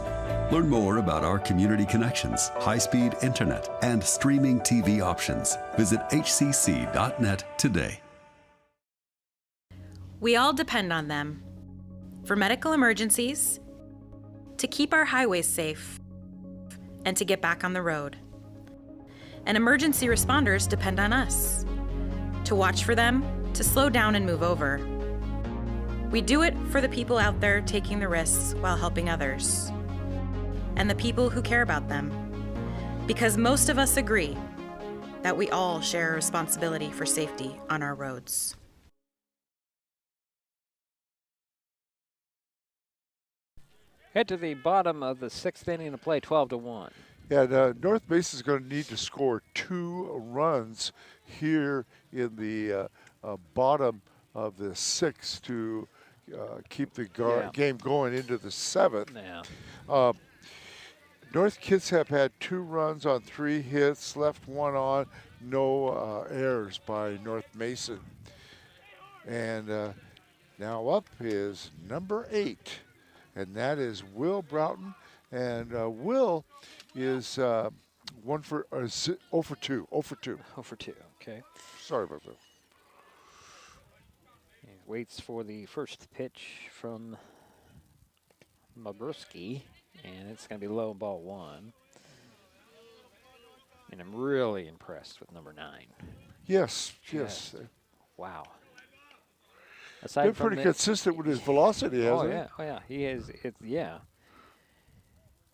Learn more about our community connections, high-speed internet, and streaming TV options. Visit hcc.net today. We all depend on them for medical emergencies, to keep our highways safe, and to get back on the road. And emergency responders depend on us to watch for them, to slow down and move over. We do it for the people out there taking the risks while helping others, and the people who care about them, because most of us agree that we all share a responsibility for safety on our roads. Head to the bottom of the 6th inning to play 12-1. Yeah, North Mesa is going to need to score 2 runs here in the bottom of the 6th to keep the game going into the 7th. Yeah. North Kitsap had 2 runs on 3 hits, left 1 on, no errors by North Mason. And now up is number 8, and that is Will Broughton. And Will is 0 for 2. 0 for 2. 0 for 2, okay. Sorry about that. He waits for the first pitch from Mabruski, and it's going to be low, ball 1. And I'm really impressed with number 9. Yes, yes. Wow. Been pretty consistent with his velocity, hasn't he? Oh, yeah. He is, yeah.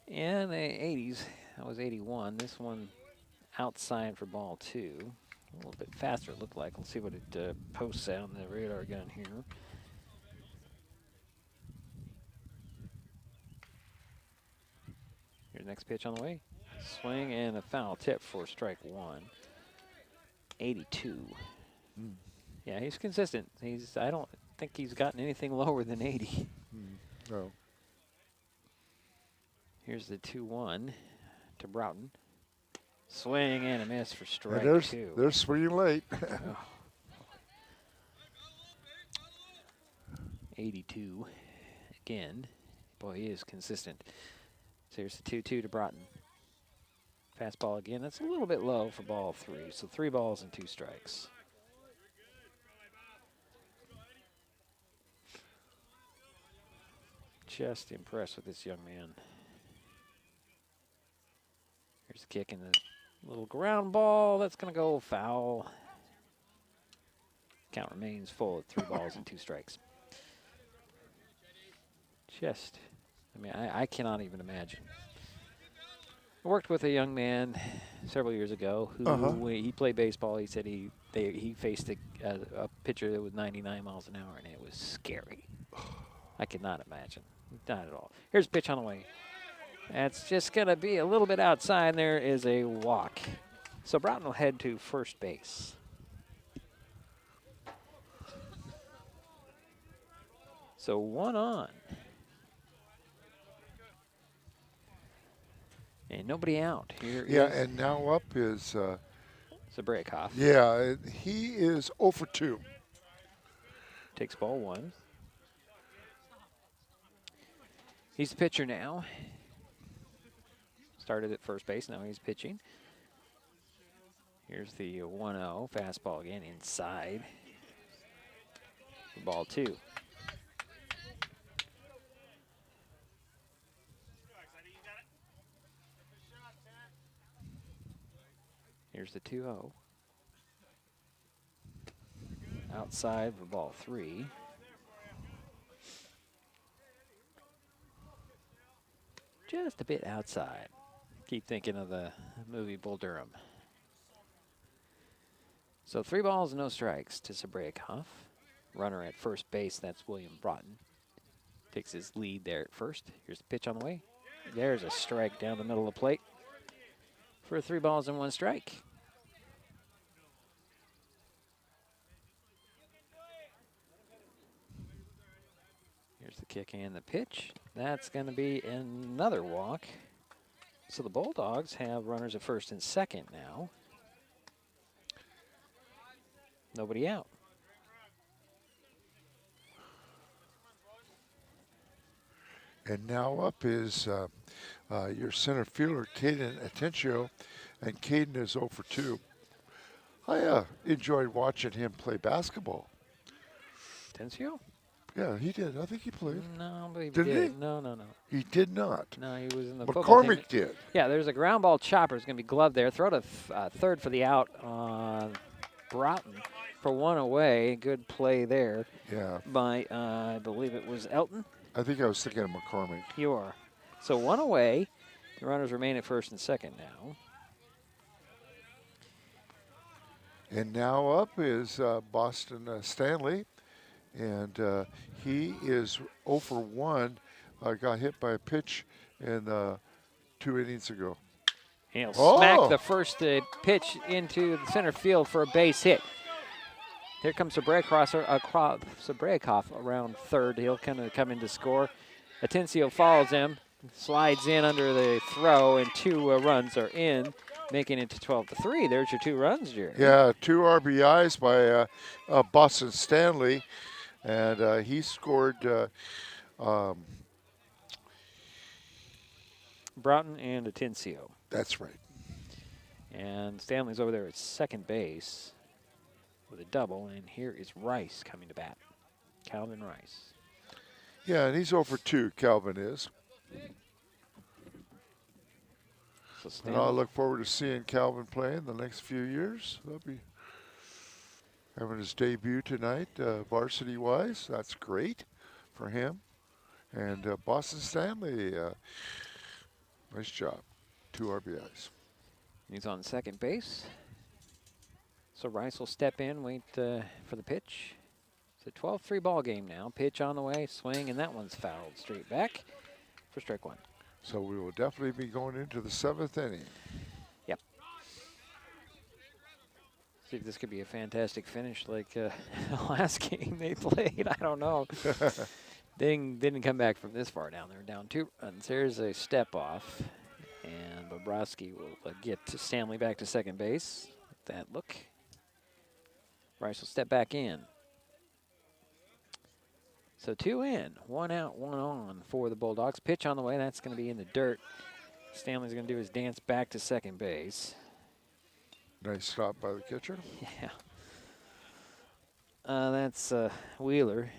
In the 80s, that was 81. This one outside for ball 2. A little bit faster, it looked like. Let's see what it posts out on the radar gun here. Here's the next pitch on the way. Swing and a foul tip for strike 1. 82. Yeah, he's consistent. I don't think he's gotten anything lower than 80. No. Here's the 2-1 to Broughton. Swing and a miss for strike 2. They're swinging late. 82 again. Boy, he is consistent. So here's the 2-2 to Broughton. Fastball again. That's a little bit low for ball 3. So 3 balls and 2 strikes. Just impressed with this young man. Here's the kick and the little ground ball. That's going to go foul. Count remains full at 3 balls and 2 strikes. I cannot even imagine. I worked with a young man several years ago who, when he played baseball, he said he faced a pitcher that was 99 miles an hour, and it was scary. I could not imagine. Not at all. Here's a pitch on the way. That's just going to be a little bit outside. There is a walk. So Broughton will head to first base. So 1 on. And nobody out. And now up is Zabrakov. Yeah, he is 0 for 2. Takes ball 1. He's the pitcher now. Started at first base, now he's pitching. Here's the 1-0 fastball again inside. Ball 2. Here's the 2-0. Outside for ball 3. Just a bit outside. Keep thinking of the movie Bull Durham. So 3 balls and no strikes to Zabrakov. Runner at first base, that's William Broughton. Takes his lead there at first. Here's the pitch on the way. There's a strike down the middle of the plate for 3 balls and 1 strike. Here's the kick and the pitch. That's going to be another walk. So the Bulldogs have runners at first and second now. Nobody out. And now up is your center fielder, Caden Atencio, and Caden is 0 for 2. I enjoyed watching him play basketball. Atencio? Yeah, he did. I think he played. No, but he did. He? No. He did not. No, he was in the football team. McCormick did. Yeah, there's a ground ball chopper. It's going to be gloved there. Throw to third for the out on Broughton for 1 away. Good play there. Yeah. by, I believe it was Elton. I think I was thinking of McCormick. You are. So 1 away. The runners remain at first and second now. And now up is Boston Stanley, and he is 0 for 1. Got hit by a pitch in 2 innings ago. He'll smack the first pitch into the center field for a base hit. Here comes Sabrekov around third. He'll kind of come in to score. Atencio follows him, slides in under the throw, and 2 runs are in, making it to 12-3. There's your 2 runs, Jerry. Yeah, 2 RBIs by Boston Stanley, and he scored Broughton and Atencio. That's right. And Stanley's over there at second base with a double, and here is Rice coming to bat. Calvin Rice. Yeah, and he's 0 for 2, Calvin is. So and I look forward to seeing Calvin play in the next few years. He'll be having his debut tonight, varsity-wise. That's great for him. And Boston Stanley, nice job. 2 RBIs. He's on second base. So Rice will step in, wait for the pitch. It's a 12-3 ball game now. Pitch on the way, swing, and that one's fouled straight back for strike 1. So we will definitely be going into the 7th inning. Yep. See if this could be a fantastic finish like the last game they played. I don't know. Didn't come back from this far down. They were down 2 runs. There's a step off. And Bobrovsky will get Stanley back to second base. That look. Rice will step back in. So 2 in, 1 out, 1 on for the Bulldogs. Pitch on the way. That's going to be in the dirt. Stanley's going to do his dance back to second base. Nice stop by the catcher. Yeah. That's Wheeler.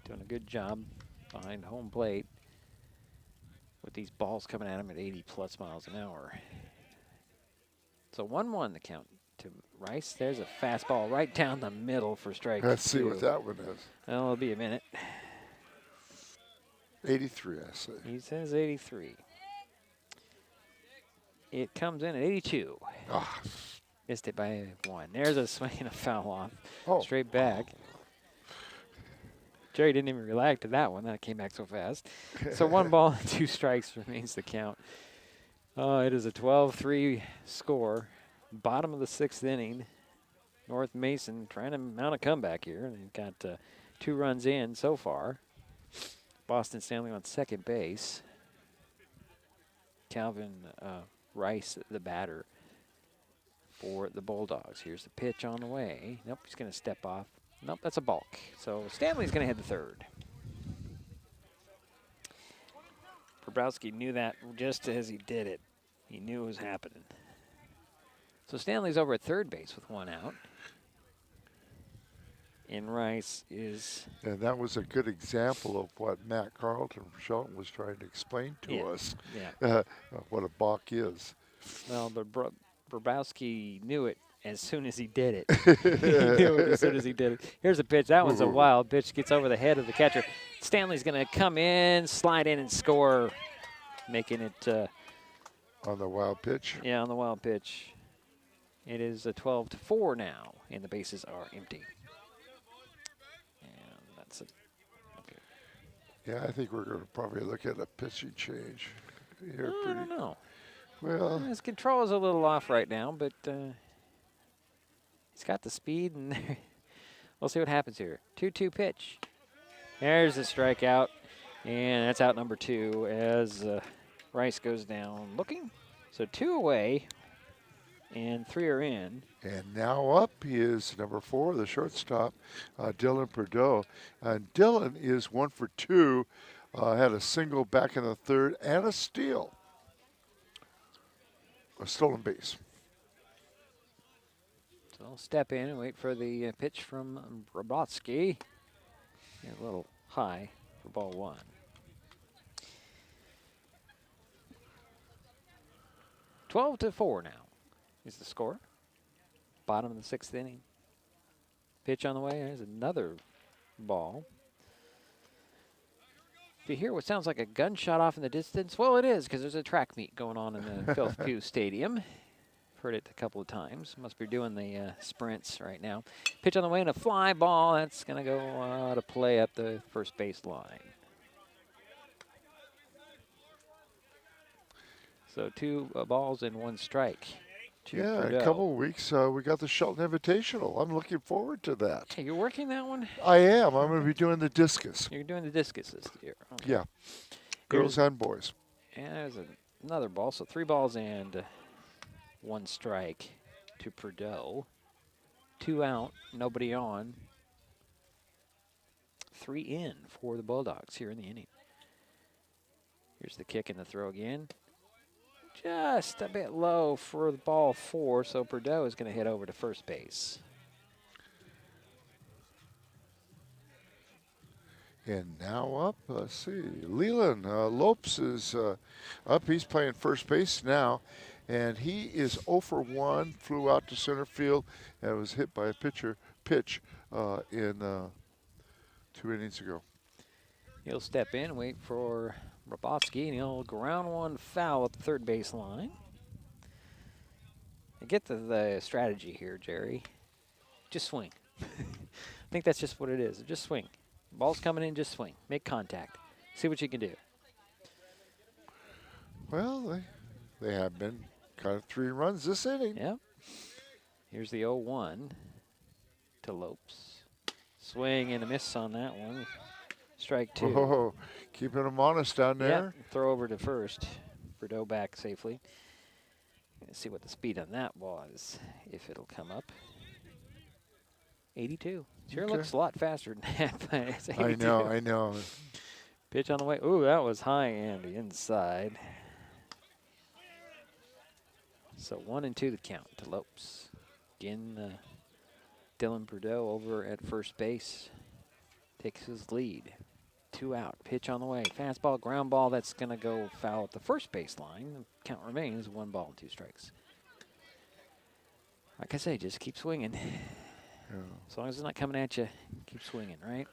Doing a good job behind home plate with these balls coming at him at 80+ miles an hour. So 1-1 the count to Rice. There's a fastball right down the middle for strike 2. Let's see what that one is. Well, it'll be a minute. 83, I say. He says 83. It comes in at 82. Ah. Missed it by 1. There's a swing and a foul off. Straight back. Jerry didn't even react to that one. That came back so fast. So 1 ball and 2 strikes remains the count. It is a 12-3 score. Bottom of the 6th inning. North Mason trying to mount a comeback here. They've got 2 runs in so far. Boston Stanley on second base. Calvin Rice, the batter for the Bulldogs. Here's the pitch on the way. Nope, he's going to step off. Nope, that's a balk. So Stanley's going to hit the third. Bobrovsky knew that just as he did it. He knew it was happening. So Stanley's over at third base with 1 out. And Rice is... And that was a good example of what Matt Carlton from Shelton was trying to explain to us. Yeah. What a balk is. Well, but Bobrovsky knew it as soon as he did it. He knew it as soon as he did it. Here's a pitch. That one's a wild pitch. Gets over the head of the catcher. Stanley's going to come in, slide in, and score, making it... on the wild pitch? Yeah, on the wild pitch. It is a 12-4 now, and the bases are empty. And that's it. Okay. Yeah, I think we're going to probably look at a pitching change here. I don't know. Well, his control is a little off right now, but he's got the speed, and we'll see what happens here. 2-2 pitch. There's the strikeout, and that's out number 2 as Rice goes down looking. So 2 away, and 3 are in. And now up is number 4, the shortstop, Dylan Perdeau. And Dylan is 1 for 2, had a single back in the 3rd and a steal. A stolen base. So I'll step in and wait for the pitch from Bobrovsky. A little high for ball 1. (12-4) now is the score. Bottom of the 6th inning. Pitch on the way. There's another ball. If you hear what sounds like a gunshot off in the distance, well, it is, because there's a track meet going on in the Phil Pugh Stadium. Heard it a couple of times. Must be doing the sprints right now. Pitch on the way and a fly ball. That's going to go out of play at the first base line. So 2 balls and 1 strike. Yeah, in a couple of weeks, we got the Shelton Invitational. I'm looking forward to that. Hey, you're working that one? I am. I'm going to be doing the discus. You're doing the discus this year. Okay. Yeah, girls and boys. And there's another ball. So 3 balls and 1 strike to Purdue. 2 out, nobody on. 3 in for the Bulldogs here in the inning. Here's the kick and the throw again. Just a bit low for the ball 4, so Purdue is going to hit over to first base. And now up, let's see, Leland Lopes is up. He's playing first base now, and he is 0 for 1, flew out to center field, and was hit by a pitch in 2 innings ago. He'll step in, wait for Robofsky, and he'll ground one foul at the third base line. I get the strategy here, Jerry. Just swing. I think that's just what it is. Just swing. Ball's coming in, just swing. Make contact. See what you can do. Well, they have been kind of 3 runs this inning. Yep. Here's the 0-1 to Lopes. Swing and a miss on that one. Strike 2. Oh, keeping them honest down there. Yep. Throw over to first. Purdue back safely. Let's see what the speed on that was, if it'll come up. 82. Sure looks a lot faster than that, but it's 82. I know. Pitch on the way. Ooh, that was high and inside. So 1-2 the count to Lopes. Again, Dylan Purdue over at first base takes his lead. 2 out. Pitch on the way. Fastball, ground ball. That's going to go foul at the first base line. The count remains 1 ball and 2 strikes. Like I say, just keep swinging. Yeah. As long as it's not coming at you, keep swinging, right?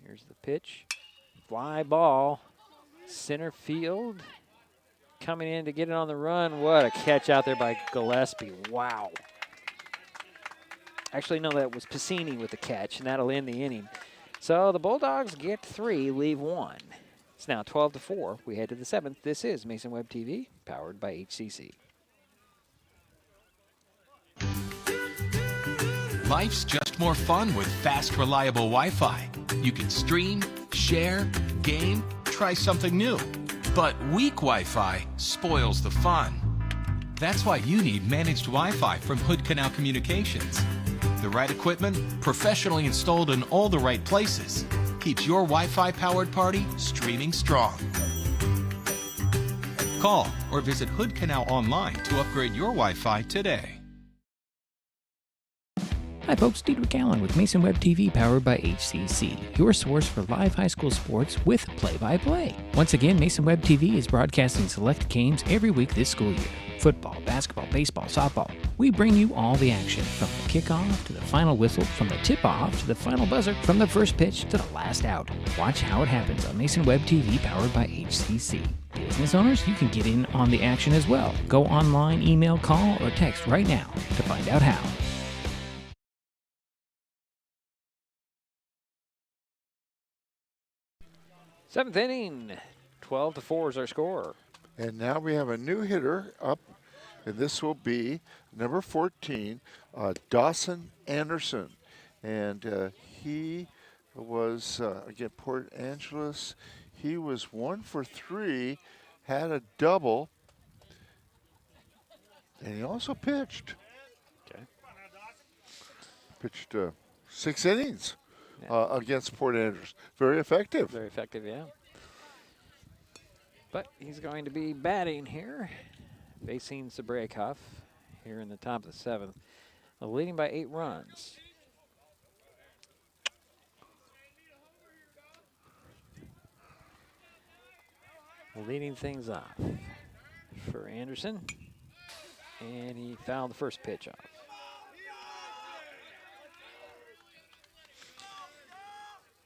Here's the pitch. Fly ball. Center field. Coming in to get it on the run. What a catch out there by Gillespie. Wow. Actually, no, that was Piscini with the catch, and that'll end the inning. So the Bulldogs get 3, leave 1. It's now 12-4. We head to the 7th. This is Mason Web TV, powered by HCC. Life's just more fun with fast, reliable Wi-Fi. You can stream, share, game, try something new. But weak Wi-Fi spoils the fun. That's why you need managed Wi-Fi from Hood Canal Communications. The right equipment, professionally installed in all the right places, keeps your Wi-Fi powered party streaming strong. Call or visit Hood Canal online to upgrade your Wi-Fi today. Hi folks, Diedrich Allen with Mason Web TV powered by HCC, your source for live high school sports with play-by-play. Once again, Mason Web TV is broadcasting select games every week this school year. Football, basketball, baseball, softball. We bring you all the action, from the kickoff to the final whistle, from the tip-off to the final buzzer, from the first pitch to the last out. Watch how it happens on Mason Web TV powered by HCC. Business owners, you can get in on the action as well. Go online, email, call, or text right now to find out how. Seventh inning, 12-4 is our score. And now we have a new hitter up, and this will be number 14, Dawson Anderson. And he was, again, Port Angeles. He was 1 for 3, had a double, and he also pitched. Okay. Pitched 6 innings against Port Angeles. Very effective. Very effective, yeah. But he's going to be batting here, facing Sabrekov here in the top of the 7th, leading by 8 runs. Leading things off for for Anderson. And he fouled the first pitch off.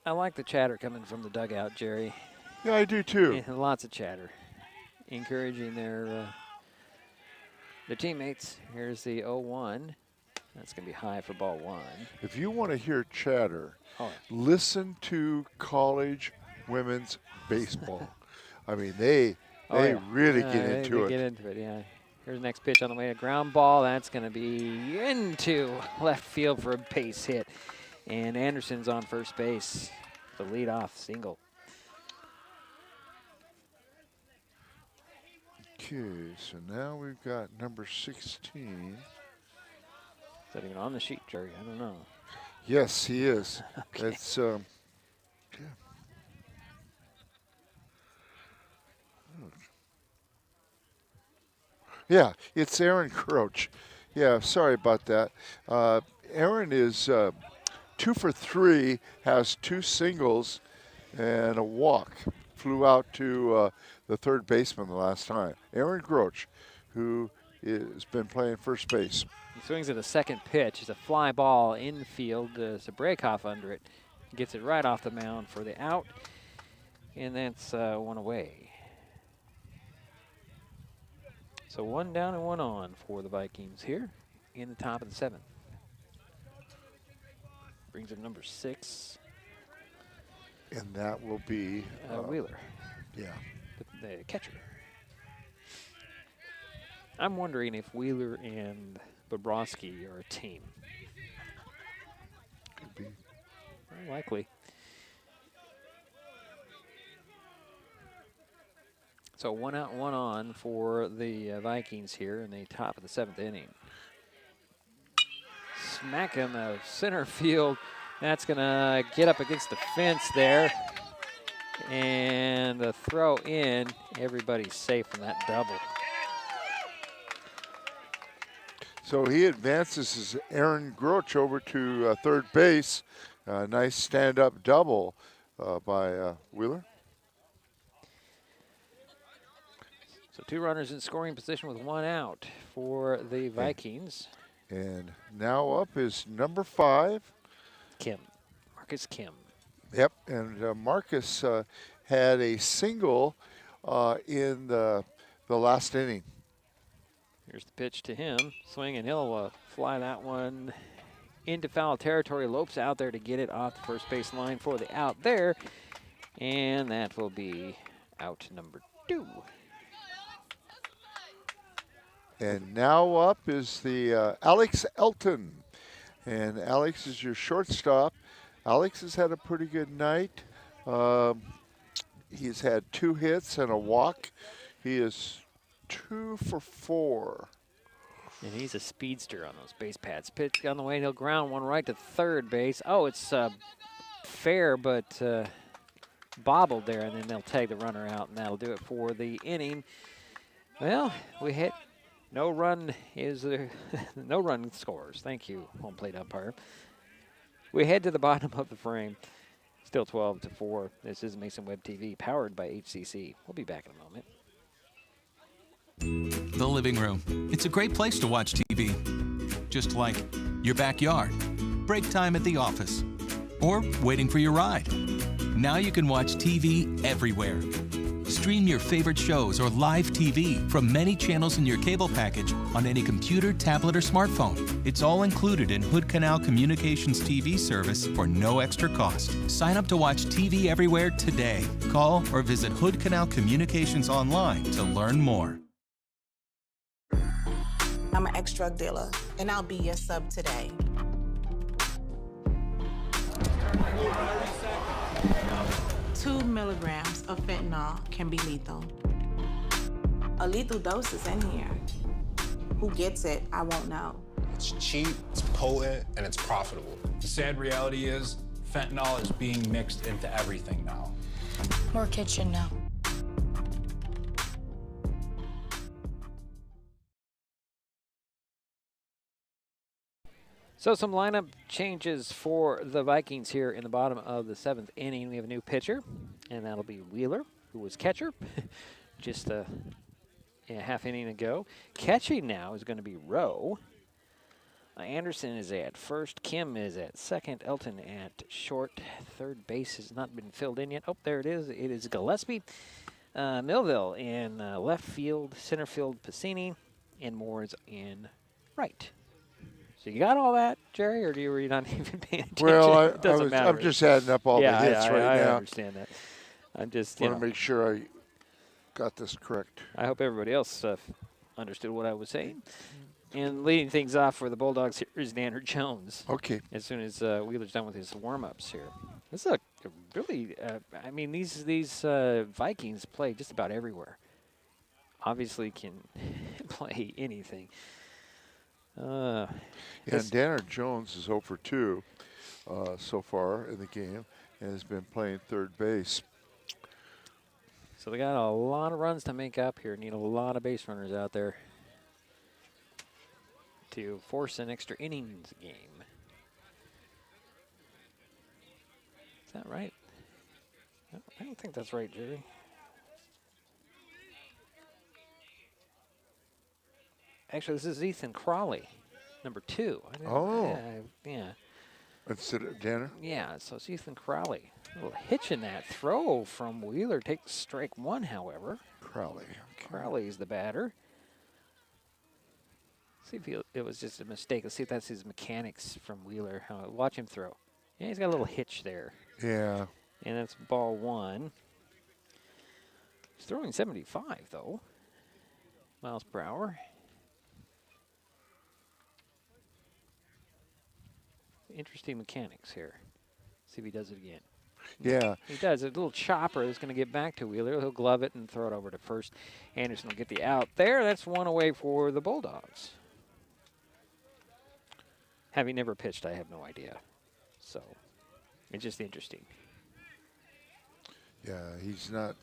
I like the chatter coming from the dugout, Jerry. Yeah, I do too. Yeah, lots of chatter, encouraging their teammates. Here's the 0-1. That's going to be high for ball one. If you want to hear chatter, listen to college women's baseball. I mean, they really get into it. Get into it, yeah. Here's the next pitch on the way, a ground ball. That's going to be into left field for a base hit. And Anderson's on first base, the leadoff single. Okay, so now we've got number 16. Is that even on the sheet, Jerry? I don't know. Yes, he is. Okay. It's yeah, it's Aaron Croach. Yeah, sorry about that. Aaron is 2 for 3, has 2 singles and a walk. Flew out to the third baseman the last time. Aaron Croach, who has been playing first base. He swings at the second pitch. It's a fly ball infield. There's a breakoff under it. He gets it right off the mound for the out. And that's one away. So 1 down and 1 on for the Vikings here in the top of the 7th. Brings up number 6. And that will be Wheeler. Yeah. The catcher. I'm wondering if Wheeler and Bobrovsky are a team. Could be. Very likely. So 1 out, 1 on for the Vikings here in the top of the 7th inning. Smack in the center field. That's going to get up against the fence there. And the throw in. Everybody's safe from that double. So he advances his Aaron Groach over to third base. Nice stand-up double by Wheeler. So 2 runners in scoring position with 1 out for the Vikings. And now up is number 5. Kim. Marcus Kim. Yep, and Marcus had a single in the last inning. Here's the pitch to him. Swing, and he'll fly that one into foul territory. Lopes out there to get it off the first base line for the out there. And that will be out number 2. And now up is the Alex Elton. And Alex is your shortstop. Alex has had a pretty good night. He's had 2 hits and a walk. He is 2 for 4. And he's a speedster on those base pads. Pitch on the way, he'll ground one right to third base. Oh, it's fair, but bobbled there, and then they'll tag the runner out, and that'll do it for the inning. Well, we hit. No run is no run scores. Thank you, home plate umpire. We head to the bottom of the frame. Still 12-4. This is Mason Web TV, powered by HCC. We'll be back in a moment. The living room. It's a great place to watch TV. Just like your backyard, break time at the office, or waiting for your ride. Now you can watch TV everywhere. Stream your favorite shows or live TV from many channels in your cable package on any computer, tablet, or smartphone. It's all included in Hood Canal Communications TV service for no extra cost. Sign up to watch TV everywhere today. Call or visit Hood Canal Communications online to learn more. I'm an ex-drug dealer, and I'll be your sub today. Two milligrams of fentanyl can be lethal. A lethal dose is in here. Who gets it, I won't know. It's cheap, it's potent, and it's profitable. The sad reality is fentanyl is being mixed into everything now. More kitchen now. So some lineup changes for the Vikings here in the bottom of the 7th inning. We have a new pitcher, and that'll be Wheeler, who was catcher. Just Yeah, half inning to go. Catching now is going to be Rowe. Anderson is at first. Kim is at second. Elton at short. Third base has not been filled in yet. Oh, there it is. It is Gillespie. Millville in left field. Center field, Piscini. And Moore's in right. So you got all that, Jerry, or were you not even paying attention? Well, It doesn't matter. I'm just adding up all the hits right now. I understand that. I'm just, want to make sure I got this correct. I hope everybody else understood what I was saying. And leading things off for the Bulldogs here is Danner Jones. Okay. As soon as Wheeler's done with his warm-ups here. This is a really, I mean, these Vikings play just about everywhere. Obviously can play anything. And Danner Jones is 0 for 2 so far in the game and has been playing third base. So they got a lot of runs to make up here. Need a lot of base runners out there to force an extra innings game. Is that right? I don't think that's right, Jerry. Actually, this is Ethan Crawley, number 2. Oh. Yeah. Instead of Danner? Yeah, so it's Ethan Crowley. A little hitch in that throw from Wheeler. Takes strike 1, however. Crowley. Okay. Crowley's the batter. See if it was just a mistake. Let's see if that's his mechanics from Wheeler. Watch him throw. Yeah, he's got a little hitch there. Yeah. And that's ball 1. He's throwing 75, though. Miles per hour. Interesting mechanics here. See if he does it again. Yeah. He does. A little chopper that's going to get back to Wheeler. He'll glove it and throw it over to first. Anderson will get the out there. That's 1 away for the Bulldogs. Having never pitched, I have no idea. So it's just interesting. Yeah, he's not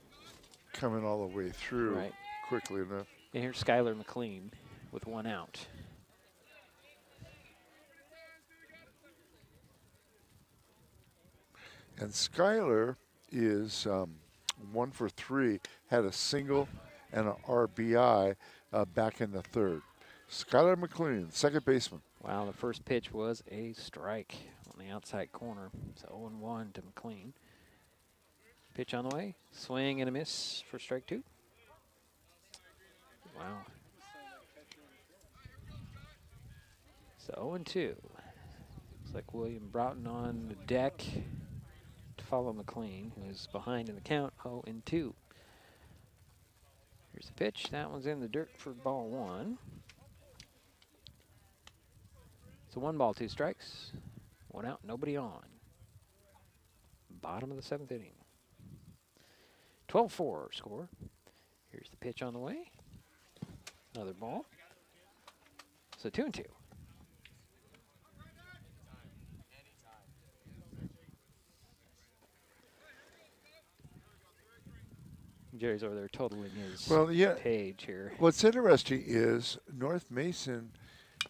coming all the way through quickly enough. And here's Skylar McLean with 1 out. And Skyler is 1 for 3, had a single and an RBI back in the third. Skylar McLean, second baseman. Wow, the first pitch was a strike on the outside corner. So 0-1 to McLean. Pitch on the way. Swing and a miss for strike 2. Wow. So 0-2. Looks like William Broughton on the deck to follow McLean, who is behind in the count, 0-2. Here's the pitch. That one's in the dirt for ball 1. So 1 ball, 2 strikes. 1 out, nobody on. Bottom of the 7th inning. 12-4 score. Here's the pitch on the way. Another ball. So 2-2. Jerry's over there totaling his page here. What's interesting is North Mason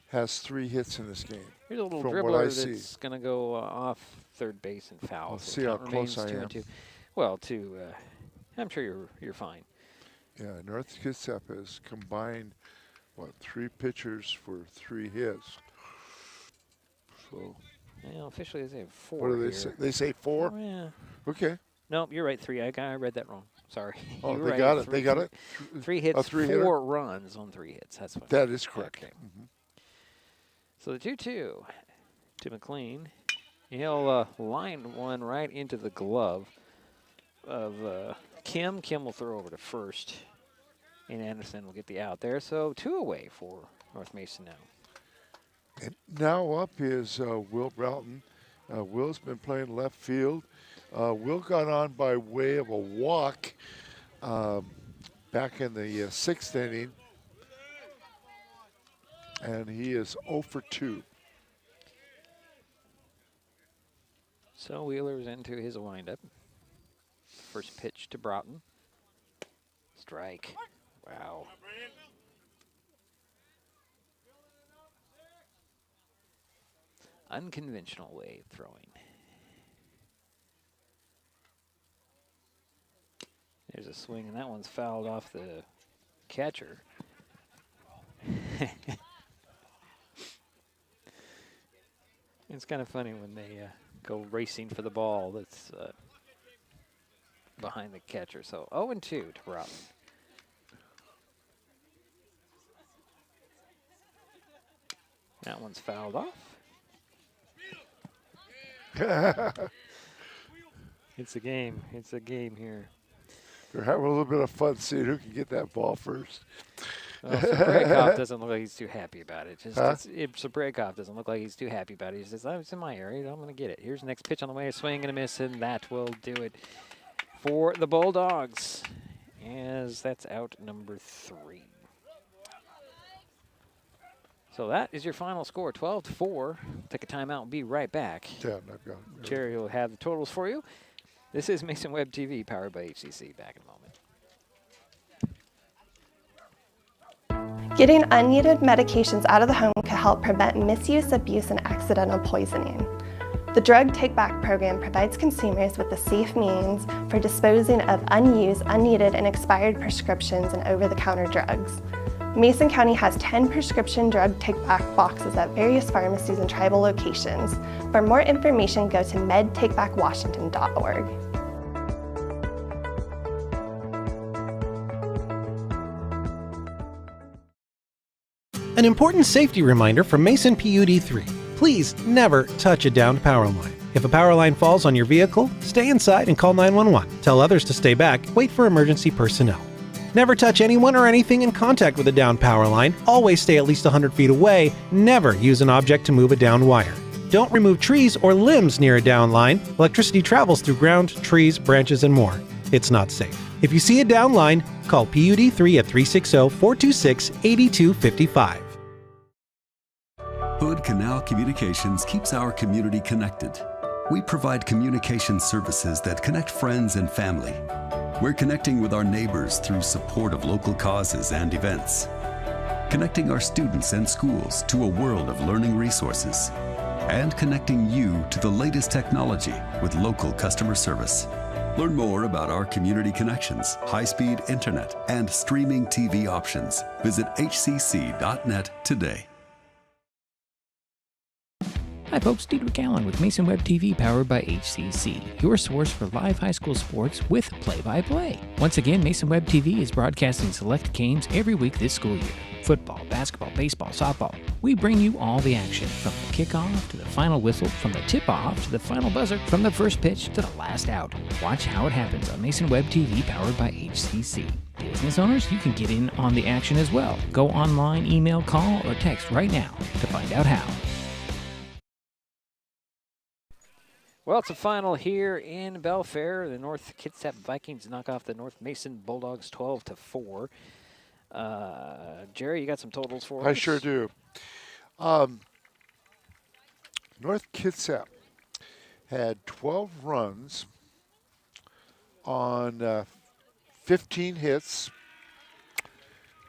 has 3 hits in this game. Here's a little from dribbler what I that's see. going to go off third base and foul. Let's So see how count close I remains am. 2-2. Well, I'm sure you're fine. Yeah, North Kitsap has combined, 3 pitchers for 3 hits. So. Well, officially they say 4. What do they here. say? They say 4? Oh, yeah. Okay. No, you're right. 3. I read that wrong. Sorry. Oh, You they were got right. it. They got it. 3 hits, 4 runs on 3 hits. That's what. That is correct. Okay. So the 2-2 to McLean. He'll line one right into the glove of Kim. Kim will throw over to first, and Anderson will get the out there. So 2 away for North Mason now. And now up is Will Broughton. Will's been playing left field. Will got on by way of a walk back in the 6th inning. And he is 0 for 2. So Wheeler's into his windup. First pitch to Broughton. Strike. Wow. Unconventional way of throwing. There's a swing, and that one's fouled off the catcher. It's kind of funny when they go racing for the ball that's behind the catcher. So 0-2 to Broughton. That one's fouled off. It's a game. It's a game here. They're having a little bit of fun seeing who can get that ball first. Well, Sabrekov doesn't look like he's too happy about it. Huh? Sabrekov doesn't look like he's too happy about it. He says, "It's in my area. I'm going to get it." Here's the next pitch on the way. A swing and a miss, and that will do it for the Bulldogs, as that's out number 3. So that is your final score, 12-4. Take a timeout and be right back. Yeah, I've got it. Jerry will have the totals for you. This is Mason Web TV, powered by HCC. Back in a moment. Getting unneeded medications out of the home can help prevent misuse, abuse, and accidental poisoning. The Drug Take Back program provides consumers with a safe means for disposing of unused, unneeded, and expired prescriptions and over-the-counter drugs. Mason County has 10 prescription drug take-back boxes at various pharmacies and tribal locations. For more information, go to medtakebackwashington.org. An important safety reminder from Mason PUD3. Please never touch a downed power line. If a power line falls on your vehicle, stay inside and call 911. Tell others to stay back, wait for emergency personnel. Never touch anyone or anything in contact with a downed power line. Always stay at least 100 feet away. Never use an object to move a downed wire. Don't remove trees or limbs near a downed line. Electricity travels through ground, trees, branches, and more. It's not safe. If you see a downed line, call PUD3 at 360-426-8255. Hood Canal Communications keeps our community connected. We provide communication services that connect friends and family. We're connecting with our neighbors through support of local causes and events. Connecting our students and schools to a world of learning resources. And connecting you to the latest technology with local customer service. Learn more about our community connections, high-speed internet, and streaming TV options. Visit hcc.net today. Hi folks, Diedrich Allen with Mason Web TV, powered by HCC, your source for live high school sports with play-by-play. Once again, Mason Web TV is broadcasting select games every week this school year. Football, basketball, baseball, softball. We bring you all the action, from the kickoff to the final whistle, from the tip-off to the final buzzer, from the first pitch to the last out. Watch how it happens on Mason Web TV, powered by HCC. Business owners, you can get in on the action as well. Go online, email, call, or text right now to find out how. Well, it's a final here in Belfair. The North Kitsap Vikings knock off the North Mason Bulldogs 12-4. Jerry, you got some totals for us? I sure do. North Kitsap had 12 runs on 15 hits,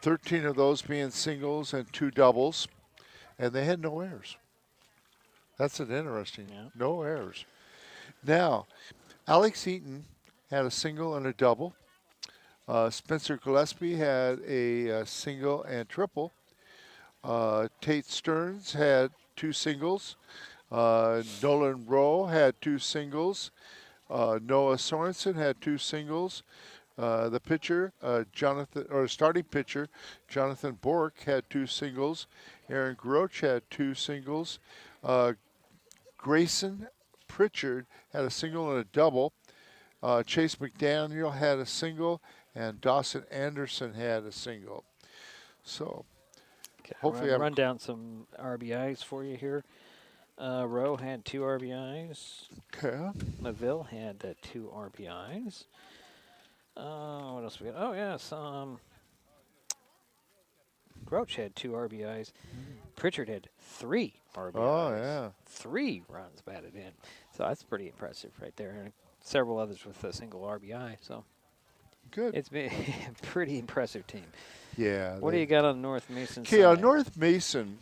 13 of those being singles and 2 doubles, and they had no errors. That's an interesting, no errors. Now, Alex Eaton had a single and a double. Spencer Gillespie had a single and triple. Tate Stearns had 2 singles. Nolan Rowe had 2 singles. Noah Sorensen had 2 singles. The pitcher, starting pitcher, Jonathan Bork had 2 singles. Aaron Groch had 2 singles. Grayson Pritchard had a single and a double. Chase McDaniel had a single, and Dawson Anderson had a single. So, hopefully, run down some RBIs for you here. Rowe had 2 RBIs. Okay. Maville had 2 RBIs. What else we got? Oh yes, Groch had 2 RBIs. Pritchard had 3 RBIs. Oh yeah, 3 runs batted in. So that's pretty impressive right there. And several others with a single RBI. So good. It's been a pretty impressive team. Yeah. What do you got on North Mason? Okay, on North Mason,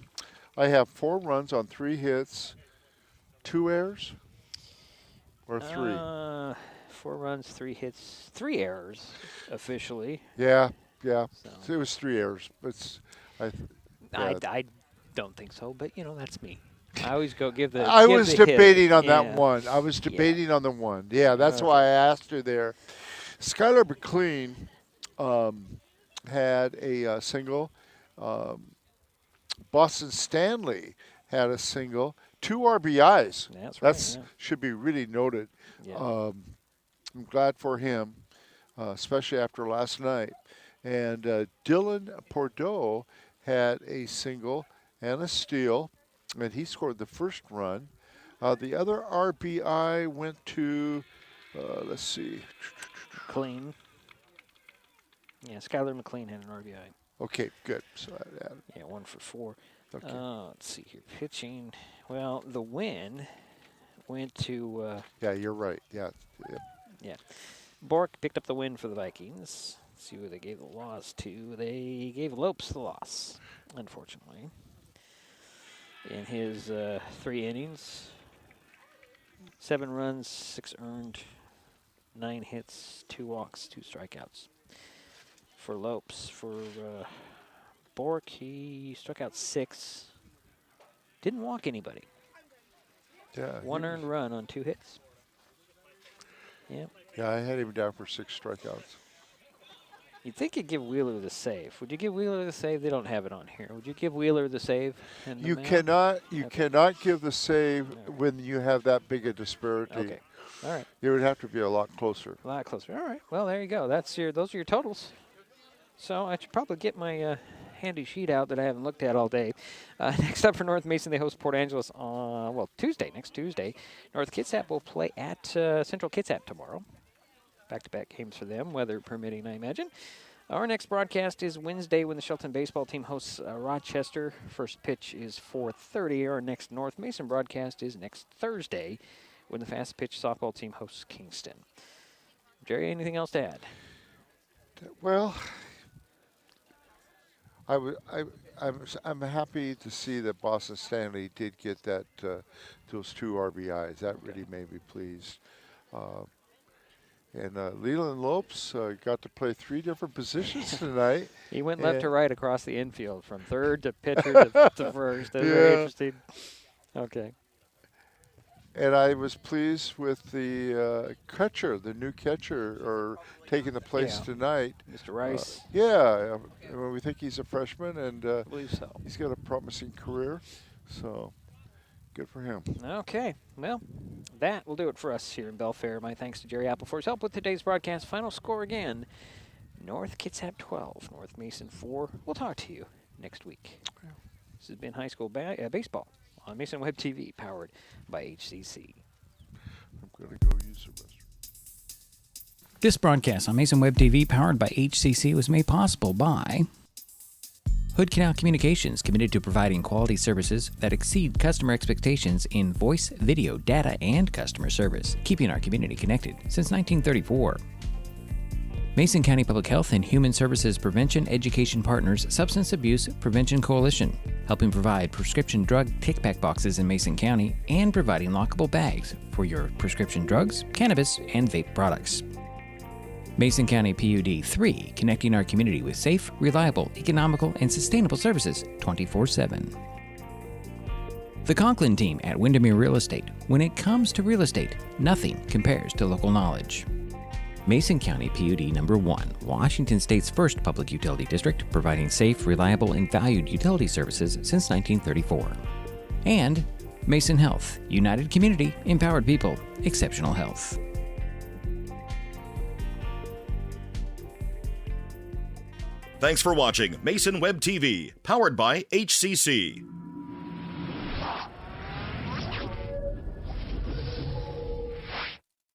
I have 4 runs on 3 hits, 2 errors, or 3. 4 runs, 3 hits, 3 errors officially. Yeah. Yeah, So. it was 3 errors. I don't think so, but that's me. I always give the. I was debating on that Yeah. one. I was debating on the one. Yeah, that's why I asked her there. Skylar McLean had a single. Boston Stanley had a single. 2 RBIs. That's right. That's should be really noted. Yeah. I'm glad for him, especially after last night. And Dylan Bordeaux had a single and a steal, and he scored the first run. The other RBI went to, let's see. McLean. Yeah, Skylar McLean had an RBI. Okay, good. So yeah, 1 for 4. Okay. Let's see here. Pitching. Well, the win went to. Yeah, you're right. Yeah. Yeah. Bork picked up the win for the Vikings. Let's see who they gave the loss to. They gave Lopes the loss, unfortunately. In his 3 innings, 7 runs, 6 earned, 9 hits, 2 walks, 2 strikeouts. For Lopes, for Bork, he struck out 6. Didn't walk anybody. Yeah. 1 earned run on 2 hits. Yeah. Yeah, I had him down for 6 strikeouts. You'd think you'd give Wheeler the save. Would you give Wheeler the save? They don't have it on here. Would you give Wheeler the save? You cannot give the save when you have that big a disparity. Okay. All right. It would have to be a lot closer. A lot closer. All right. Well, there you go. Those are your totals. So I should probably get my handy sheet out that I haven't looked at all day. Next up for North Mason, they host Port Angeles on, next Tuesday. North Kitsap will play at Central Kitsap tomorrow. Back-to-back games for them, weather permitting, I imagine. Our next broadcast is Wednesday when the Shelton baseball team hosts Rochester. First pitch is 4:30. Our next North Mason broadcast is next Thursday when the fast pitch softball team hosts Kingston. Jerry, anything else to add? Well, I'm happy to see that Boston Stanley did get those 2 RBIs. That really made me pleased. And Leland Lopes got to play 3 different positions tonight. He went left to right across the infield, from third to pitcher to first. That's very interesting. Okay. And I was pleased with the catcher, the new catcher, taking the place tonight. Mr. Rice. We think he's a freshman, and I believe so. He's got a promising career, so good for him. Okay, well, that will do it for us here in Belfair. My thanks to Jerry Apple for his help with today's broadcast. Final score again, North Kitsap 12, North Mason 4. We'll talk to you next week. This has been high school baseball on Mason Web TV, powered by HCC. I'm going to go use the restroom. This broadcast on Mason Web TV, powered by HCC, was made possible by Hood Canal Communications, committed to providing quality services that exceed customer expectations in voice, video, data, and customer service, keeping our community connected since 1934. Mason County Public Health and Human Services Prevention Education Partners Substance Abuse Prevention Coalition, helping provide prescription drug take-back boxes in Mason County and providing lockable bags for your prescription drugs, cannabis, and vape products. Mason County PUD 3, connecting our community with safe, reliable, economical, and sustainable services 24/7. The Conklin team at Windermere Real Estate. When it comes to real estate, nothing compares to local knowledge. Mason County PUD number 1, Washington State's first public utility district, providing safe, reliable, and valued utility services since 1934. And Mason Health, united community, empowered people, exceptional health. Thanks for watching Mason Web TV, powered by HCC.